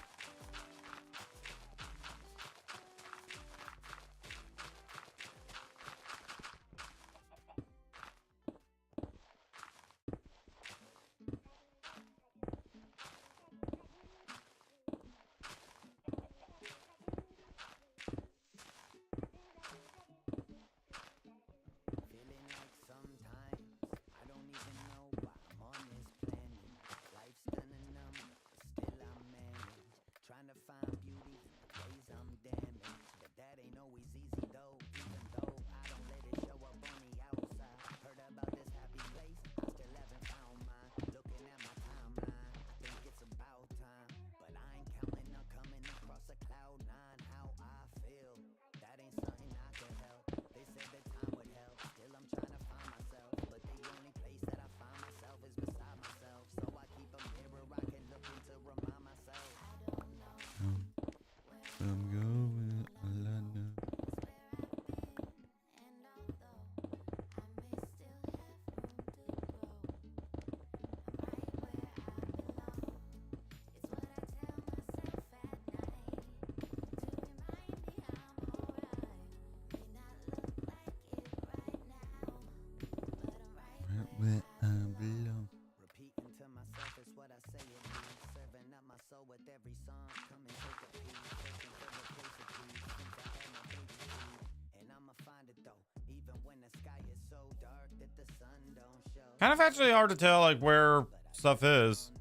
Kind of actually hard to tell like where stuff is.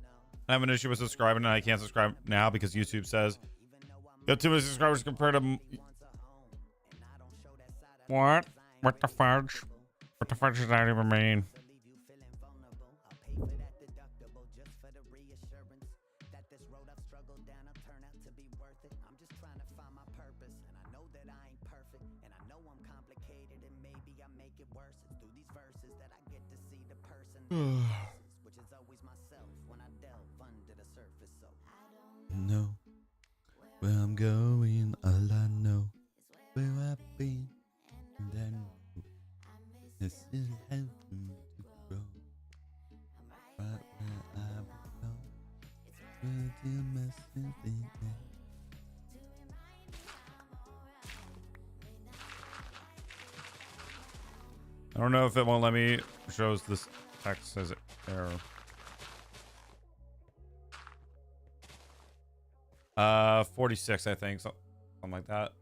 I have an issue with subscribing and I can't subscribe now because YouTube says you have too many subscribers compared to what? What the fudge? What the fudge does that even mean? know where I'm going, all I know where I've been, and I know this is helping me to grow. Right where I belong, where the message is. I don't know if it won't let me shows this text as error. 46, I think, so something like that.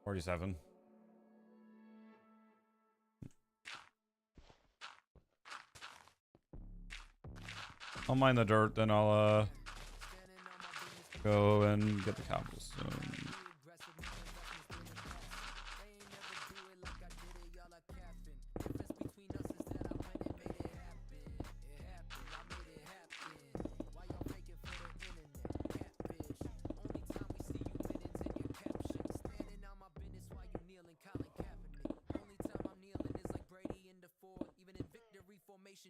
47. I'll mine the dirt, then I'll go and get the cobblestone.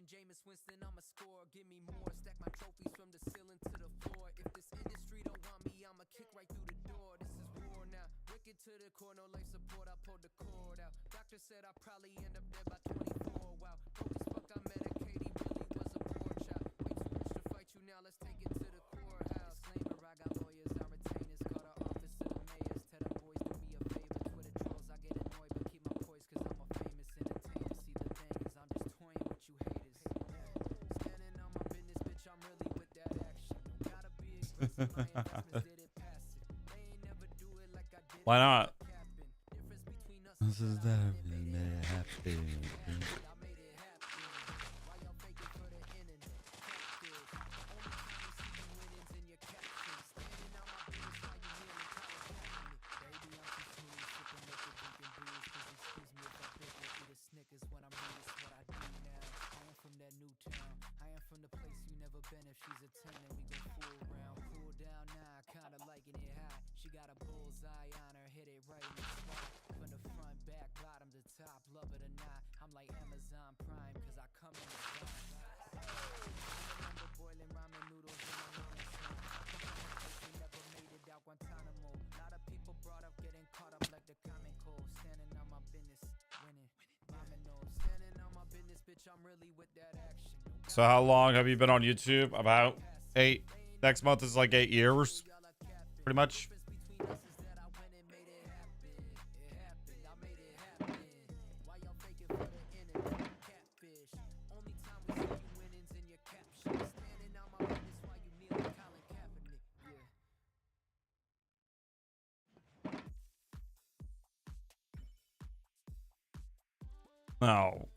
Jameis Winston, I'm a score. Give me more. Stack my trophies from the ceiling to the floor. If this industry don't want me, I'ma kick right through the door. This is war now. Wicked to the core, no life support. I pulled the cord out. Doctor said I'll probably end up dead by 24. Wow. Broke as fuck, I met a Katie. Really was a poor child. Way too rich to fight you now. Let's take it to the courthouse. Disclaimer, I got lawyers, I retainers. Call the office of the mayors. Tell them boys do me a favor. Twitter trolls, I get annoyed, but keep my poise, cause I'm a famous entertainer. See the thing is, I'm just toying with you haters. I'm really with that action. Gotta be aggressive, my investments did it pass it. They ain't never do it like I did. Why not? Difference between us This is that made it happen. I made it happen. Why y'all faking for the internet? Catfish. Only time you see you winnings in your captions. Standing on my business while you kneeling, calling cabinet. Baby, I'm too smooth, sipping liquor, drinking booze. Please excuse me if I bit or eat a Snickers when I'm rude. It's what I do now. I am from that new town. I am from the place you never been. If she's a 10, then we go full round. Cool down now, kinda liking it high. She got a bullseye on her, hit it right in the spot. From the front, back, bottom to top, love it or not. I'm like Amazon Prime, cause I come in the box. Remember boiling ramen noodles in my ramen song. We never made it out Guantanamo. Lot of people brought up getting caught up like the common cold. Standing on my business, winning. Dominoes. Standing on my business, bitch, I'm really with that action. So how long have you been on YouTube? About 8. Next month is like 8 years, pretty much. No.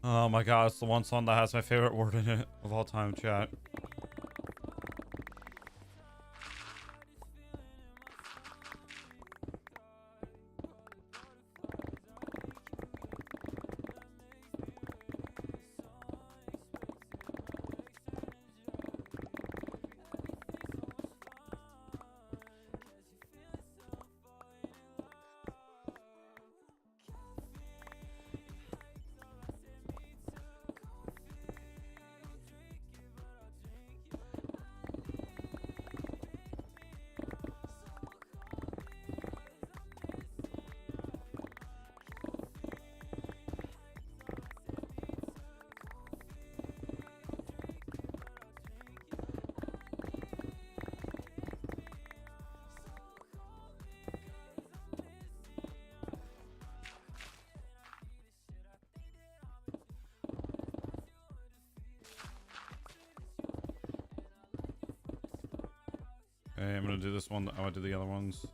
Oh my god, it's the one song that has my favorite word in it of all time, chat. Okay, I'm gonna do this one. I want to do the other ones.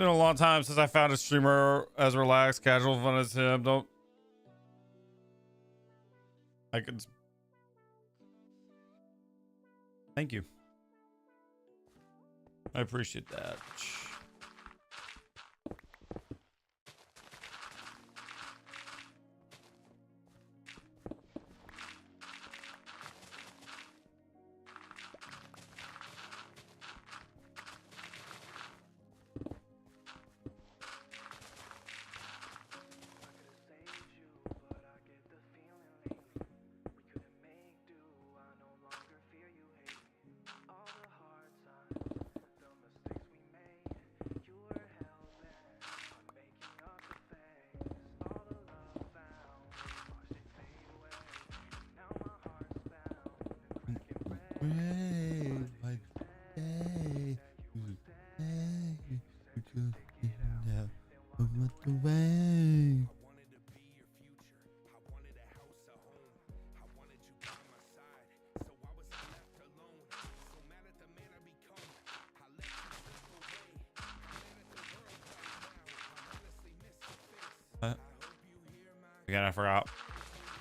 Been a long time since I found a streamer as relaxed, casual fun as him. Don't. I could. Thank you. I appreciate that. Again, I forgot.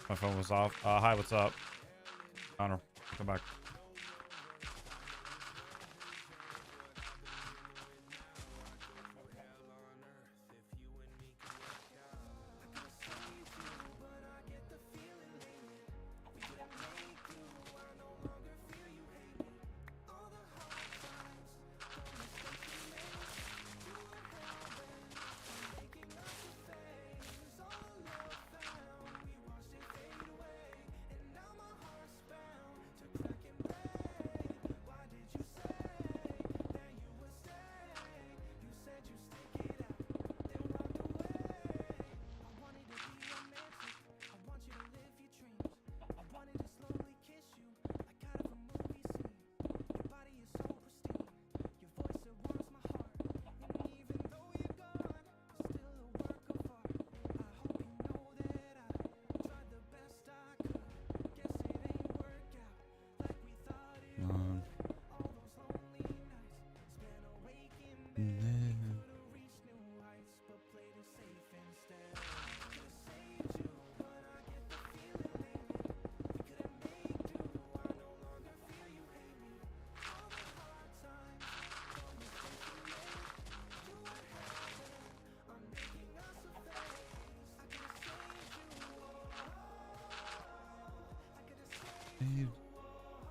My phone was off. Hi, what's up? Connor, come back.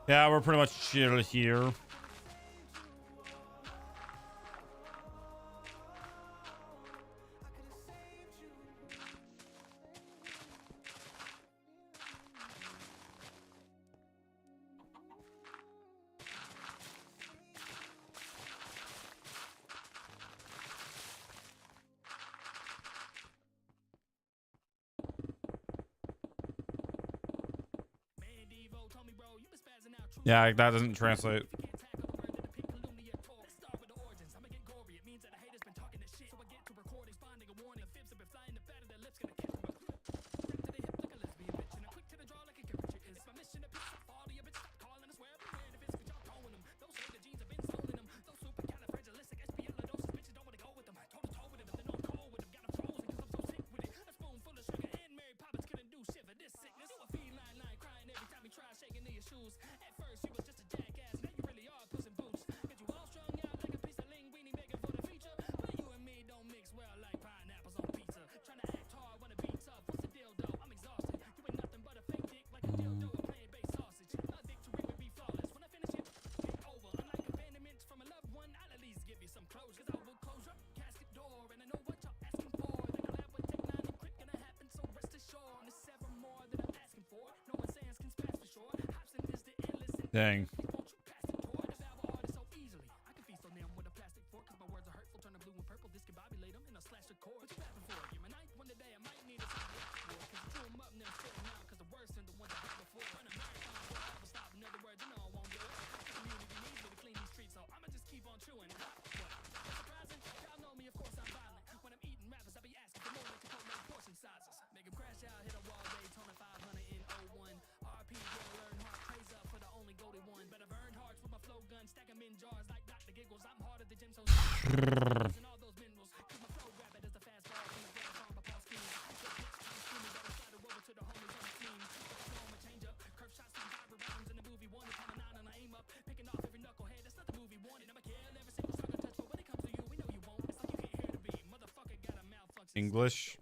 Yeah, we're pretty much chill here. Yeah, that doesn't translate. Dang. English.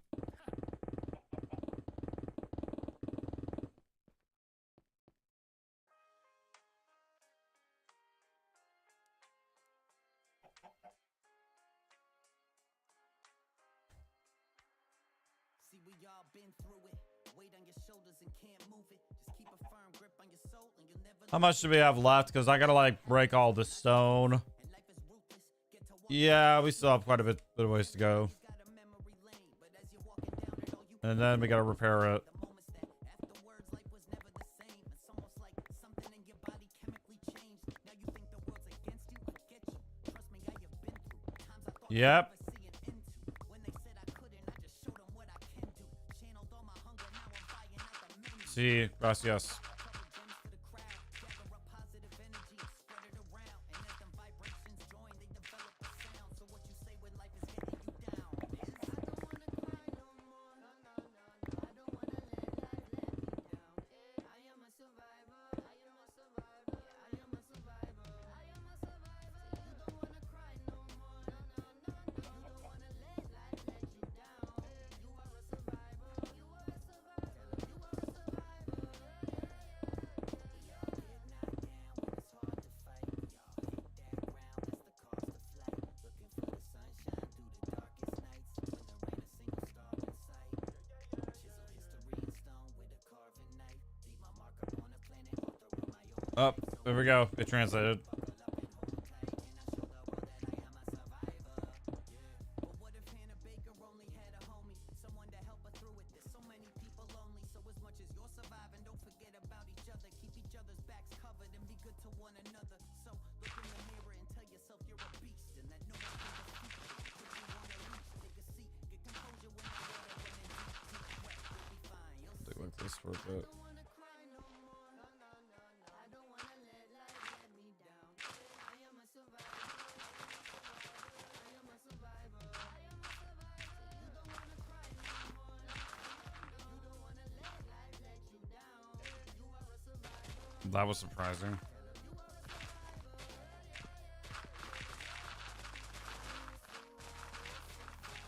See, we all been through it. Weight on your shoulders and can't move it. Just keep a firm grip on your soul and you'll never. How much do we have left? Because I gotta like break all the stone. And life is ruthless. Get to walk Yeah, we still have quite a bit of ways to go. got a memory lane, but as you're walking down it, all you And then we gotta repair it. the moments that afterwards life was never the same. It's almost like something in your body chemically changed. Now you think the world's against you. I get you. Trust me, I have been through times I thought Yep. I'd never see an end to. When they said I couldn't, I just showed them what I can do. Channeled all my hunger, now I'm buying out the menu. See, gracias. Couple gems to the crowd, gather up positive energy, spread it around, and as them vibrations join, they develop a sound. So what you say when life is getting you down is, I don't wanna cry no more, no, no, no, no. I don't wanna let life let me down. I am a survivor, I am a survivor, I am a survivor, I am a survivor. You don't wanna cry no more, no, no, no, no. You don't wanna let life let you down. You are a survivor, you are a survivor, you are a survivor. Oh, there we go. It translated. What if Hannah Baker only had a homie, someone to help her through it? There's so many people lonely, so as much as you're surviving, don't forget about each other. Keep each other's backs covered and be good to one another. So look in the mirror and tell yourself you're a beast and that no one can defeat you. If you wanna reach, take a seat, get composure when the water running deep, deep wet. You'll be fine. You'll Take like this for a bit. don't wanna cry no more, no, no, no, no. I don't wanna let life let me down. I am a survivor. I am a survivor. I am a survivor. You don't wanna cry no more. No, no, no. You don't wanna let life let you down. You are a survivor. That was surprising.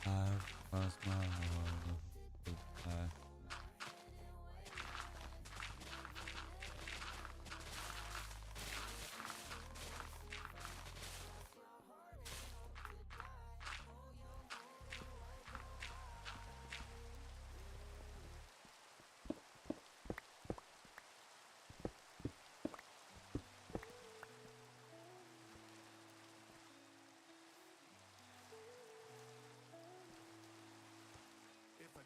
I was my goodbye. If a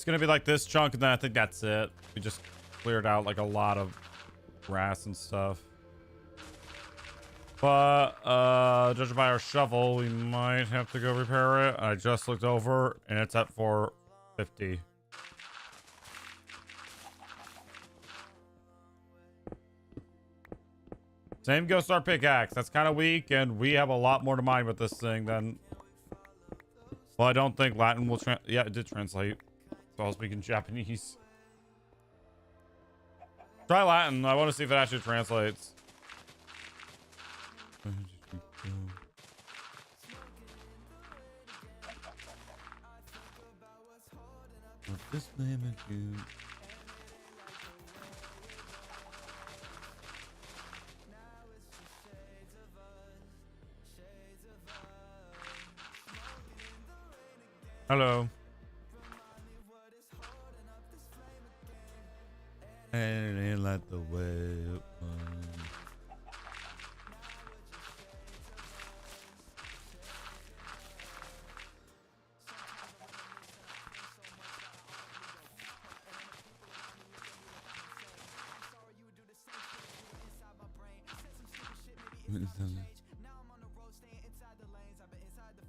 gonna be like this chunk, and then I think that's it. We just cleared out like a lot of grass and stuff. But judging by our shovel, we might have to go repair it. I just looked over and it's at 450. Same goes to our pickaxe. That's kind of weak, and we have a lot more to mine with this thing than... Well, I don't think Latin will yeah, it did translate. So I was speaking Japanese. Try Latin. I want to see if it actually translates. This name is you. Hello. And it ain't like the way.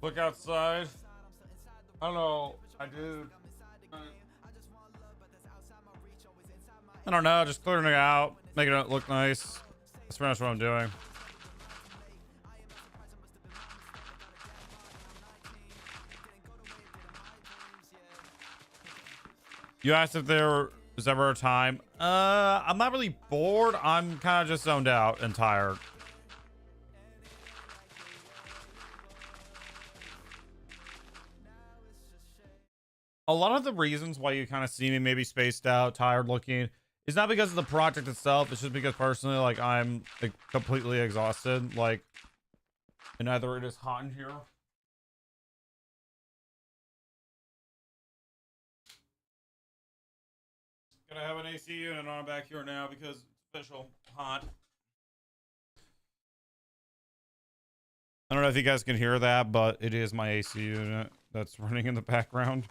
Look outside. Hello. I do. I don't know. Just clearing it out, making it look nice. That's pretty much what I'm doing. You asked if there was ever a time. I'm not really bored. I'm kind of just zoned out and tired. A lot of the reasons why you kind of see me maybe spaced out, tired looking, is not because of the project itself. It's just because personally, like, I'm like completely exhausted. Like, and either it is hot in here. Gonna have an AC unit on back here now because it's official hot. I don't know if you guys can hear that, but it is my AC unit that's running in the background.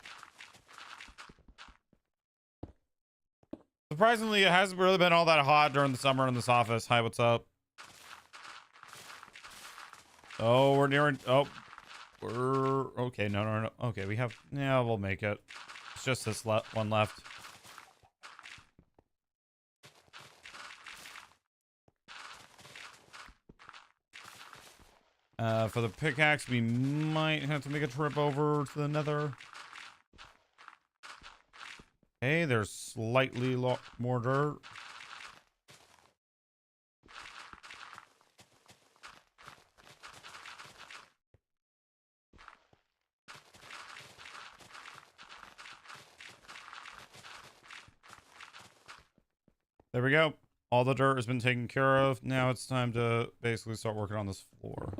Surprisingly, it hasn't really been all that hot during the summer in this office. Hi, what's up? Oh, we're nearing. Oh, we're okay. No. Okay, we have. Yeah, we'll make it. It's just this one left. For the pickaxe, we might have to make a trip over to the Nether. Okay, there's slightly more dirt. There we go. All the dirt has been taken care of. Now it's time to basically start working on this floor.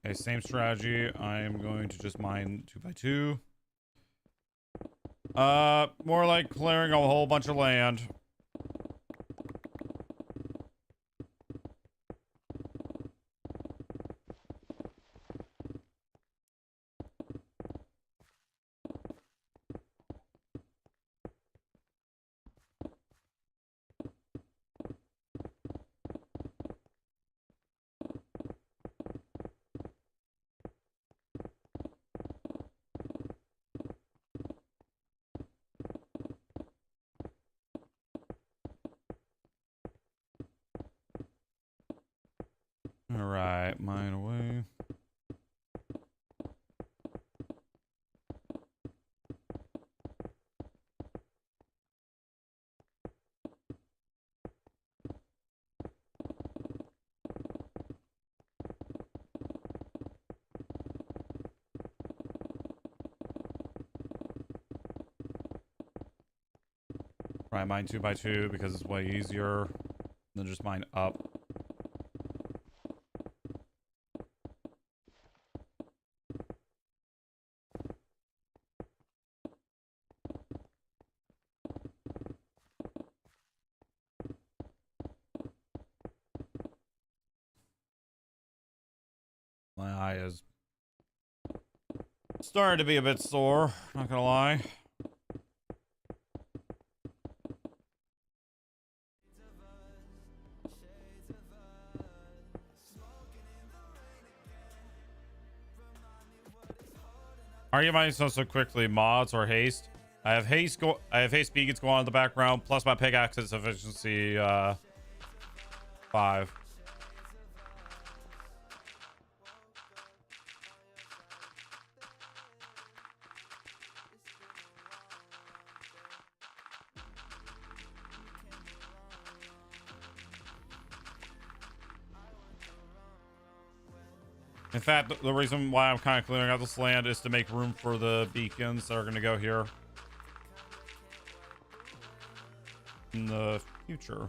Okay, same strategy. I am going to just mine 2x2. More like clearing a whole bunch of land. All right, mine away. Right, mine 2x2 because it's way easier than just mine up. My eye is starting to be a bit sore, not gonna lie. Are you mining so quickly? Mods or haste? I have haste beacons going on in the background, plus my pickaxe's efficiency 5. In fact, the reason why I'm kind of clearing out this land is to make room for the beacons that are going to go here in the future.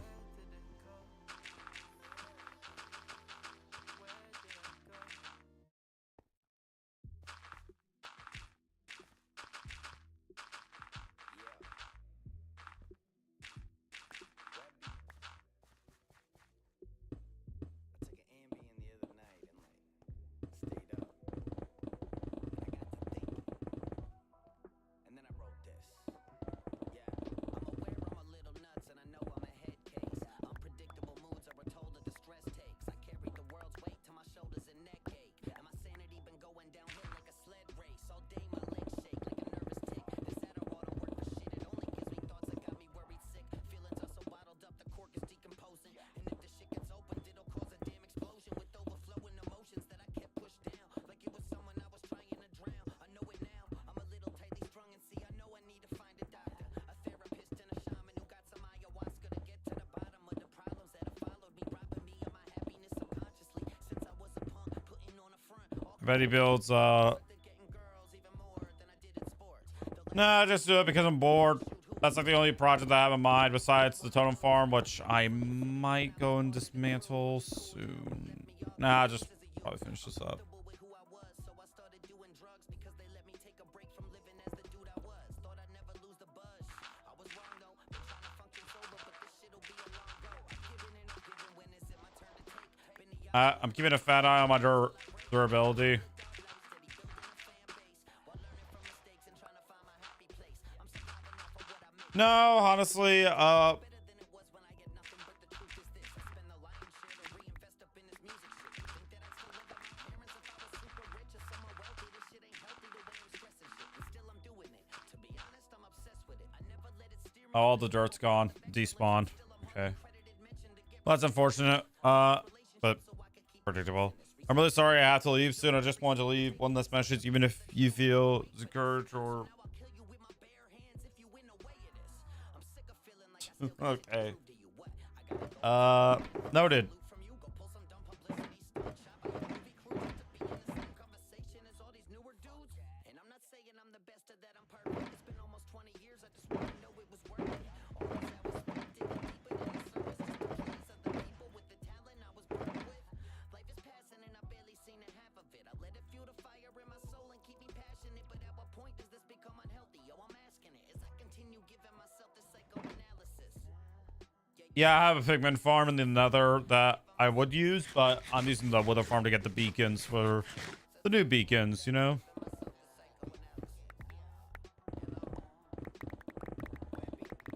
If Eddie builds, nah, just do it because I'm bored. That's like the only project that I have in mind besides the totem farm, which I might go and dismantle soon. Nah, just probably finish this up. I'm keeping a fat eye on my durability. No, honestly, all the dirt's gone. Despawned. Okay. Well, that's unfortunate. But predictable. I'm really sorry I have to leave soon. I just wanted to leave one last message, even if you feel discouraged or... Okay. Noted. Yeah, I have a pigment farm in the nether that I would use, but I'm using the wither farm to get the beacons for the new beacons, you know?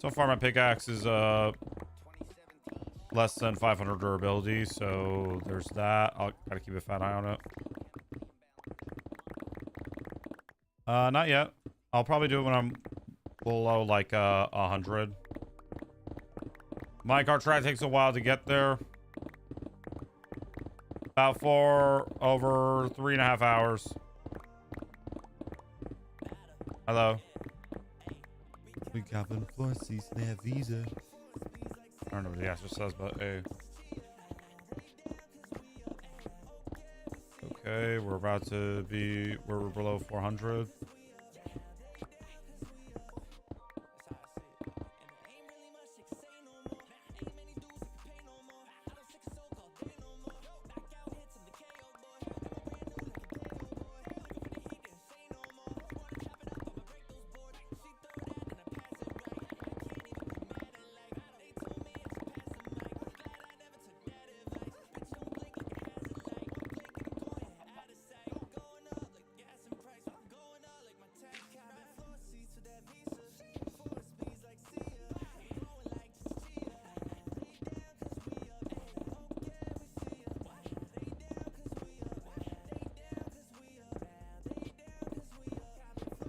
So far, my pickaxe is less than 500 durability, so there's that. I'll gotta keep a fat eye on it. Not yet. I'll probably do it when I'm below like 100. Minecart track takes a while to get there. About over 3.5 hours. Hello. We Gavin Florence's their visa. I don't know what the answer says, but hey. Okay, we're about to be, we're below 400.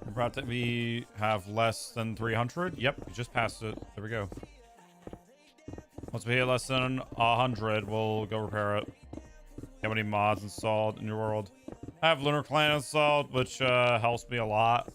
About to we have less than 300. Yep, we just passed it. There we go. Once we hit less than 100, we'll go repair it. How many mods installed in your world? I have Lunar Clan installed, which helps me a lot.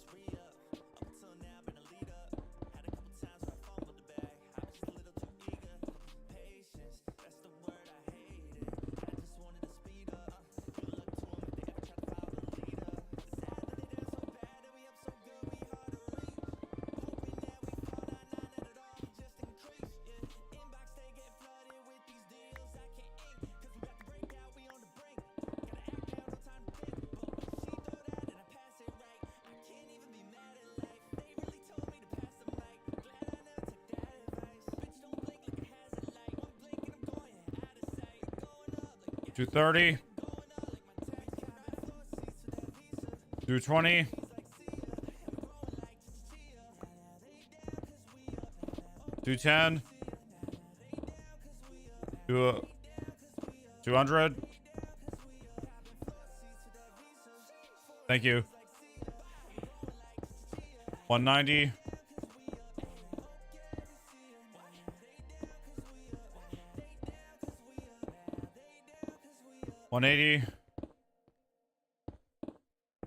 $230. $220. $210. 200. Thank you. 190. 180.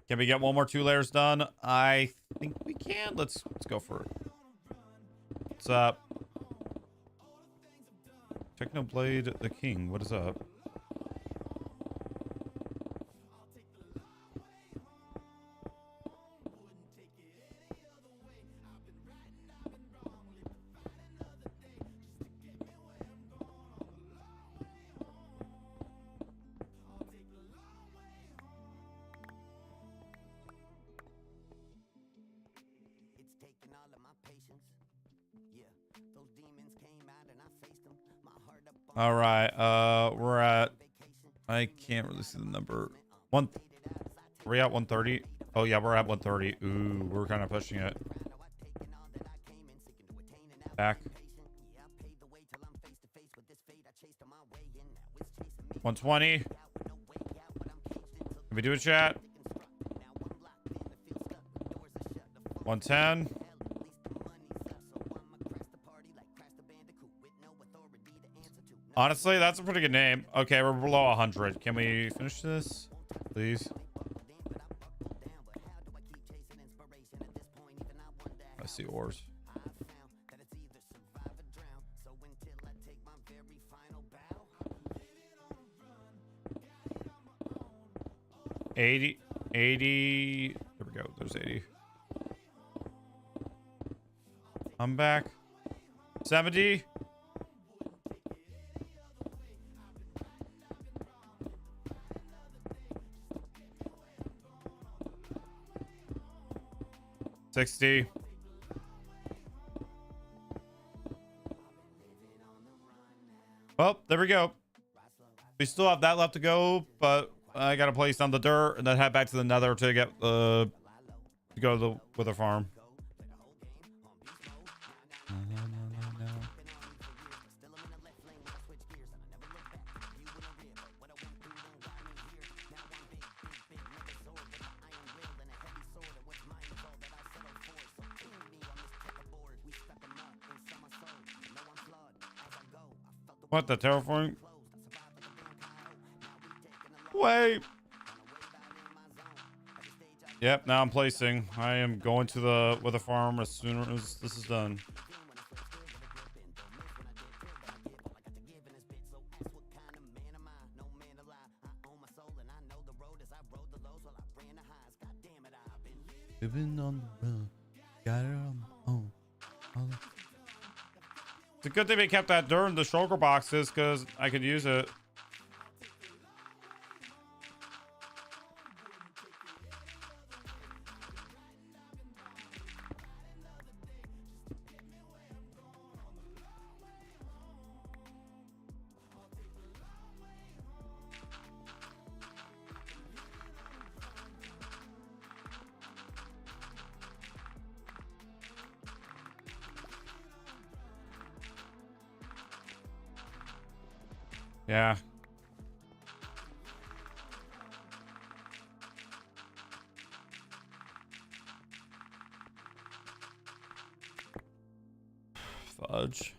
Can we get one more 2 layers done? I think we can. Let's go for it. What's up? Technoblade the King. What is up? All right, we're at, I can't really see the number. Are we at 130? Oh yeah, we're at 130. Ooh, we're kind of pushing it. Back. 120. Can we do a chat? 110. Honestly, that's a pretty good name. Okay, we're below 100. Can we finish this, please? I see ores. $80. There we go. There's 80. I'm back. 70. $60. Well, there we go. We still have that left to go, but I gotta place on the dirt and then head back to the nether to get to go to the wither farm. What, the terraforming? way. Yep, now I'm placing. I am going to the Wither Farm as soon as this is done. Living on the road, got it on my own. It's a good thing we kept that dirt in the shulker boxes because I could use it. Yeah. Fudge.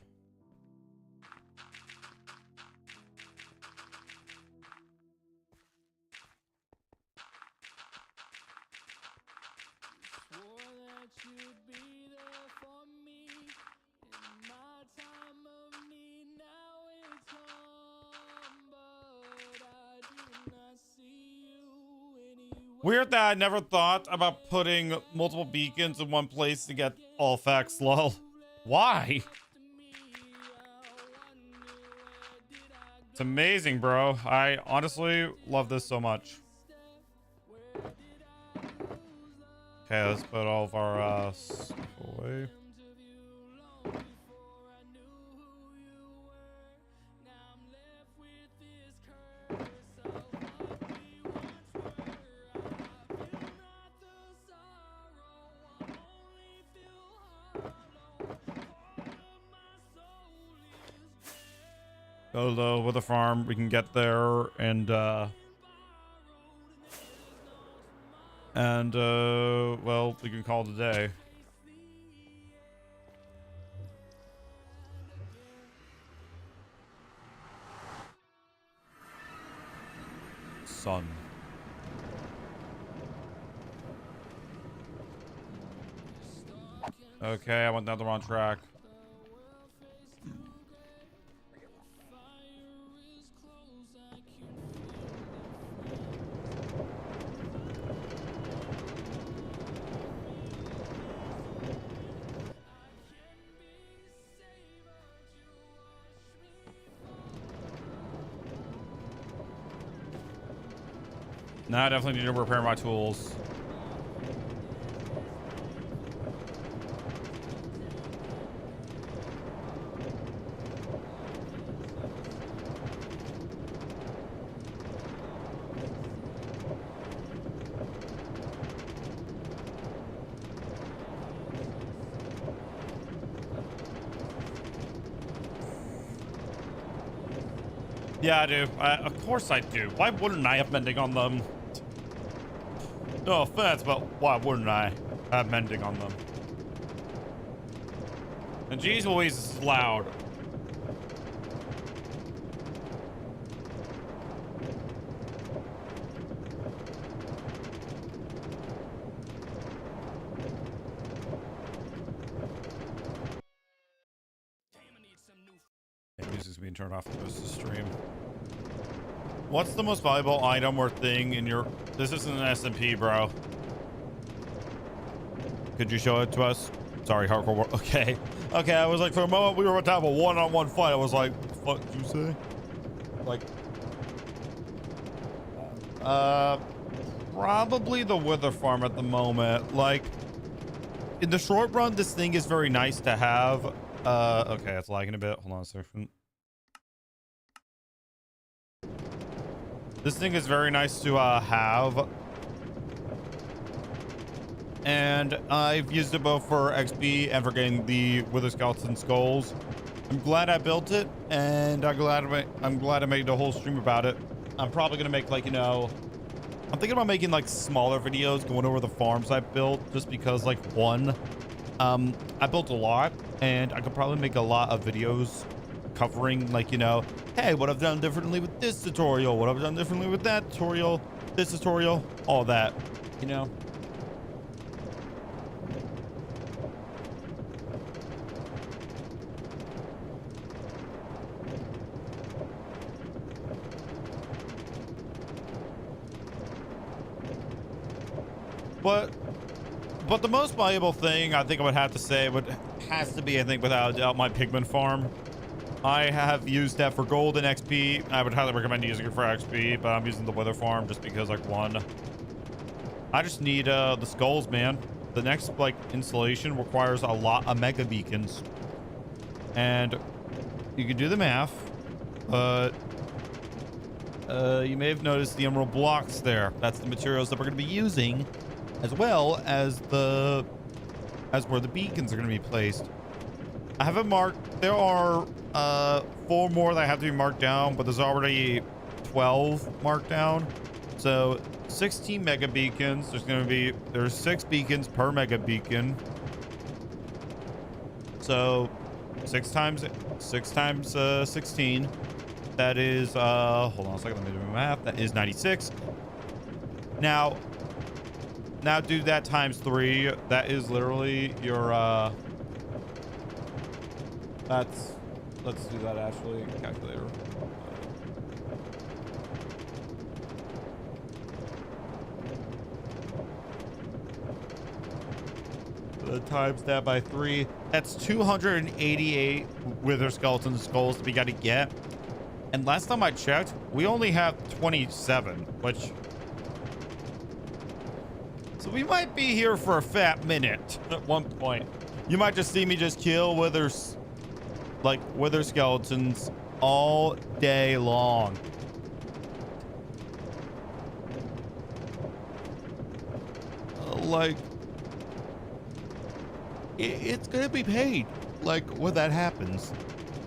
Weird that I never thought about putting multiple beacons in one place to get all effects, lol. Why? It's amazing, bro. I honestly love this so much. Okay, let's put all of our stuff away. Go to the Wither Farm. We can get there and well, we can call it a day. Sun. Okay, I went down the wrong track. Now I definitely need to repair my tools. Yeah, I do. Of course I do. Why wouldn't I have mending on them? No offense, but why wouldn't I have mending on them? And geez Louise, this is loud. Yeah, music's being turned off for this stream. What's the most valuable item or thing in your... This isn't an SMP, bro. Could you show it to us? Sorry, hardcore. Okay. Okay, I was like, for a moment, we were about to have a one-on-one fight. I was like, what the fuck did you say? Like... probably the Wither Farm at the moment. Like, in the short run, this thing is very nice to have. Okay, it's lagging a bit. Hold on a second. This thing is very nice to have. And I've used it both for XP and for getting the Wither Skeleton Skulls. I'm glad I built it, and I'm glad I made a whole stream about it. I'm probably gonna make, like, you know, I'm thinking about making like smaller videos going over the farms I built, just because, like, one, I built a lot and I could probably make a lot of videos covering, like, you know, hey, what I've done differently with this tutorial, what I've done differently with that tutorial, this tutorial, all that, you know. But the most valuable thing I think I would have to say has to be, I think, without a doubt, my pigment farm. I have used that for gold and XP. I would highly recommend using it for XP, but I'm using the wither farm just because, like, one, I just need the skulls, man. The next, like, installation requires a lot of mega beacons, and you can do the math, but you may have noticed the emerald blocks there. That's the materials that we're going to be using, as well as where the beacons are going to be placed. I haven't marked. There are 4 more that have to be marked down, but there's already 12 marked down. So 16 mega beacons. There's 6 beacons per mega beacon. So 6 times 16. That is hold on a second, let me do my math. That is 96. Now do that times 3. That is literally your let's do that actually. Calculator. Times that by 3. That's 288 wither skeleton skulls that we got to get. And last time I checked, we only have 27, which, so we might be here for a fat minute at one point. You might just see me just kill wither skeletons all day long. Like, it's gonna be paid, like, when that happens.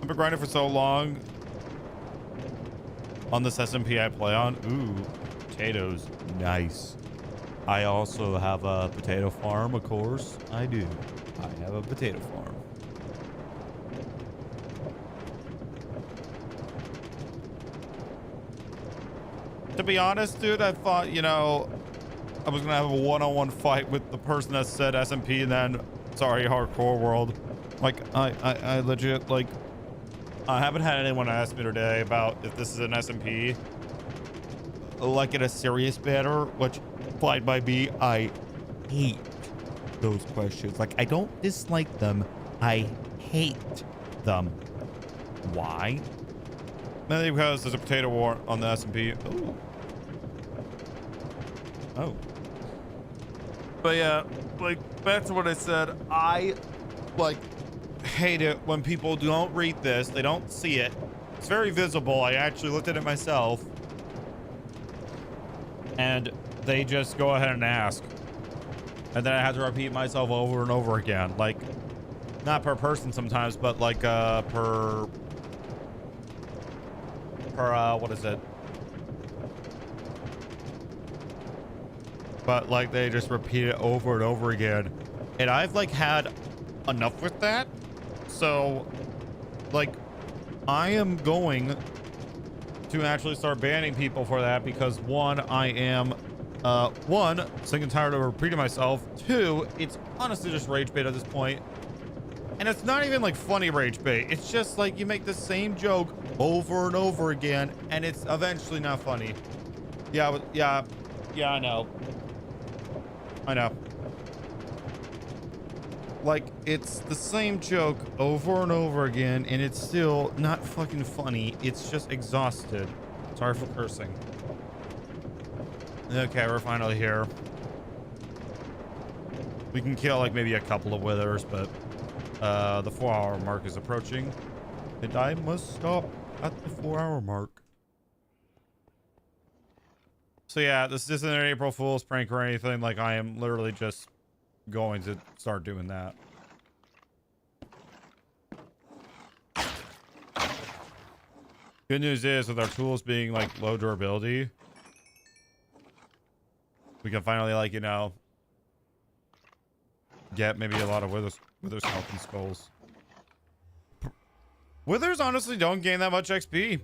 I've been grinding for so long on this SMP I play on. Ooh, potatoes, nice. I also have a potato farm, of course. I do. I have a potato farm. To be honest, dude, I thought, you know, I was gonna have a one-on-one fight with the person that said SMP and then, sorry, hardcore world. Like, I legit, like, I haven't had anyone ask me today about if this is an SMP, like, in a serious manner, which, fine by me, I hate those questions. Like, I don't dislike them, I hate them. Why? Mainly because there's a potato war on the SMP. Ooh. Oh. But yeah, like, back to what I said, I, like, hate it when people don't read this. They don't see it. It's very visible. I actually looked at it myself. And they just go ahead and ask. And then I have to repeat myself over and over again. Like, not per person sometimes, but like per what is it? But like they just repeat it over and over again. And I've like had enough with that. So like I am going to actually start banning people for that, because one, I am one, sick and tired of repeating myself. 2, it's honestly just rage bait at this point. And it's not even like funny rage bait. It's just like you make the same joke over and over again, and it's eventually not funny. Yeah, I know. Like, it's the same joke over and over again, and it's still not fucking funny. It's just exhausted. Sorry for cursing. Okay, we're finally here. We can kill like maybe a couple of withers, but the 4-hour mark is approaching, and I must stop at the 4-hour mark. So yeah, this isn't an April Fool's prank or anything. Like, I am literally just going to start doing that. Good news is, with our tools being like low durability, we can finally, like, you know, get maybe a lot of wither skeleton skulls. Withers honestly don't gain that much XP.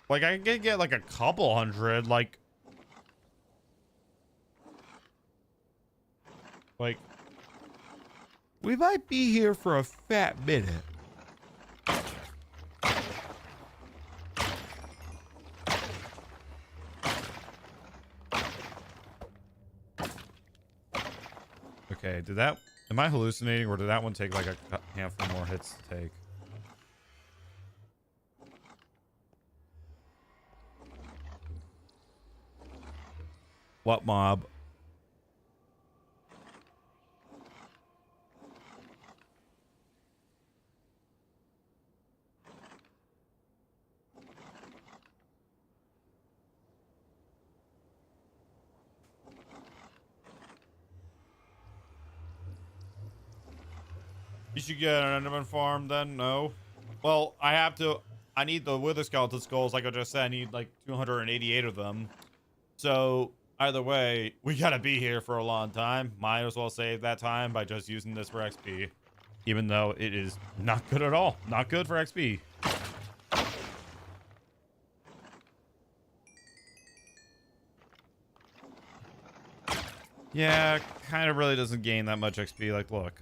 Like I can get like a couple hundred, like We might be here for a fat minute. okay, am I hallucinating, or did that one take like a handful more hits to take? What mob? You should get an Enderman farm then? No. Well, I need the Wither Skeleton Skulls, like I just said. I need like 288 of them. So either way, we gotta be here for a long time. Might as well save that time by just using this for XP. Even though it is not good at all. Not good for XP. Yeah, kind of really doesn't gain that much XP. Like, look.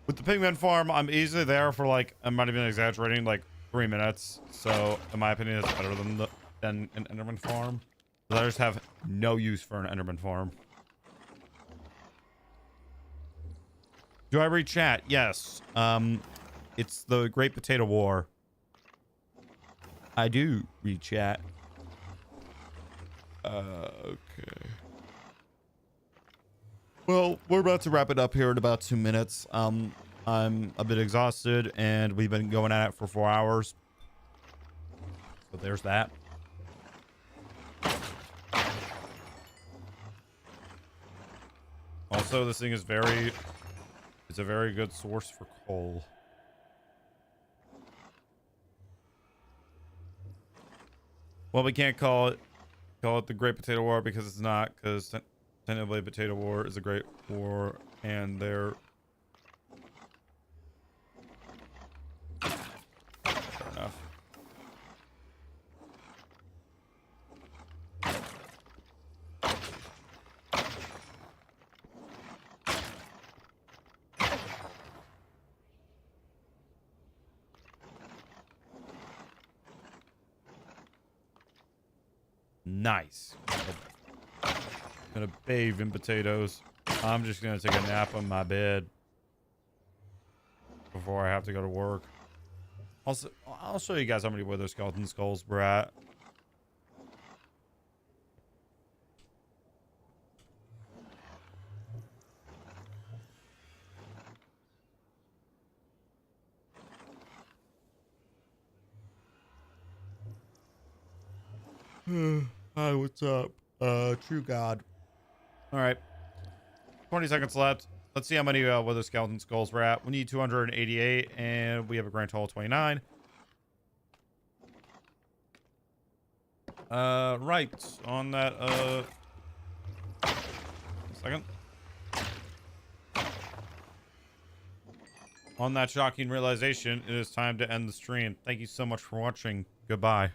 With the Pigman farm, I'm easily there for like, I'm not even exaggerating, like 3 minutes. So in my opinion, it's better than an Enderman farm. But I just have no use for an Enderman farm. Do I read chat? Yes. It's the Great Potato War. I do read chat. Okay. Well, we're about to wrap it up here in about 2 minutes. I'm a bit exhausted, and we've been going at it for 4 hours. So there's that. Also, this thing is it's a very good source for coal. Well, we can't call it the Great Potato War because it's not, because technically Potato War is a great war, and they're fair enough. Nice. Gonna bathe in potatoes. I'm just gonna take a nap on my bed before I have to go to work. Also, I'll show you guys how many Wither Skeleton Skulls we're at. Hi, what's up? True God. All right. 20 seconds left. Let's see how many Wither Skeleton Skulls we're at. We need 288, and we have a grand total of 29. Right. On that, second. On that shocking realization, it is time to end the stream. Thank you so much for watching. Goodbye.